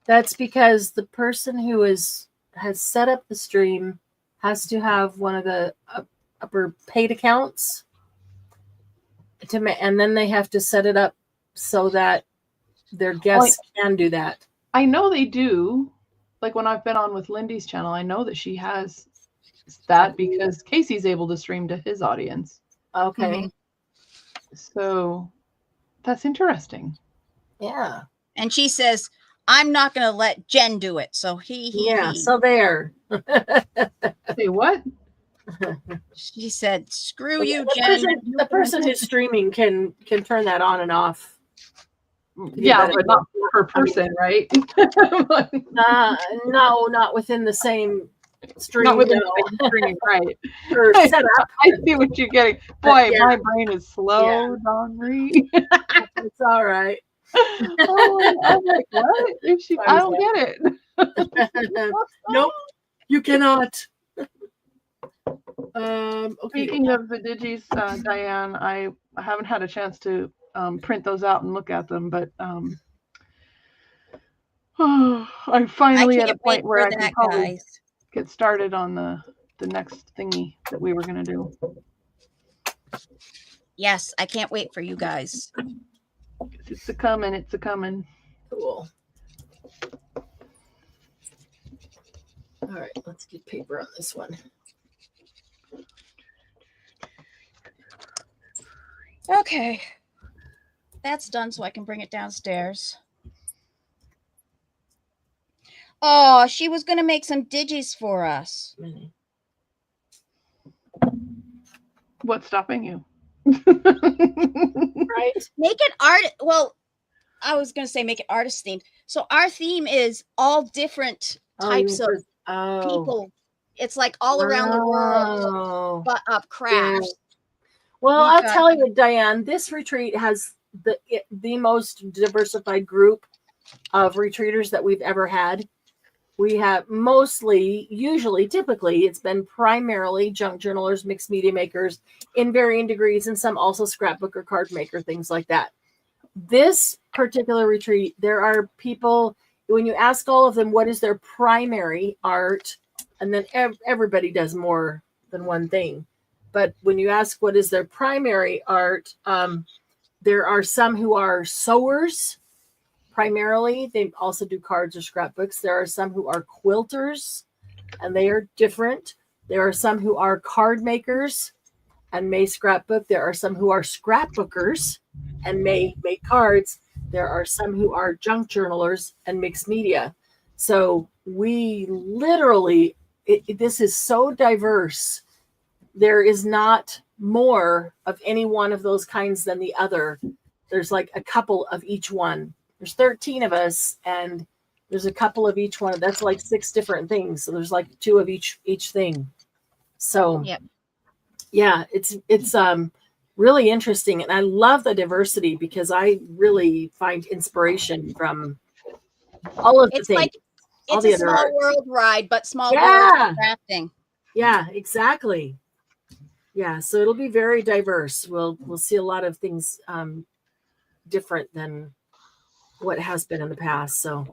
That's because the person who has set up the stream has to have one of the upper paid accounts and then they have to set it up so that their guests can do that. I know they do. Like when I've been on with Lindy's channel, I know that she has that because Casey's able to stream to his audience. Okay. So that's interesting. Yeah. And she says, I'm not going to let Jen do it. So he. So there. Say what? She said, screw you, Jen. The person who's streaming can turn that on and off. Yeah, but not per person, right? No, not within the same stream. Not within the same stream, right? Or setup. I see what you're getting. Boy, my brain is slow, Don Marie. It's all right. I'm like, what? I don't get it. Nope, you cannot. Speaking of the digis, Diane, I haven't had a chance to print those out and look at them, but I'm finally at a point where I can probably get started on the next thingy that we were going to do. Yes, I can't wait for you guys. It's a coming. Cool. All right, let's get paper on this one. Okay. That's done so I can bring it downstairs. Oh, she was gonna make some digis for us. What's stopping you? Right? Make it art. Well, I was gonna say make it artist themed. So our theme is all different types of people. It's like all around the world, but of crafts. Well, We've I'll got- tell you, Diane, this retreat has the most diversified group of retreaters that we've ever had. We have typically, it's been primarily junk journalers, mixed media makers in varying degrees, and some also scrapbooker, card maker, things like that. This particular retreat, there are people, when you ask all of them what is their primary art, and then everybody does more than one thing. But when you ask what is their primary art, there are some who are sewers primarily. They also do cards or scrapbooks. There are some who are quilters, and they are different. There are some who are card makers and may scrapbook. There are some who are scrapbookers and may make cards. There are some who are junk journalers and mixed media. So we literally, this is so diverse. There is not more of any one of those kinds than the other. There's like a couple of each one. There's 13 of us, and there's a couple of each one. That's like 6 different things. So there's like 2 of each thing. So Yep. yeah, it's really interesting, and I love the diversity because I really find inspiration from all of the It's things. like all it's the a other small arts. world ride, but small Yeah. world crafting. Yeah, exactly. Yeah, so it'll be very diverse. We'll see a lot of things different than what has been in the past. So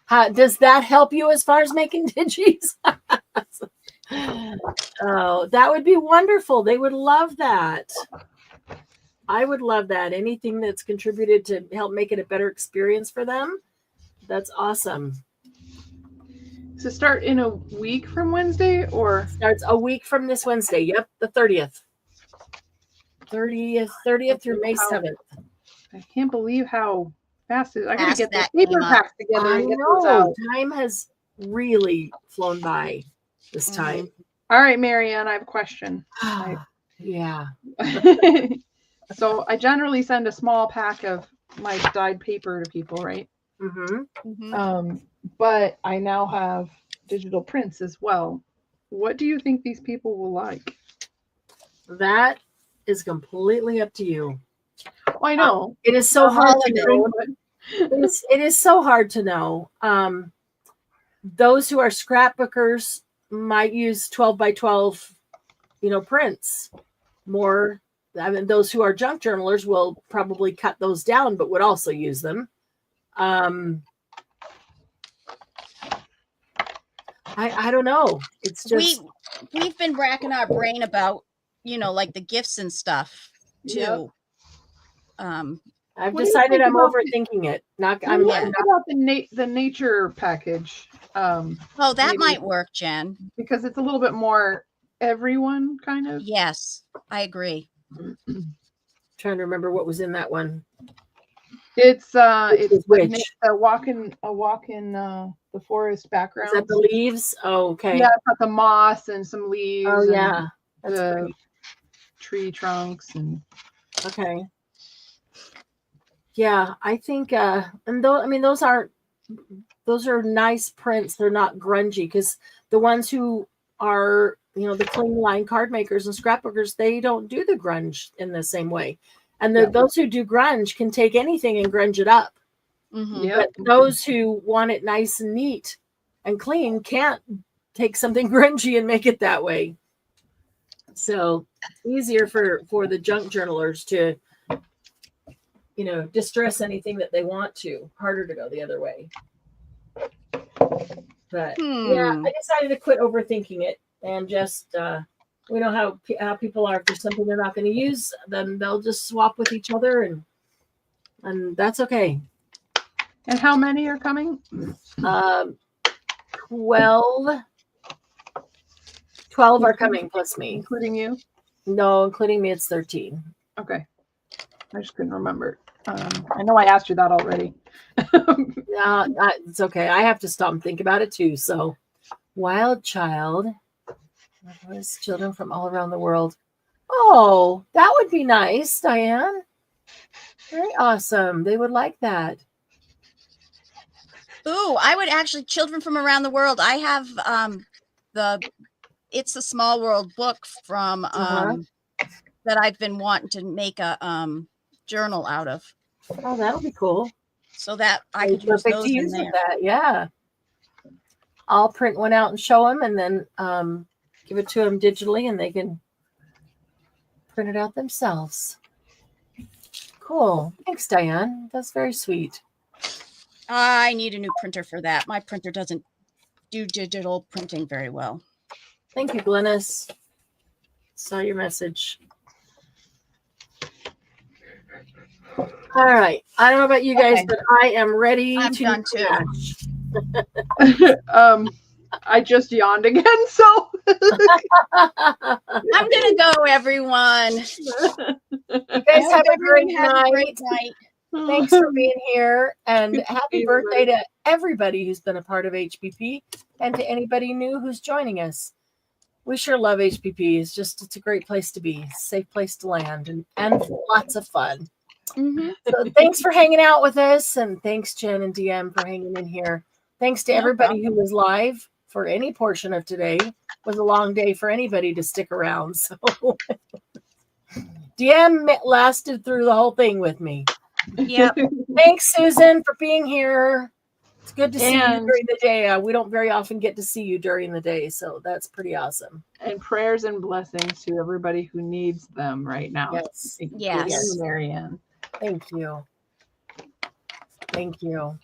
does that help you as far as making digis? Oh, that would be wonderful. They would love that. I would love that. Anything that's contributed to help make it a better experience for them, that's awesome. Does it start in a week from Wednesday, or Starts a week from this Wednesday? Yep, the 30th. 30th through May 7th. I can't believe how fast it is. I gotta Fast get the that paper came up. packs together I and get those know. out. Time has really flown by this time. All right, Marianne, I have a question. Yeah. So I generally send a small pack of my dyed paper to people, right? Mm-hmm. But I now have digital prints as well. What do you think these people will like? That is completely up to you. I know. It is so hard to know. But It is so hard to know. Those who are scrapbookers might use 12 by 12, prints more. I mean, those who are junk journalers will probably cut those down, but would also use them. I don't know. It's just we've been racking our brain about like the gifts and stuff too. I've What do you decided think I'm about overthinking it. what do you think about the nature package? Oh, that maybe, might work, Jen. because it's a little bit more everyone kind of. Yes, I agree. Trying to remember what was in that one. It's which? a walk in the forest background. Is that the leaves? Oh, okay. Yeah, it's got the moss and some leaves. Oh, and yeah. That's the great. tree trunks and. Okay. Yeah, I think and those are nice prints. They're not grungy, because the ones who are the clean line card makers and scrapbookers, they don't do the grunge in the same way. And those who do grunge can take anything and grunge it up. But those who want it nice and neat and clean can't take something grungy and make it that way. So easier for the junk journalers to distress anything that they want to. Harder to go the other way. But yeah, I decided to quit overthinking it and just we know how people are. If there's something they're not going to use, then they'll just swap with each other, and that's okay. And how many are coming? 12 are coming plus me. Including you? No, including me, it's 13. Okay. I just couldn't remember. I know I asked you that already. It's okay. I have to stop and think about it too. So, wild child, was children from all around the world. Oh, that would be nice, Diane. Very awesome. They would like that. Ooh, I would actually children from around the world. I have the It's a Small World book from that I've been wanting to make a journal out of. Oh, that'll be cool. So that I could use Perfect those to in use there. with that. Yeah. I'll print one out and show them, and then give it to them digitally, and they can print it out themselves. Cool. Thanks, Diane. That's very sweet. I need a new printer for that. My printer doesn't do digital printing very well. Thank you, Glennis. Saw your message. All right. I don't know about you guys, Okay. but I am ready I'm to done too. crash. I just yawned again, so I'm gonna go, everyone. You guys have a great night. Thanks for being here, and happy birthday to everybody who's been a part of HPP and to anybody new who's joining us. We sure love HPP. It's a great place to be, safe place to land, and lots of fun. So thanks for hanging out with us, and thanks Jen and DM for hanging in here. Thanks to everybody who was live for any portion of today. It was a long day for anybody to stick around. So DM lasted through the whole thing with me. Yep. Thanks, Susan, for being here. It's good to see you And- during the day. We don't very often get to see you during the day, so that's pretty awesome. and prayers and blessings to everybody who needs them right now. Yes. Yes. Marianne. Thank you. Thank you.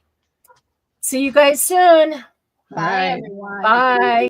See you guys soon. Bye, everyone. Bye.